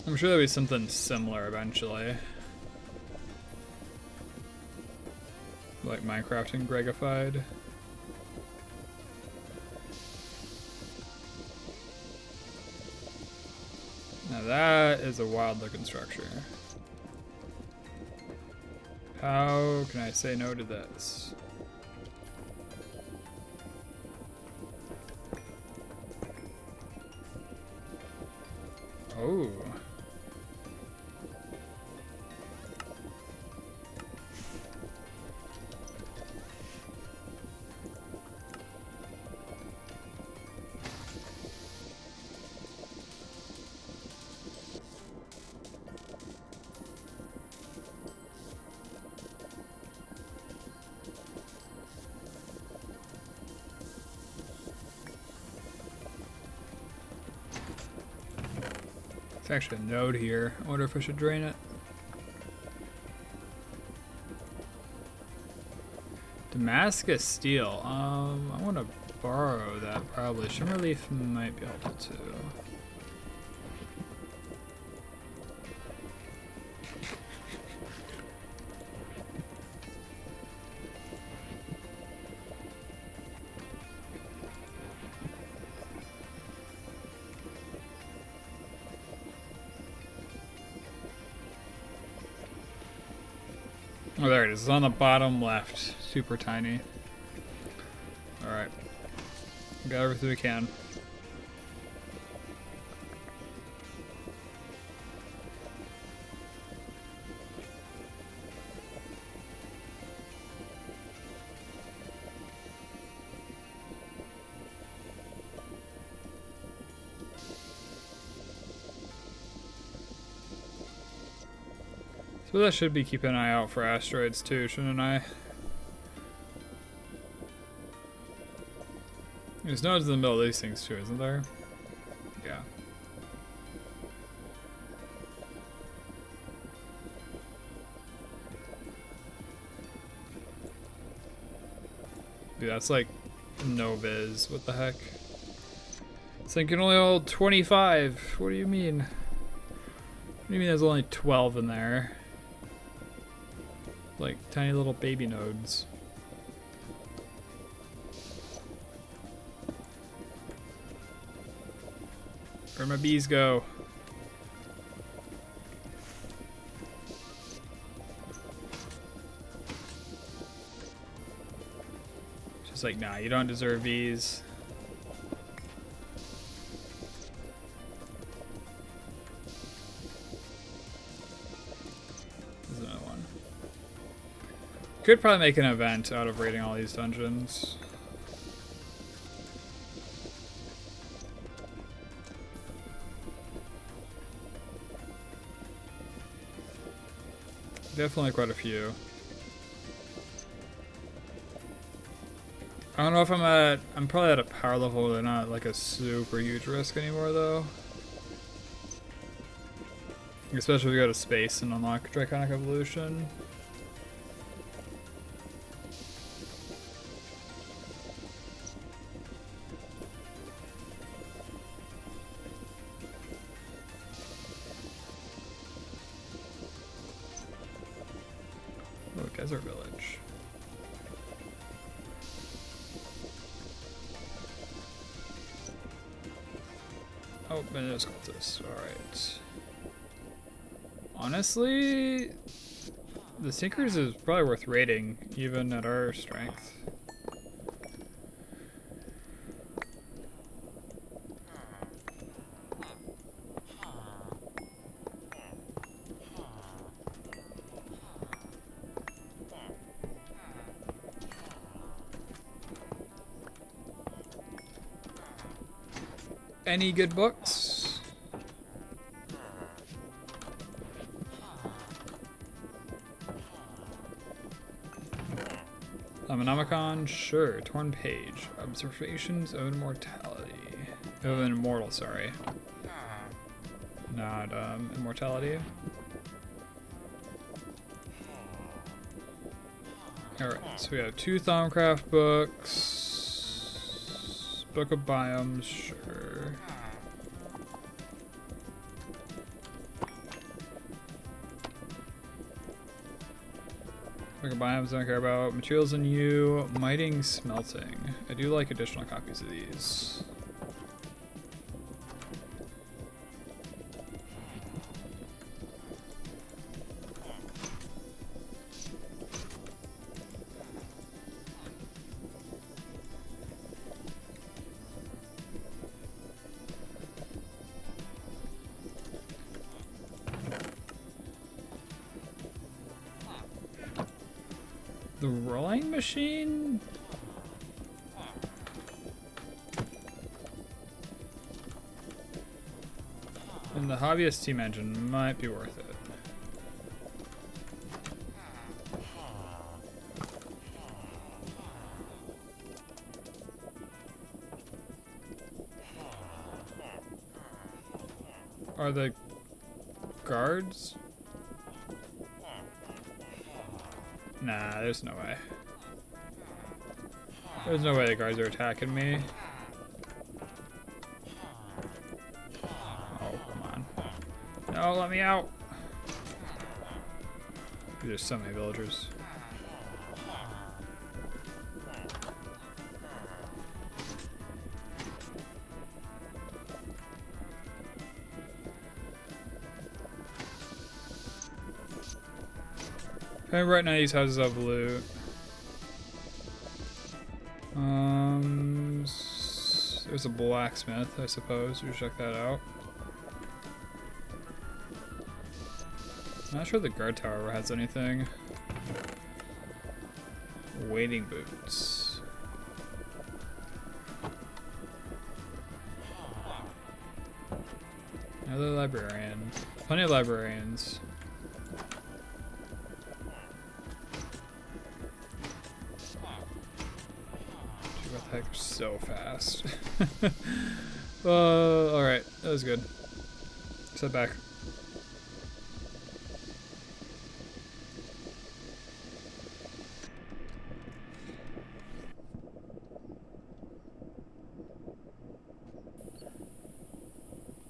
I'm sure there'll be something similar eventually. Like Minecraft and Gregified. Now that is a wild looking structure. How can I say no to this? Oh. There's actually a node here. I wonder if I should drain it. Damascus steel. I want to borrow that probably. Shimmer leaf might be helpful too. Oh, there it is. It's on the bottom left. Super tiny. Alright. Got everything we can. So I should be keeping an eye out for asteroids too, shouldn't I? There's nodes in the middle of these things too, isn't there? Yeah. Dude, that's like no viz. What the heck? This thing can only hold 25. What do you mean? What do you mean there's only 12 in there? Like tiny little baby nodes. Where'd my bees go? She's like, nah, you don't deserve bees. There's another one. Could probably make an event out of raiding all these dungeons. Definitely quite a few. I don't know if I'm probably at a power level where they're not like a super huge risk anymore though. Especially if we go to space and unlock Draconic Evolution. Oh, Desert Village. Oh, and there's cultists. Alright. Honestly, the Sinkers is probably worth raiding, even at our strength. Any good books? Nomicon? Sure. Torn Page. Observations of Immortality. Of an Immortal, sorry. Not, Immortality. Alright, so we have 2 Thaumcraft books. Book of Biomes, sure. Book of Biomes, don't care about. Materials in You, Mighting Smelting. I do like additional copies of these. The rolling machine? And the hobbyist steam engine might be worth it. Are the guards? Nah, there's no way. There's no way the guards are attacking me. Oh, come on. No, let me out. There's so many villagers. Okay, right now these houses have loot. There's a blacksmith, I suppose. We should check that out. Not sure the guard tower has anything. Wading boots. Another librarian. Plenty of librarians. They're so fast. Alright, that was good. Set back.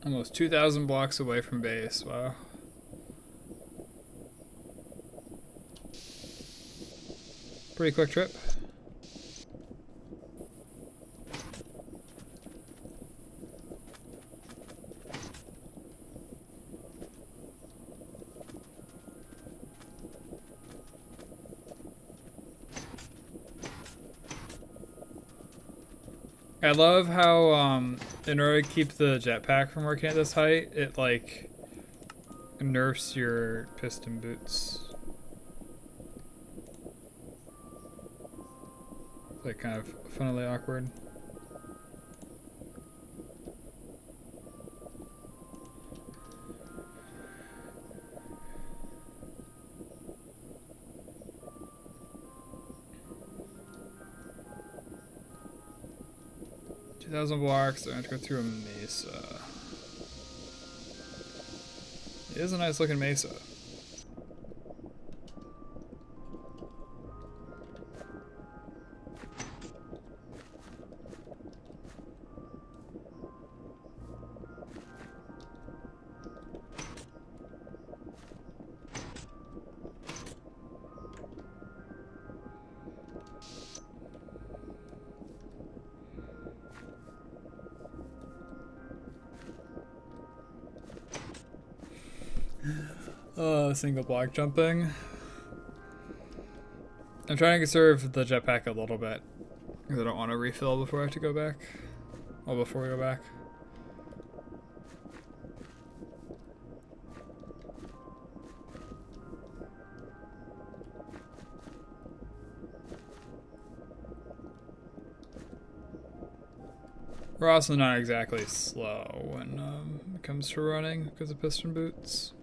Almost 2,000 blocks away from base, wow. Pretty quick trip. I love how in order to keep the jetpack from working at this height, it like nerfs your piston boots. It's like kind of funnily awkward. Thousand blocks, I have to go through a mesa. It is a nice looking mesa. Single block jumping. I'm trying to conserve the jetpack a little bit because I don't want to refill before I have to go back. Well, before we go back. We're also not exactly slow when it comes to running because of piston boots.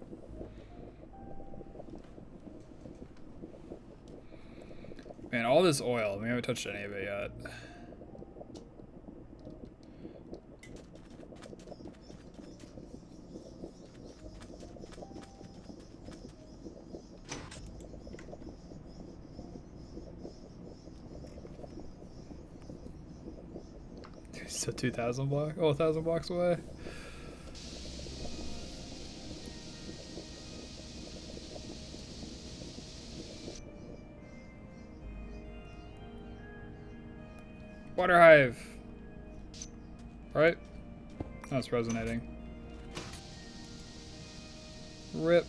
Man, all this oil, we haven't touched any of it yet. So 2,000 blocks? Oh, 1,000 blocks away. Water hive. Right? That's resonating. Rip.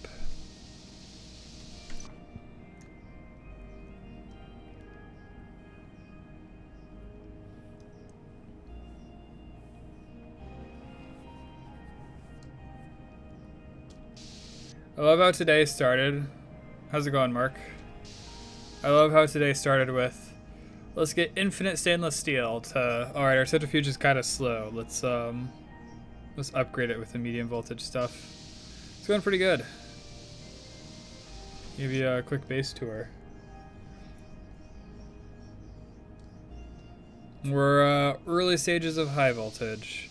I love how today started. How's it going, Mark? I love how today started with, let's get infinite stainless steel to, alright, our centrifuge is kind of slow. Let's upgrade it with the medium voltage stuff. It's going pretty good. Give you a quick base tour. We're early stages of high voltage.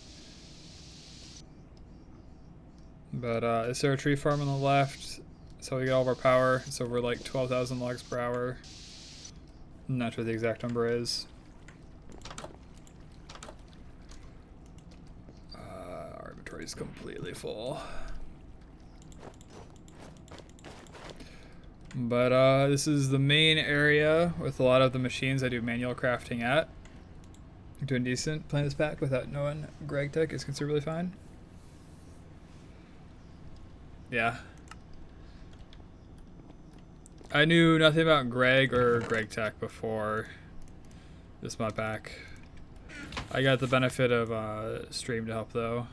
But is there a tree farm on the left? So we get all of our power. So we're like 12,000 logs per hour. I'm not sure what the exact number is. Our inventory is completely full. But this is the main area with a lot of the machines I do manual crafting at. I'm doing decent playing this pack without knowing Greg Tech is considerably fine. Yeah. I knew nothing about Greg or Greg Tech before this Modpack. I got the benefit of stream to help though.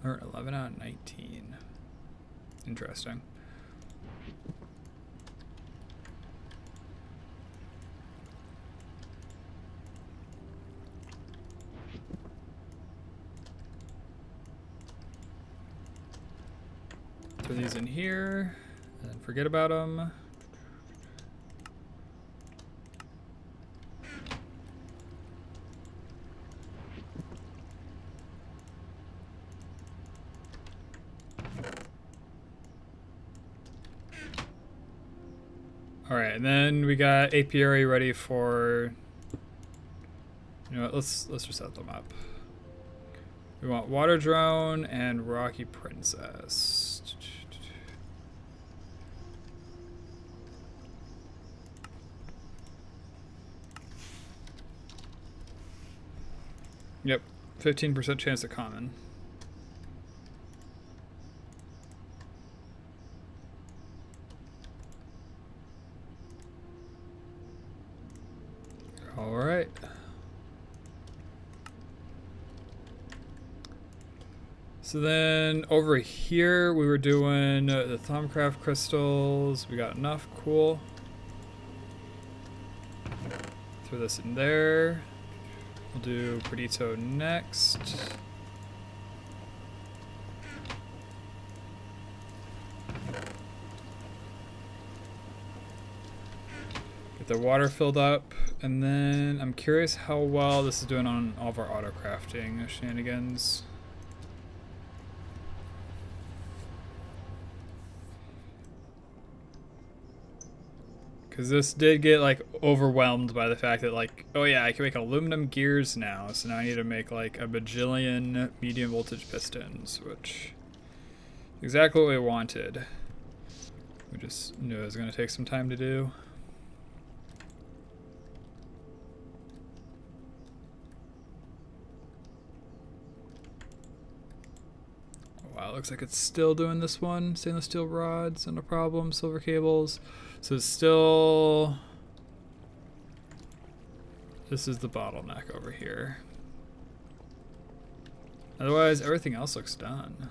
Or 11 out of 19. Interesting. Throw these in here and forget about them. All right, and then we got apiary ready for. You know what? Let's just set them up. We want water drone and rocky princess. Yep, 15% chance of common. All right. So then over here we were doing the Thumbcraft crystals. We got enough. Cool. Throw this in there. We'll do Perdito next. Get the water filled up. And then I'm curious how well this is doing on all of our auto crafting shenanigans. Because this did get like overwhelmed by the fact that like, oh yeah, I can make aluminum gears now. So now I need to make like a bajillion medium voltage pistons, which is exactly what we wanted. We just knew it was going to take some time to do. Wow, looks like it's still doing this one. Stainless steel rods, no problem. Silver cables. So it's still... This is the bottleneck over here. Otherwise, everything else looks done.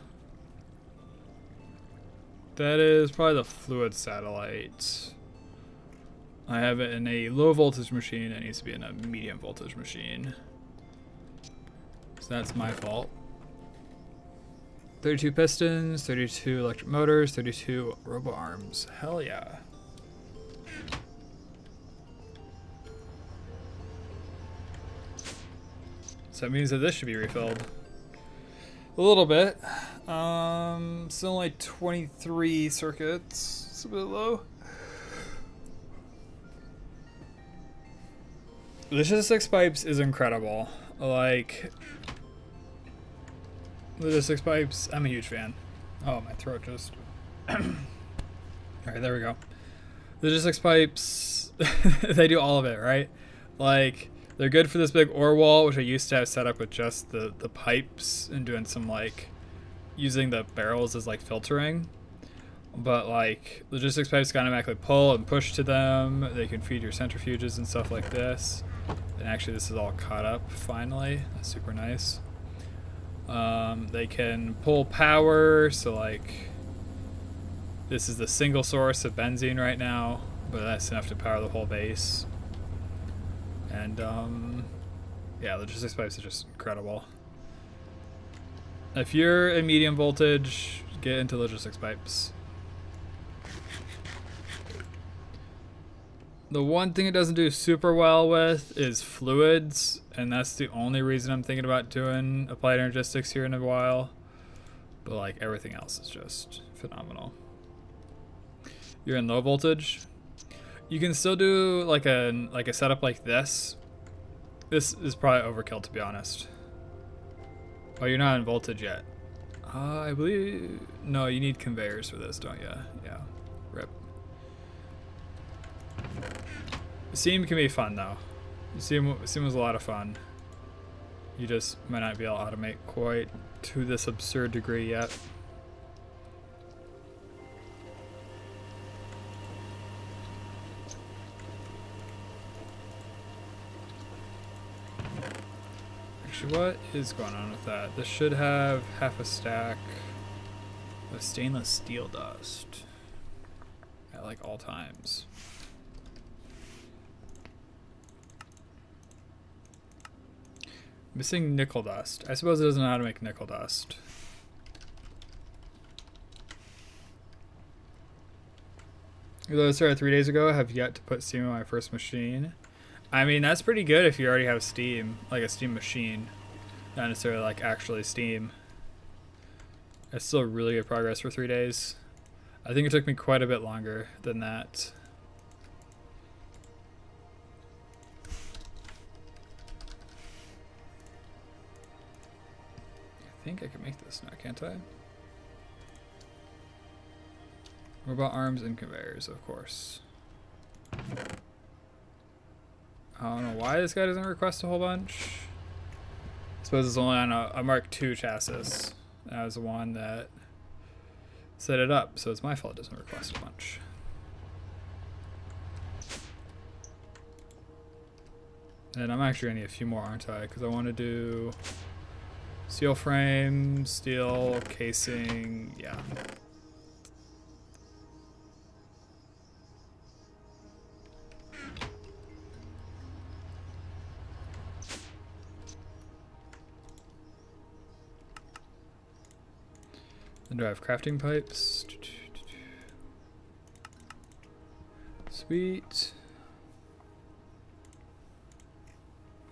That is probably the fluid satellite. I have it in a low voltage machine. It needs to be in a medium voltage machine. So that's my fault. 32 pistons, 32 electric motors, 32 robo arms. Hell yeah. So that means that this should be refilled. A little bit. Still only 23 circuits. It's a bit low. Logistics pipes is incredible. Like, logistics pipes, I'm a huge fan. Oh, my throat just... Alright, there we go. Logistics pipes, they do all of it, right? Like, they're good for this big ore wall, which I used to have set up with just the pipes and doing some, like, using the barrels as, like, filtering. But, like, logistics pipes automatically pull and push to them. They can feed your centrifuges and stuff like this. And actually, this is all caught up, finally. That's super nice. They can pull power, so, like, this is the single source of benzene right now, but that's enough to power the whole base. And, yeah, logistics pipes are just incredible. If you're in medium voltage, get into logistics pipes. The one thing it doesn't do super well with is fluids, and that's the only reason I'm thinking about doing applied energistics here in a while. But like everything else is just phenomenal. You're in low voltage. You can still do like a setup like this. This is probably overkill, to be honest. Oh, you're not in voltage yet. I believe... No, you need conveyors for this, don't you? Yeah. Rip. Seam can be fun, though. Seam was a lot of fun. You just might not be able to automate quite to this absurd degree yet. Actually, what is going on with that? This should have half a stack of stainless steel dust at like all times. Missing nickel dust. I suppose it doesn't know how to make nickel dust. Although I started 3 days ago, I have yet to put steam in my first machine. I mean, that's pretty good if you already have steam, like a steam machine. Not necessarily like actually steam. That's still really good progress for 3 days. I think it took me quite a bit longer than that. I think I can make this now, can't I? Robot arms and conveyors, of course. I don't know why this guy doesn't request a whole bunch. I suppose it's only on a Mark II chassis. That was the one that set it up, so it's my fault it doesn't request a bunch. And I'm actually gonna need a few more, aren't I? Because I want to do steel frame, steel casing, yeah. Then do I have crafting pipes? Sweet.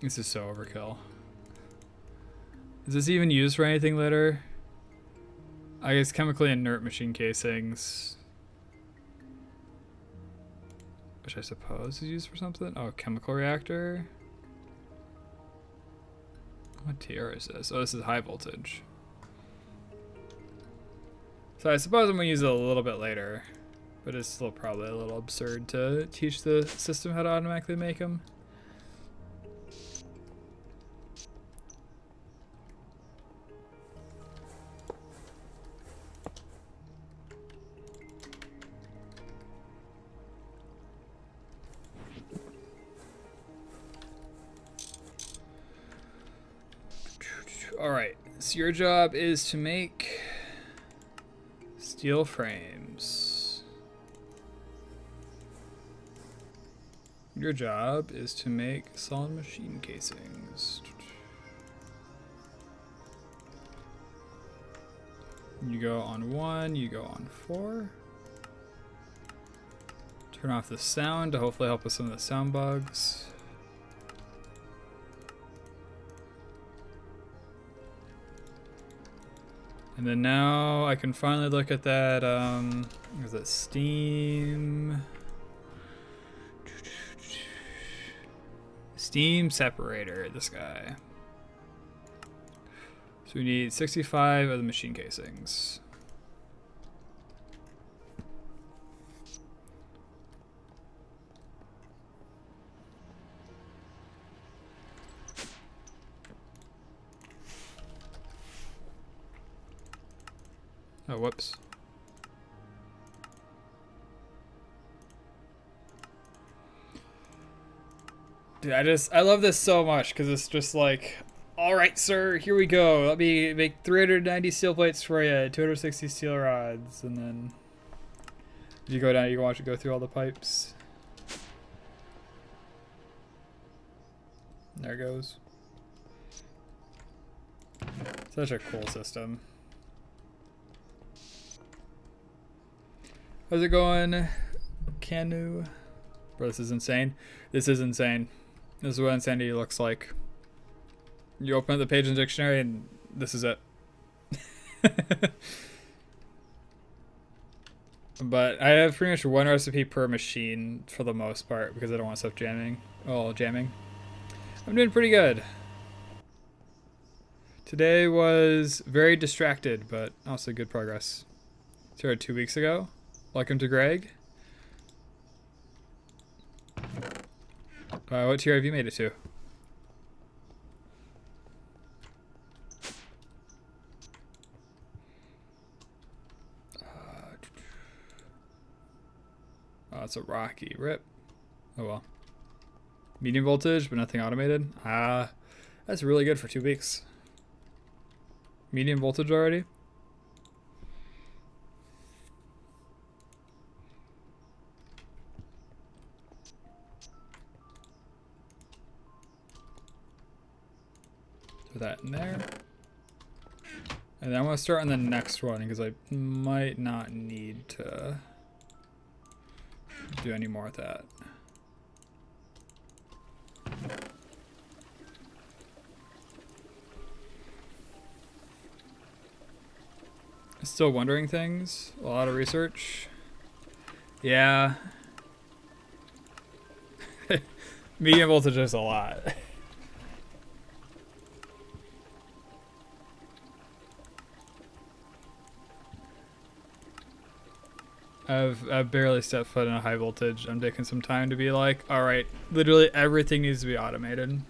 This is so overkill. Is this even used for anything later? I guess chemically inert machine casings. Which I suppose is used for something? Oh, chemical reactor? What tier is this? Oh, this is high voltage. So I suppose I'm gonna use it a little bit later, but it's still probably a little absurd to teach the system how to automatically make them. All right, so your job is to make steel frames. Your job is to make solid machine casings. You go on 1, you go on 4. Turn off the sound to hopefully help with some of the sound bugs. And then now I can finally look at that, is that steam? Steam separator, this guy. So we need 65 of the machine casings. Oh, whoops. Dude, I love this so much because it's just like, all right, sir, here we go. Let me make 390 steel plates for you, 260 steel rods, and then you go down, you can watch it go through all the pipes. There it goes. Such a cool system. How's it going, Canu? Bro, this is insane. This is insane. This is what insanity looks like. You open up the page in the dictionary and this is it. But I have pretty much one recipe per machine for the most part because I don't want stuff jamming. Oh, jamming. I'm doing pretty good. Today was very distracted, but also good progress. Started 2 weeks ago. Welcome to Greg. What tier have you made it to? Oh, it's a rocky rip. Oh well. Medium voltage, but nothing automated. That's really good for 2 weeks. Medium voltage already? That in there. And then I'm going to start on the next one because I might not need to do any more with that. Still wondering things. A lot of research. Yeah. Medium voltage is a lot. I've barely stepped foot in a high voltage. I'm taking some time to be like, all right, literally everything needs to be automated.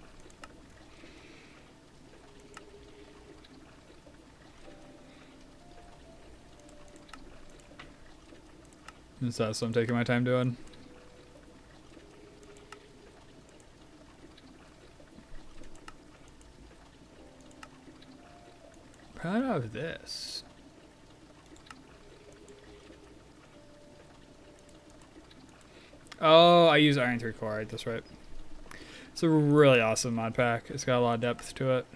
And so that's what I'm taking my time doing. have this? Oh, I use iron 3 core, that's right. It's a really awesome mod pack. It's got a lot of depth to it.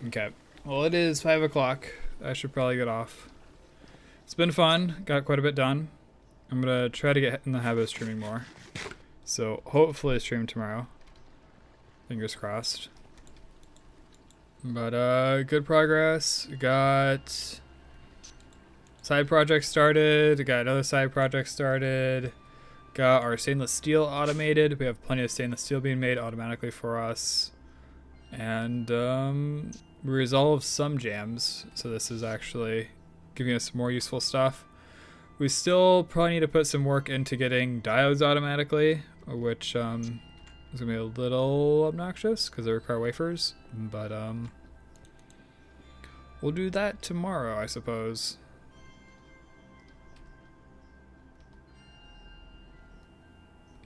Okay, well it is 5 o'clock. I should probably get off. It's been fun, got quite a bit done. I'm gonna try to get in the habit of streaming more. So hopefully stream tomorrow. Fingers crossed. But good progress. Got side project started, got another side project started. Got our stainless steel automated. We have plenty of stainless steel being made automatically for us. And we resolved some jams, so this is actually giving us more useful stuff. We still probably need to put some work into getting diodes automatically, which is gonna be a little obnoxious because they require wafers, but we'll do that tomorrow, I suppose.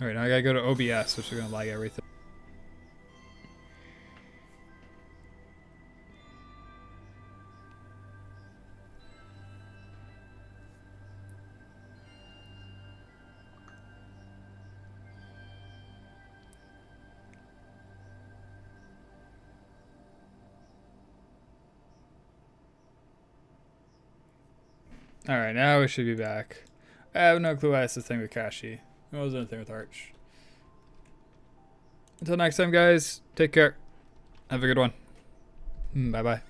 All right, now I gotta go to OBS, which is gonna lag everything. Alright, now we should be back. I have no clue why it's the thing with Kashi. It wasn't anything with Arch. Until next time, guys, take care. Have a good one. Bye-bye.